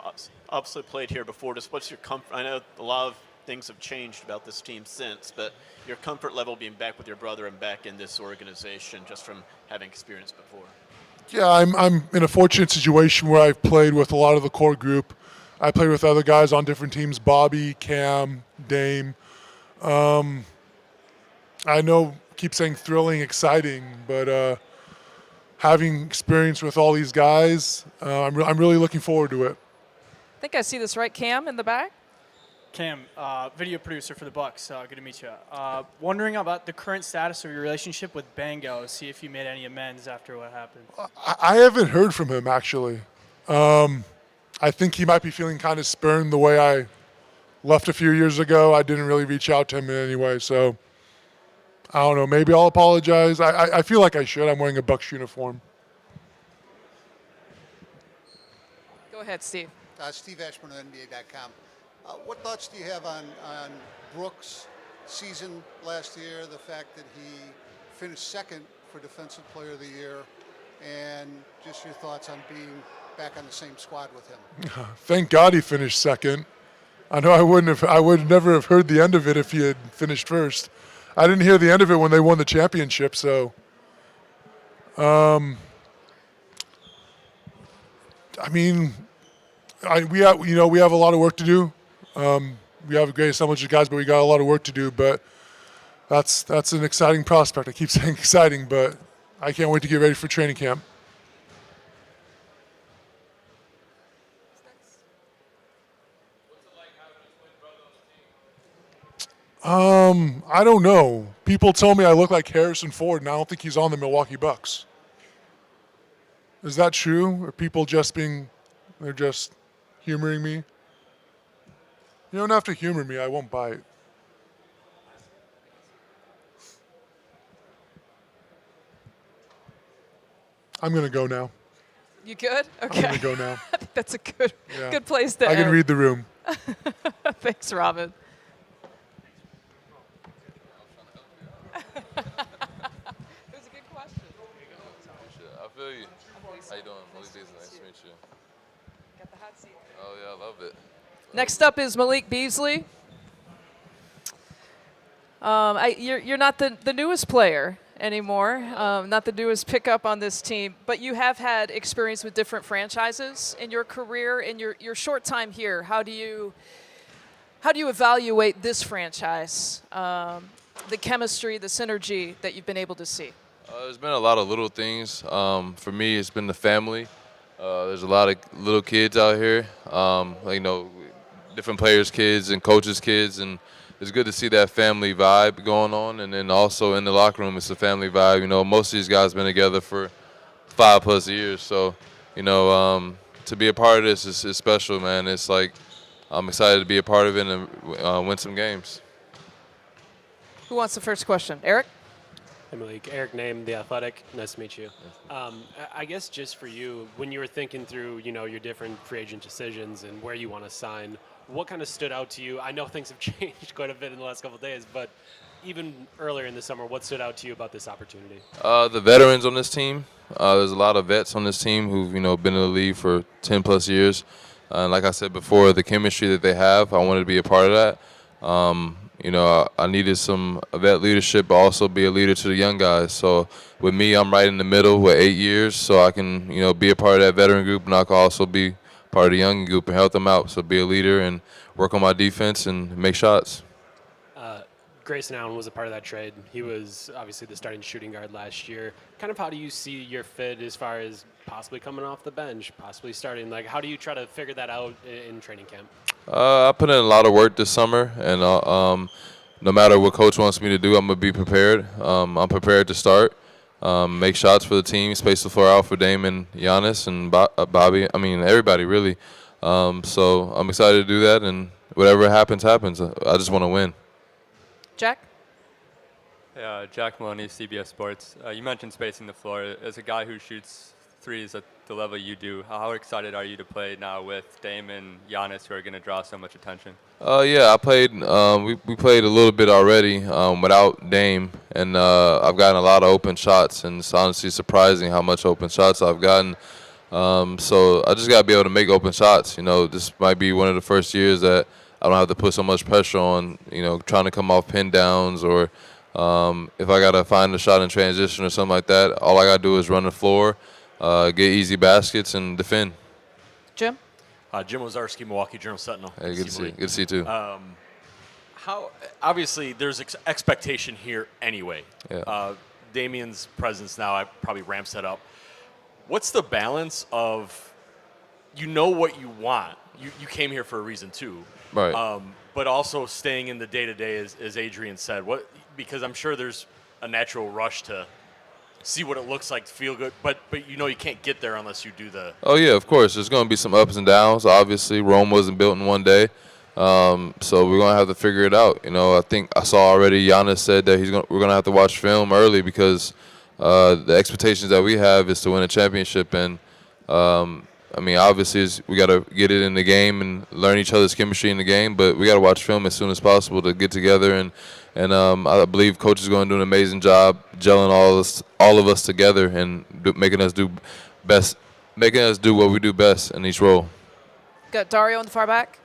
obviously played here before. Just what's your comfort? I know a lot of things have changed about this team since, but your comfort level being back with your brother and back in this organization just from having experienced before. Yeah, I'm in a fortunate situation where I've played with a lot of the core group. I played with other guys on different teams, Bobby, Cam, Dame. I keep saying thrilling, exciting, but having experience with all these guys, I'm really looking forward to it. I think I see this right, Cam, in the back. Cam, video producer for the Bucks. Good to meet you. Wondering about the current status of your relationship with Bango. See if you made any amends after what happened. I haven't heard from him, actually. I think he might be feeling kind of spurned the way I left a few years ago. I didn't really reach out to him in any way, so I don't know. Maybe I'll apologize. I feel like I should. I'm wearing a Bucks uniform. Go ahead, Steve. Steve Ashburn of NBA.com. What thoughts do you have on Brook's season last year, the fact that he finished second for Defensive Player of the Year, and just your thoughts on being back on the same squad with him? Thank God he finished second. I know I would never have heard the end of it if he had finished first. I didn't hear the end of it when they won the championship, so we have a lot of work to do. We have a great assemblage of guys, but we got a lot of work to do. But that's an exciting prospect. I keep saying exciting, but I can't wait to get ready for training camp. I don't know. People tell me I look like Harrison Ford, and I don't think he's on the Milwaukee Bucks. Is that true? Are people they're just humoring me? You don't have to humor me. I won't bite. I'm going to go now. You good? Okay. I'm going to go now. I think that's a good Yeah. good place to I end. can read the room. Thanks, Robin. I feel you. How you doing? Malik Beasley, nice to meet you. Got the hot seat. Oh yeah, I love it. Next up is Malik Beasley. You're not the newest player anymore, not the newest pickup on this team, but you have had experience with different franchises in your career. In your short time here, how do you evaluate this franchise, the chemistry, the synergy that you've been able to see? There's been a lot of little things. For me, it's been the family. There's a lot of little kids out here, different players' kids and coaches' kids, and it's good to see that family vibe going on. And then also in the locker room, it's a family vibe. Most of these guys have been together for 5+ years, so to be a part of this is special, man. It's like I'm excited to be a part of it and win some games. Who wants the first question? Eric? Hey Malik, Eric Name, The Athletic. Nice to meet you. I guess just for you, when you were thinking through, your different free agent decisions and where you want to sign, what kind of stood out to you? I know things have changed quite a bit in the last couple of days, but even earlier in the summer, what stood out to you about this opportunity? The veterans on this team. There's a lot of vets on this team who've been in the league for 10+ years. Like I said before, the chemistry that they have, I wanted to be a part of that. I needed some vet leadership, but also be a leader to the young guys. So with me, I'm right in the middle with 8 years, so I can, be a part of that veteran group, and I can also be part of the young group and help them out. So be a leader and work on my defense and make shots. Grayson Allen was a part of that trade. He was obviously the starting shooting guard last year. Kind of how do you see your fit as far as possibly coming off the bench, possibly starting? Like, how do you try to figure that out in training camp? I put in a lot of work this summer, and no matter what coach wants me to do, I'm going to be prepared. I'm prepared to start, make shots for the team, space the floor out for Damian, Giannis, and Bobby. Everybody, really. So I'm excited to do that, and whatever happens, happens. I just want to win. Jack? Yeah, Jack Maloney, CBS Sports. You mentioned spacing the floor. As a guy who shoots threes at the level you do, how excited are you to play now with Dame and Giannis, who are going to draw so much attention? Yeah, I played. We played a little bit already without Dame, and I've gotten a lot of open shots, and it's honestly surprising how much open shots I've gotten. So I just got to be able to make open shots. This might be one of the first years that I don't have to put so much pressure on, trying to come off pin downs, or if I got to find a shot in transition or something like that, all I got to do is run the floor, get easy baskets, and defend. Jim? Jim Wazarski, Milwaukee Journal-Sentinel. Hey, good to see you. Good to see you, too. How obviously there's expectation here anyway. Yeah. Damian's presence now probably ramps that up. What's the balance of, what you want? You came here for a reason, too. Right. But also staying in the day-to-day, as Adrian said. Because I'm sure there's a natural rush to see what it looks like, to feel good. But you can't get there unless you do the. Oh yeah, of course. There's going to be some ups and downs. Obviously, Rome wasn't built in one day, so we're going to have to figure it out. I think I saw already. Giannis said that we're going to have to watch film early because the expectations that we have is to win a championship, and obviously we got to get it in the game and learn each other's chemistry in the game. But we got to watch film as soon as possible to get together, and I believe coach is going to do an amazing job gelling all of us together and making us do what we do best in each role. Got Dario in the far back.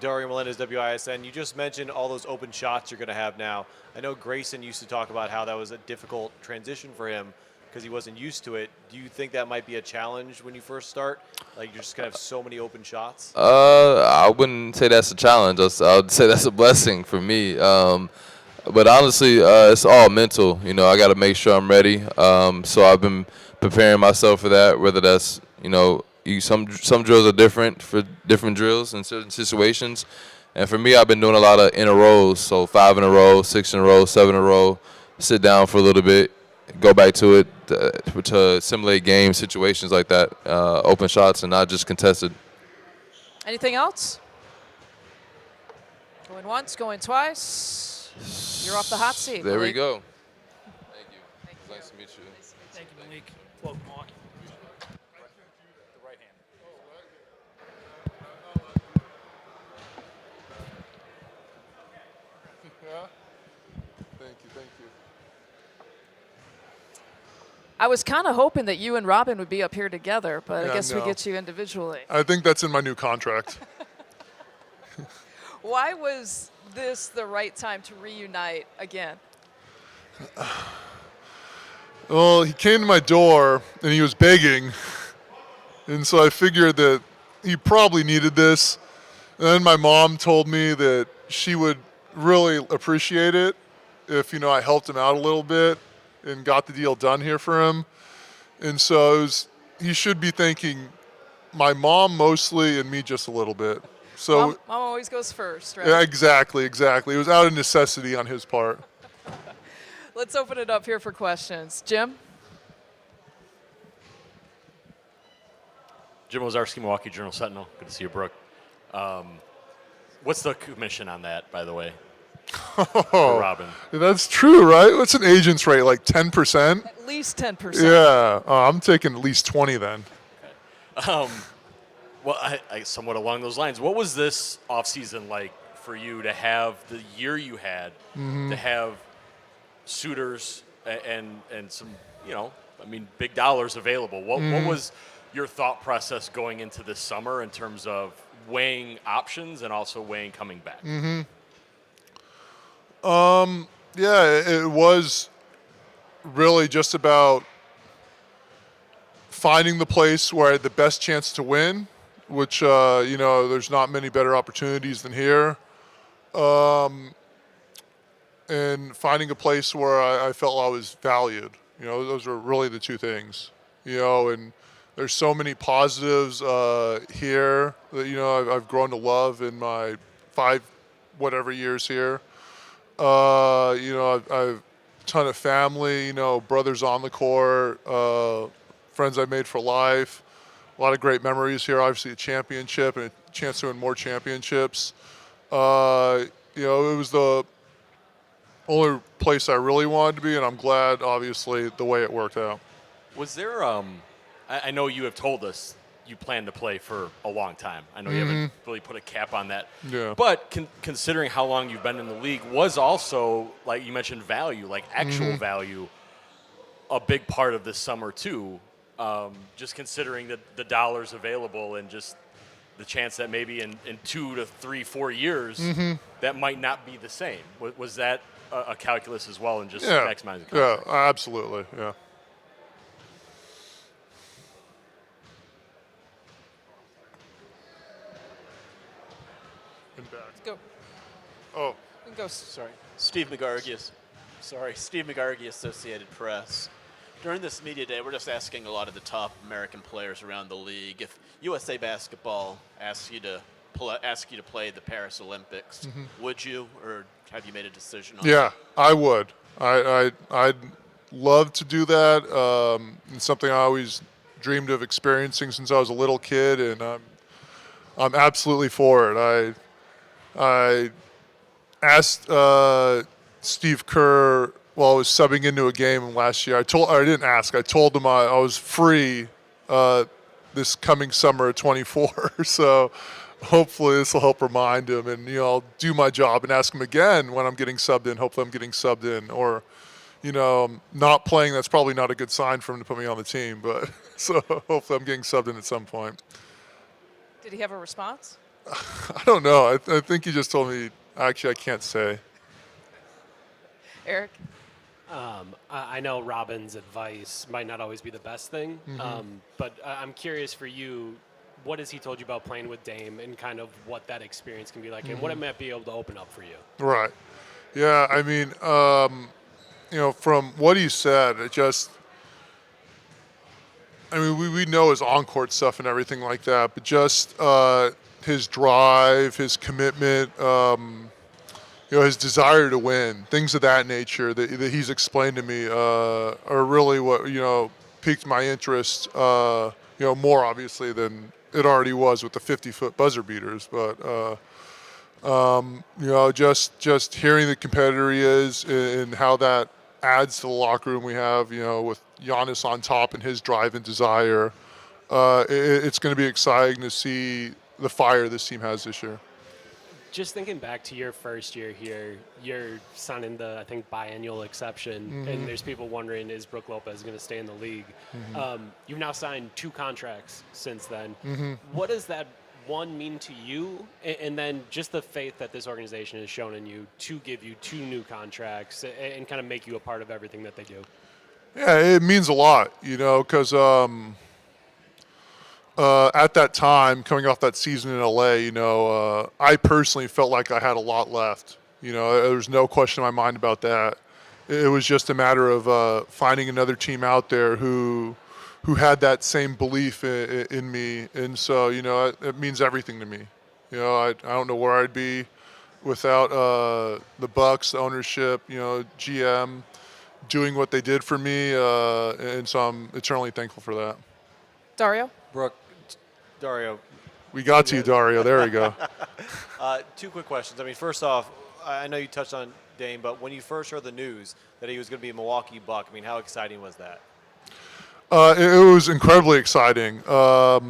Dario Melendez, WISN. You just mentioned all those open shots you're going to have now. I know Grayson used to talk about how that was a difficult transition for him because he wasn't used to it. Do you think that might be a challenge when you first start? Like, you're just going to have so many open shots? I wouldn't say that's a challenge. I would say that's a blessing for me. But honestly, it's all mental. I got to make sure I'm ready. So I've been preparing myself for that, whether that's, some drills are different for different drills in certain situations. And for me, I've been doing a lot of in a rows, so 5 in a row, 6 in a row, 7 in a row, sit down for a little bit, go back to it to simulate game situations like that, open shots and not just contested. Anything else? Going once, going twice. You're off the hot seat. There we Malik. go. Thank you. Nice to meet you. Thank you, Malik. Welcome, Milwaukee. Thank you, thank you. I was kind of hoping that you and Robin would be up here together, but Yeah, I guess we no. get you individually. I think that's in my new contract. Why was this the right time to reunite again? Well, he came to my door and he was begging, and so I figured that he probably needed this. And then my mom told me that she would really appreciate it if, I helped him out a little bit and got the deal done here for him. And so he should be thanking my mom mostly and me just a little bit. So Mom always goes first, right? yeah, exactly. It was out of necessity on his part. Let's open it up here for questions. Jim? Jim Ozarski, Milwaukee Journal-Sentinel. Good to see you, Brooke. What's the commission on that, by the way? For Robin. That's true, right? What's an agent's rate, like 10%? At least 10%. Yeah, I'm taking at least 20 then. Well, I somewhat along those lines. What was this offseason like for you to have the year you had, to have suitors and some, big dollars available? What was your thought process going into this summer in terms of weighing options and also weighing coming back? Yeah, it was really just about finding the place where I had the best chance to win, which, there's not many better opportunities than here. And finding a place where I felt I was valued. Those were really the two things. And there's so many positives here that, I've grown to love in my 5 whatever years here. I've a ton of family, brothers on the court, friends I made for life. A lot of great memories here. Obviously, a championship and a chance to win more championships. It was the only place I really wanted to be, and I'm glad, obviously, the way it worked out. Was there, I know you have told us you plan to play for a long time. I know you haven't really put a cap on that. Yeah. But considering how long you've been in the league, was also, like you mentioned, value, like actual value, a big part of this summer too. Just considering the dollars available and just the chance that maybe in 2 to 3, 4 years that might not be the same. Was that a calculus as well, and just maximizing? Yeah, absolutely. Yeah. Go. Oh. Go. Sorry. Steve McGargy, Associated Press. During this media day, we're just asking a lot of the top American players around the league if USA Basketball asks you to play the Paris Olympics, would you, or have you made a decision on Yeah, I would. I'd love to do that. It's something I always dreamed of experiencing since I was a little kid, and I'm absolutely for it. I asked Steve Kerr while I was subbing into a game last year. I didn't ask. I told him I was free this coming summer at 24. So hopefully this will help remind him, and I'll do my job and ask him again when I'm getting subbed in. Hopefully I'm getting subbed in, or not playing. That's probably not a good sign for him to put me on the team. But so hopefully I'm getting subbed in at some point. Did he have a response? I don't know. I think he just told me. Actually, I can't say. Eric? I know Robin's advice might not always be the best thing, but I'm curious for you, what has he told you about playing with Dame and kind of what that experience can be like and what it might be able to open up for you? Right. Yeah, I mean, from what he said, we know his on-court stuff and everything like that, but just his drive, his commitment, his desire to win, things of that nature that he's explained to me are really what, piqued my interest, more obviously than it already was with the 50-foot buzzer beaters. But, just hearing the competitor he is and how that adds to the locker room we have, with Giannis on top and his drive and desire, it's going to be exciting to see the fire this team has this year. Just thinking back to your first year here, you're signing the, I think, biannual exception, and there's people wondering, is Brook Lopez going to stay in the league? You've now signed 2 contracts since then. What does that, one, mean to you, and then just the faith that this organization has shown in you to give you 2 new contracts and kind of make you a part of everything that they do? Yeah, it means a lot, because at that time, coming off that season in LA, I personally felt like I had a lot left. There's no question in my mind about that. It was just a matter of finding another team out there who had that same belief in me, and so it means everything to me. I don't know where I'd be without the Bucks, the ownership, GM, doing what they did for me, and so I'm eternally thankful for that. Dario? Dario. We got to you, Dario. There we go. 2 quick questions. I mean, first off, I know you touched on Dame, but when you first heard the news that he was going to be a Milwaukee Buck, I mean, how exciting was that? It was incredibly exciting. I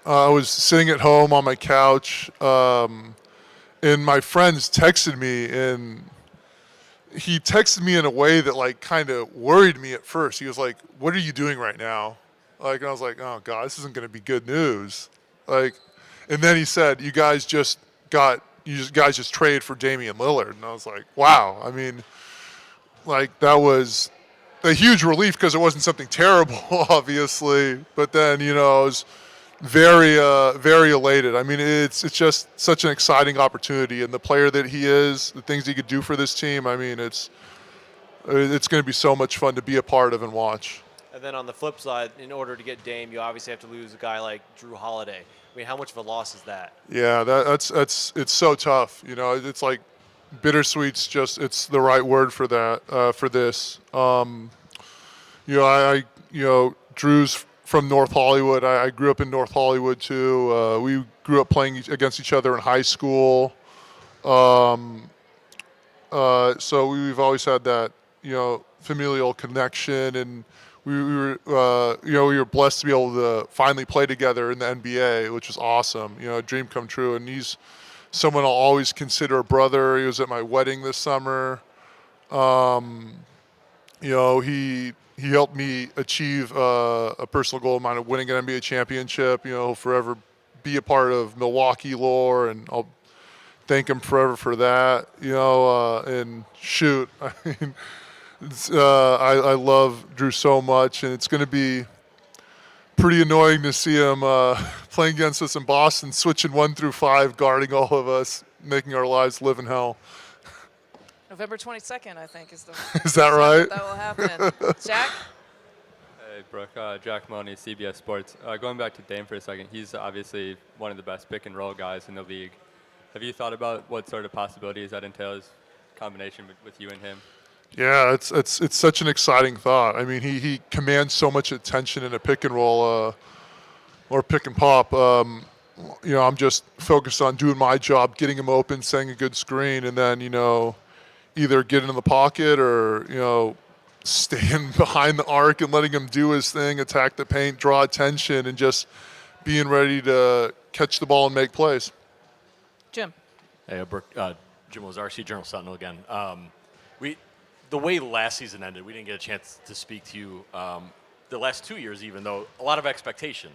was sitting at home on my couch, and my friends texted me, and he texted me in a way that kind of worried me at first. He was like, "What are you doing right now?" And I was like, "Oh God, this isn't going to be good news." And then he said, "You guys just traded for Damian Lillard," and I was like, "Wow." I mean, that was a huge relief because it wasn't something terrible, obviously. But then, I was very, very elated. I mean, it's just such an exciting opportunity, and the player that he is, the things he could do for this team. I mean, it's going to be so much fun to be a part of and watch. And then on the flip side, in order to get Dame, you obviously have to lose a guy like Drew Holiday. I mean, how much of a loss is that? Yeah, it's so tough. It's like bittersweet's it's the right word for that, for this. Drew's from North Hollywood. I grew up in North Hollywood too. We grew up playing against each other in high school. So we've always had that, familial connection, and we were blessed to be able to finally play together in the NBA, which was awesome. A dream come true. And he's someone I'll always consider a brother. He was at my wedding this summer. He helped me achieve a personal goal of mine of winning an NBA championship. He'll forever be a part of Milwaukee lore, and I'll thank him forever for that. And shoot, I mean, I love Drew so much, and it's going to be pretty annoying to see him playing against us in Boston, switching 1 through 5, guarding all of us, making our lives live in hell. November 22nd, I think, is the. Is that right? That will happen. Jack? Hey, Brooke. Jack Money, CBS Sports. Going back to Dame for a second, he's obviously one of the best pick-and-roll guys in the league. Have you thought about what sort of possibilities that entails, combination with you and him? Yeah, it's such an exciting thought. I mean, he commands so much attention in a pick and roll or pick and pop. I'm just focused on doing my job, getting him open, setting a good screen, and then either get into the pocket or staying behind the arc and letting him do his thing, attack the paint, draw attention, and just being ready to catch the ball and make plays. Jim. Hey, Brooke, Jim Lazarski, Journal Sentinel again. The way last season ended, we didn't get a chance to speak to you the last 2 years, even though a lot of expectation.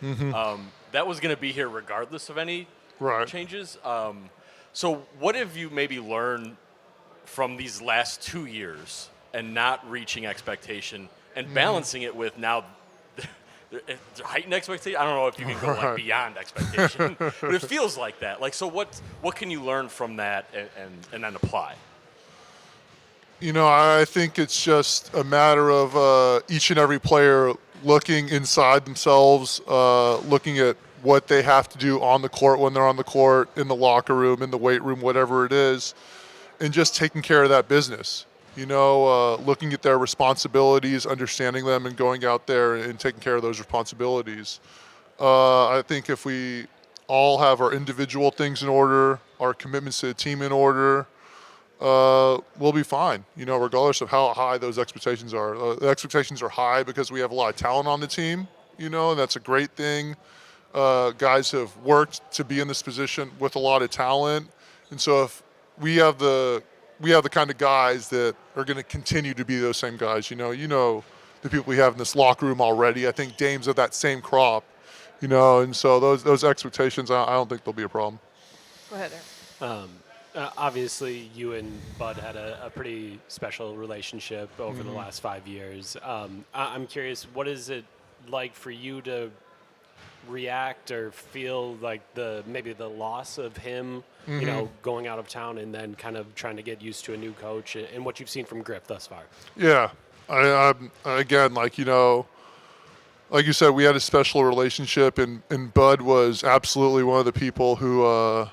That was going to be here regardless of any changes. So what have you maybe learned from these last 2 years and not reaching expectation and balancing it with now heightened expectation? I don't know if you can go beyond expectation, but it feels like that. So what can you learn from that and then apply? I think it's just a matter of each and every player looking inside themselves, looking at what they have to do on the court when they're on the court, in the locker room, in the weight room, whatever it is, and just taking care of that business. Looking at their responsibilities, understanding them, and going out there and taking care of those responsibilities. I think if we all have our individual things in order, our commitments to the team in order, we'll be fine, regardless of how high those expectations are. The expectations are high because we have a lot of talent on the team, and that's a great thing. Guys have worked to be in this position with a lot of talent. And so if we have the kind of guys that are going to continue to be those same guys, the people we have in this locker room already. I think Dame's of that same crop, and so those expectations, I don't think they'll be a problem. Go ahead, Aaron. Obviously, you and Bud had a pretty special relationship over the last 5 years. I'm curious, what is it like for you to react or feel like maybe the loss of him, going out of town and then kind of trying to get used to a new coach and what you've seen from Griff thus far? Yeah, again, like you said, we had a special relationship, and Bud was absolutely one of the people who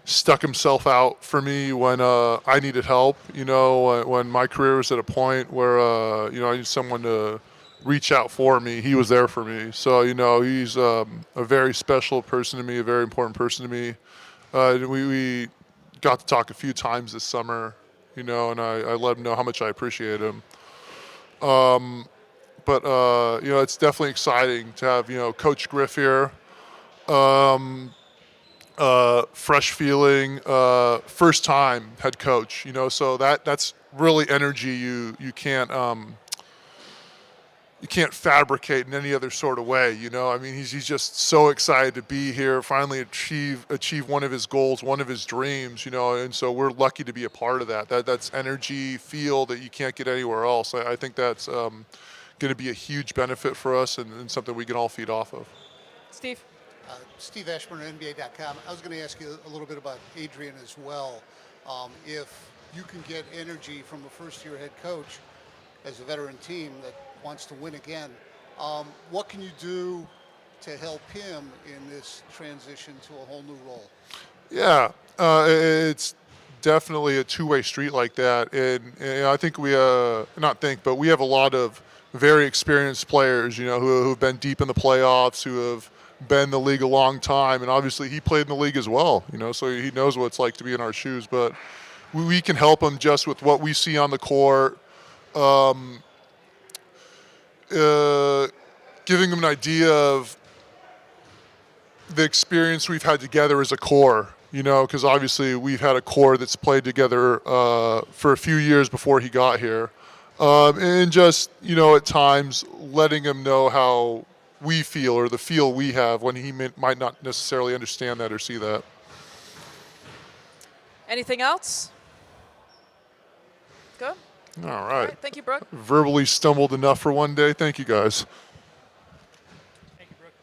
stuck himself out for me when I needed help. When my career was at a point where I needed someone to reach out for me, he was there for me. So he's a very special person to me, a very important person to me. We got to talk a few times this summer, and I let him know how much I appreciate him. But it's definitely exciting to have Coach Griff here. Fresh feeling, first time head coach. So that's really energy you can't fabricate in any other sort of way. He's just so excited to be here, finally achieve one of his goals, one of his dreams, and so we're lucky to be a part of that. That's energy, feel that you can't get anywhere else. I think that's going to be a huge benefit for us and something we can all feed off of. Steve? Steve Ashburn, NBA.com. I was going to ask you a little bit about Adrian as well. If you can get energy from a first-year head coach as a veteran team that wants to win again, what can you do to help him in this transition to a whole new role? Yeah, it's definitely a two-way street like that. And I think we have a lot of very experienced players, who've been deep in the playoffs, who have been in the league a long time, and obviously he played in the league as well, so he knows what it's like to be in our shoes. But we can help him just with what we see on the court, giving him an idea of the experience we've had together as a core, because obviously we've had a core that's played together for a few years before he got here. And just, at times letting him know how we feel or the feel we have when he might not necessarily understand that or see that. Anything else? Good. All right. Thank you, Brook. Verbally stumbled enough for one day. Thank you, guys. Thank you, Brook.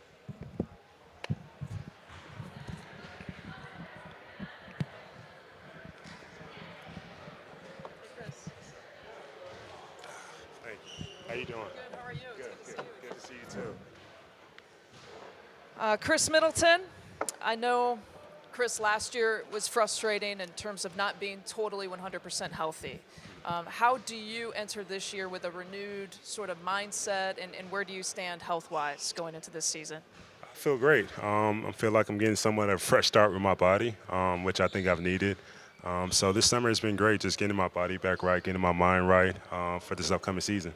Thank you. How you doing? Good. How are you? Good to see you too. Khris Middleton, I know Khris last year was frustrating in terms of not being totally 100% healthy. How do you enter this year with a renewed sort of mindset, and where do you stand health-wise going into this season? I feel great. I feel like I'm getting somewhat of a fresh start with my body, which I think I've needed. So this summer has been great, just getting my body back right, getting my mind right for this upcoming season.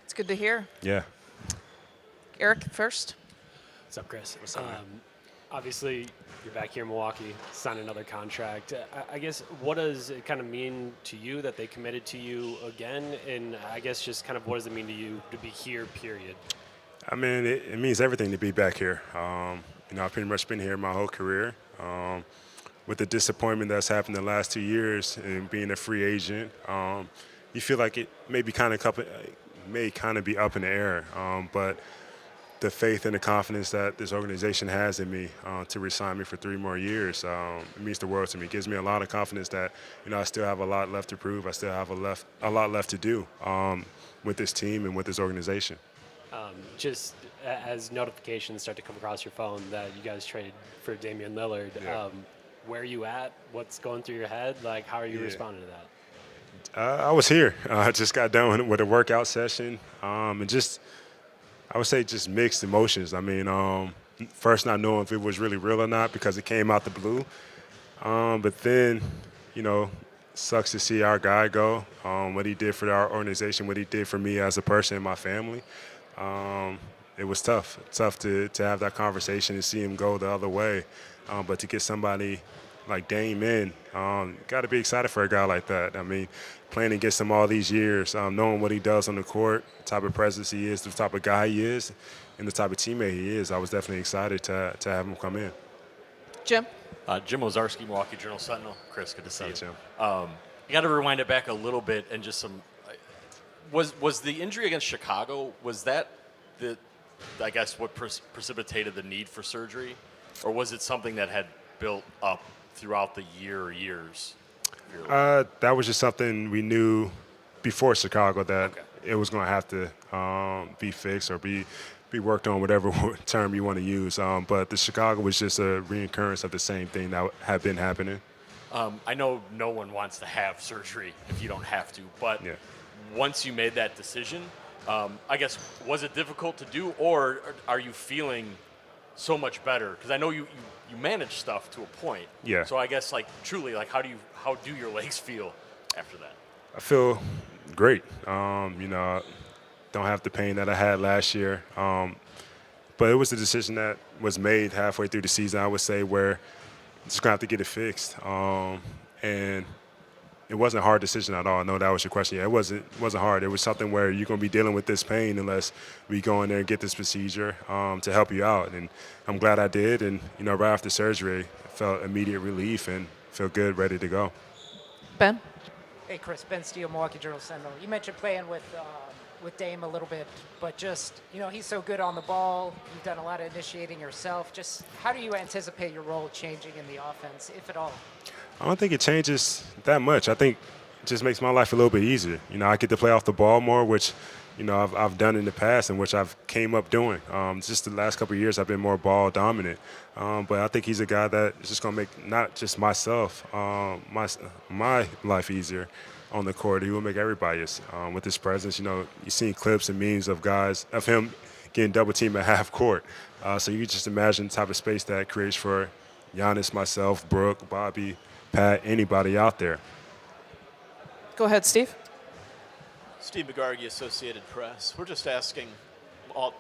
It's good to hear. Yeah. Eric, first. What's up, Chris? Obviously, you're back here in Milwaukee, signed another contract. I guess, what does it kind of mean to you that they committed to you again? And I guess just kind of what does it mean to you to be here, period? I mean, it means everything to be back here. I've pretty much been here my whole career. With the disappointment that's happened the last 2 years and being a free agent, you feel like it may kind of be up in the air. But the faith and the confidence that this organization has in me to re-sign me for 3 more years, it means the world to me. It gives me a lot of confidence that, I still have a lot left to prove. I still have a lot left to do with this team and with this organization. Just as notifications start to come across your phone that you guys traded for Damian Lillard, where you at? What's going through your head? Like, how are you responding to that? I was here. I just got done with a workout session, and just I would say just mixed emotions. I mean, first not knowing if it was really real or not because it came out the blue, but then, sucks to see our guy go. What he did for our organization, what he did for me as a person and my family. It was tough to have that conversation and see him go the other way, but to get somebody like Dame in, got to be excited for a guy like that. I mean, playing against him all these years, knowing what he does on the court, the type of presence he is, the type of guy he is, and the type of teammate he is, I was definitely excited to have him come in. Jim? Jim Ozarski, Milwaukee Journal-Sentinel. Chris, good to see you. Jim. You got to rewind it back a little bit and just some. Was the injury against Chicago, was that I guess what precipitated the need for surgery, or was it something that had built up throughout the year or years? That was just something we knew before Chicago that it was going to have to be fixed or be worked on, whatever term you want to use. But the Chicago was just a reoccurrence of the same thing that had been happening. I know no one wants to have surgery if you don't have to, but once you made that decision, I guess, was it difficult to do, or are you feeling so much better? Because I know you manage stuff to a point. Yeah. So I guess, truly, how do your legs feel after that? I feel great. Don't have the pain that I had last year. But it was a decision that was made halfway through the season, I would say, where I'm just going to have to get it fixed. And it wasn't a hard decision at all. I know that was your question. Yeah, it wasn't hard. It was something where you're going to be dealing with this pain unless we go in there and get this procedure to help you out. And I'm glad I did. And, right after surgery, I felt immediate relief and feel good, ready to go. Ben? Hey, Chris. Ben Steele, Milwaukee Journal-Sentinel. You mentioned playing with Dame a little bit, but just, he's so good on the ball. You've done a lot of initiating yourself. Just how do you anticipate your role changing in the offense, if at all? I don't think it changes that much. I think it just makes my life a little bit easier. I get to play off the ball more, which, I've done in the past and which I've came up doing. Just the last couple of years, I've been more ball dominant. But I think he's a guy that is just going to make not just myself, my life easier on the court. He will make everybody's with his presence. You've seen clips and memes of him getting double teamed at half court. So you just imagine the type of space that creates for Giannis, myself, Brook, Bobby, Pat, anybody out there. Go ahead, Steve. Steve McGargy, Associated Press. We're just asking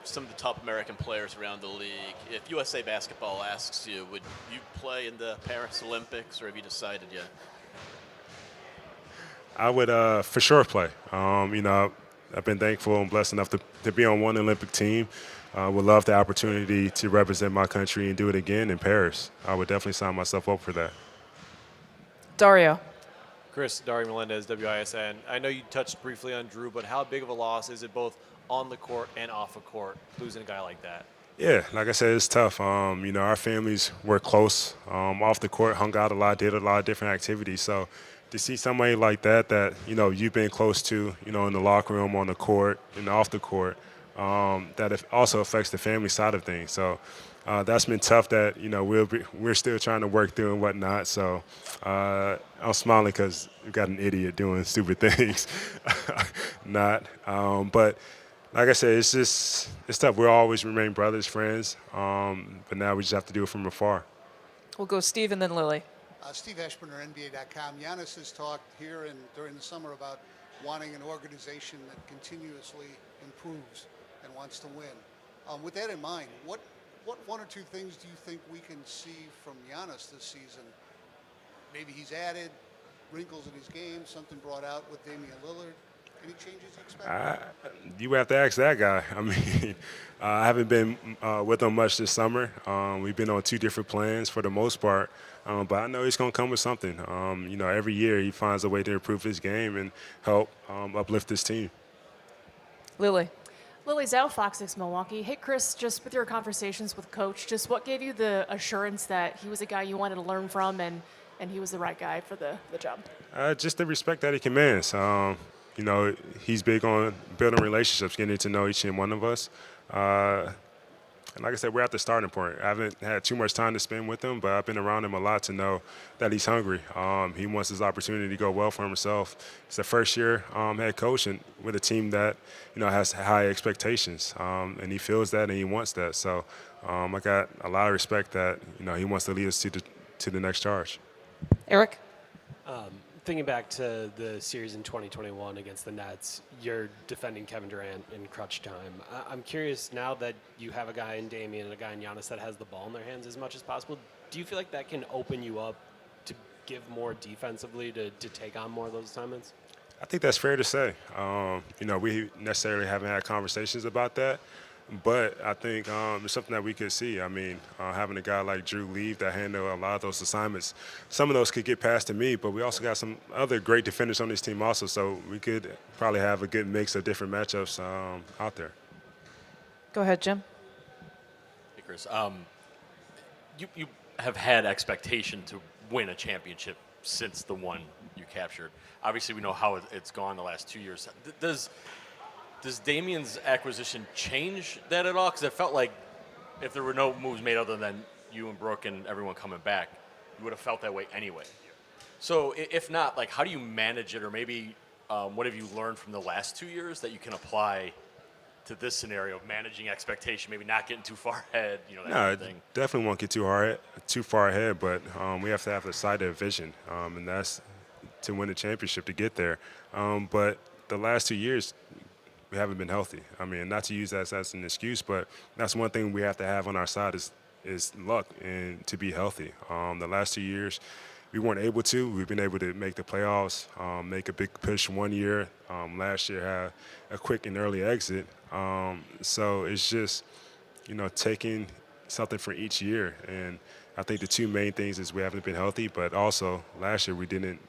some of the top American players around the league, if USA Basketball asks you, would you play in the Paris Olympics, or have you decided yet? I would for sure play. I've been thankful and blessed enough to be on one Olympic team. Would love the opportunity to represent my country and do it again in Paris. I would definitely sign myself up for that. Dario. Chris, Dario Melendez, WISN. I know you touched briefly on Drew, but how big of a loss is it both on the court and off the court, losing a guy like that? Yeah, like I said, it's tough. Our families were close off the court, hung out a lot, did a lot of different activities. So to see somebody like that you've been close to, in the locker room, on the court, and off the court, that also affects the family side of things. So that's been tough that, we're still trying to work through and whatnot. So I'm smiling because we've got an idiot doing stupid things. But like I said, it's tough. We'll always remain brothers, friends, but now we just have to do it from afar. We'll go Steve and then Lily. Steve Eschbrenner, NBA.com. Giannis has talked here and during the summer about wanting an organization that continuously improves and wants to win. With that in mind, what one or two things do you think we can see from Giannis this season? Maybe he's added wrinkles in his game, something brought out with Damian Lillard. Any changes you expect? You have to ask that guy. I mean, I haven't been with him much this summer. We've been on two different plans for the most part, but I know he's going to come with something. Every year he finds a way to improve his game and help uplift his team. Lily. Lily Zhao, Fox 6 Milwaukee. Hey, Chris, just with your conversations with Coach, just what gave you the assurance that he was a guy you wanted to learn from and he was the right guy for the job? Just the respect that he commands. He's big on building relationships, getting to know each and one of us. and like I said, we're at the starting point. I haven't had too much time to spend with him, but I've been around him a lot to know that he's hungry. He wants his opportunity to go well for himself. He's a first-year head coach and with a team that, has high expectations, and he feels that and he wants that. So I got a lot of respect that, he wants to lead us to the next charge. Eric? Thinking back to the series in 2021 against the Nets, you're defending Kevin Durant in crunch time. I'm curious, now that you have a guy in Damian and a guy in Giannis that has the ball in their hands as much as possible, do you feel like that can open you up to give more defensively to take on more of those assignments? I think that's fair to say. We necessarily haven't had conversations about that, but I think it's something that we could see. I mean, having a guy like Drew leave that handle a lot of those assignments, some of those could get past to me, but we also got some other great defenders on this team also, so we could probably have a good mix of different matchups out there. Go ahead, Jim. Hey, Khris. You have had expectation to win a championship since the one you captured. Obviously, we know how it's gone the last 2 years. Does Damian's acquisition change that at all? Because it felt like if there were no moves made other than you and Brook and everyone coming back, you would have felt that way anyway. So if not, how do you manage it? Or maybe what have you learned from the last 2 years that you can apply to this scenario of managing expectation, maybe not getting too far ahead, that kind of thing? Definitely won't get too far ahead, but we have to have a sight of vision, and that's to win the championship to get there. But the last 2 years, we haven't been healthy. I mean, not to use that as an excuse, but that's one thing we have to have on our side is luck and to be healthy. The last 2 years, we weren't able to. We've been able to make the playoffs, make a big push one year. Last year had a quick and early exit. So it's just, taking something for each year. And I think the two main things is we haven't been healthy, but also last year we didn't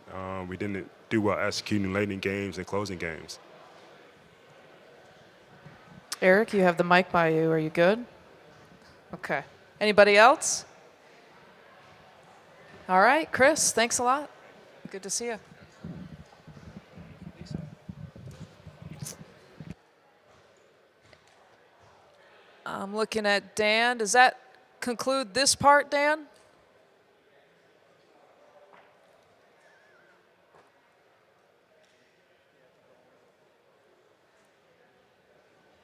do well executing late in games and closing games. Eric, you have the mic by you. Are you good? Okay. Anybody else? All right, Khris, thanks a lot. Good to see you. I'm looking at Dan. Does that conclude this part, Dan?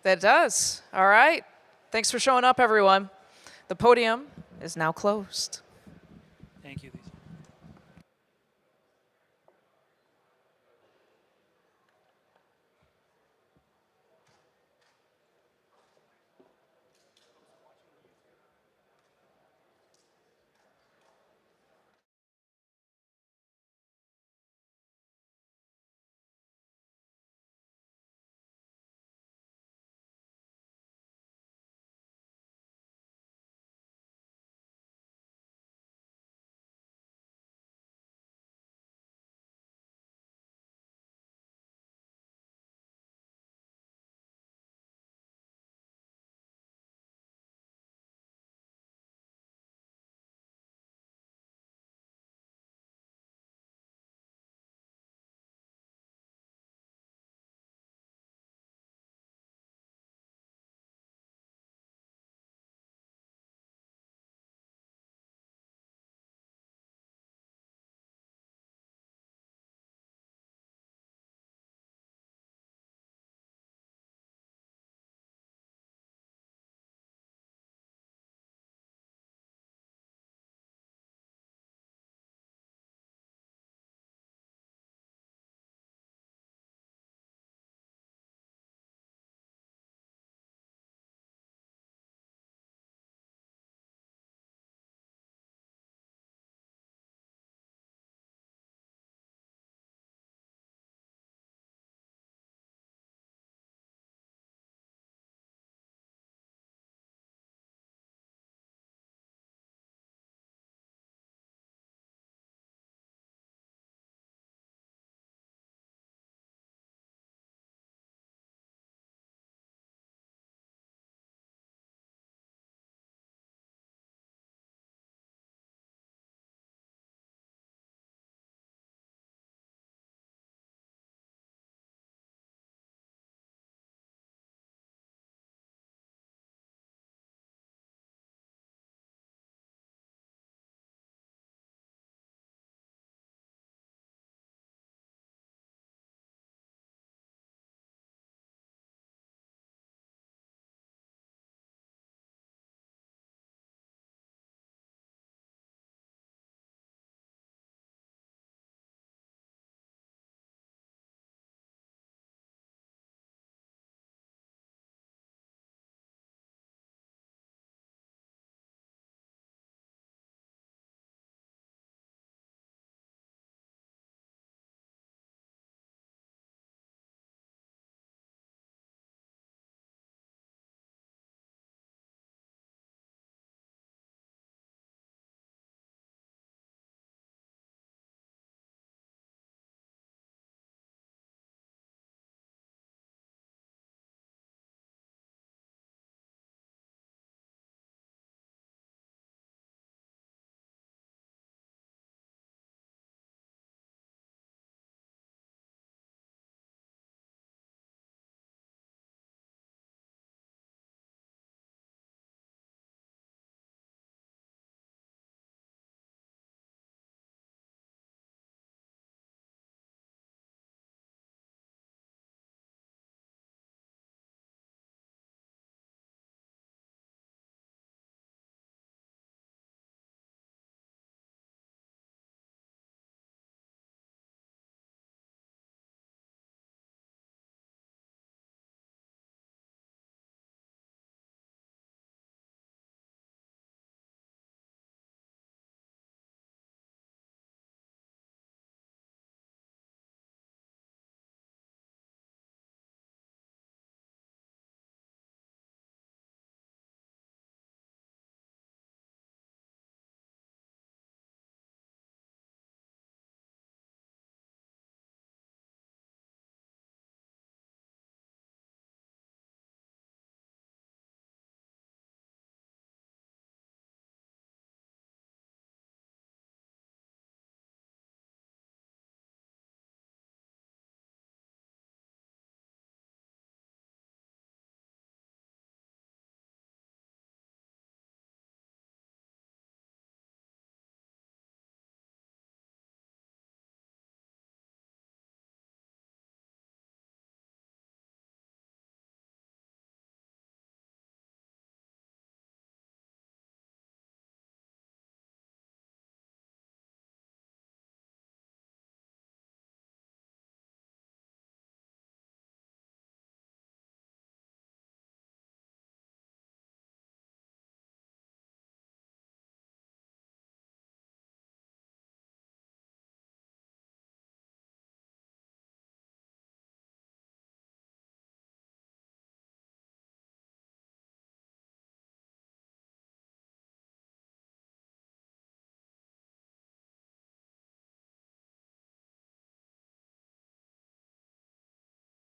That does. All right. Thanks for showing up, everyone. The podium is now closed. Thank you.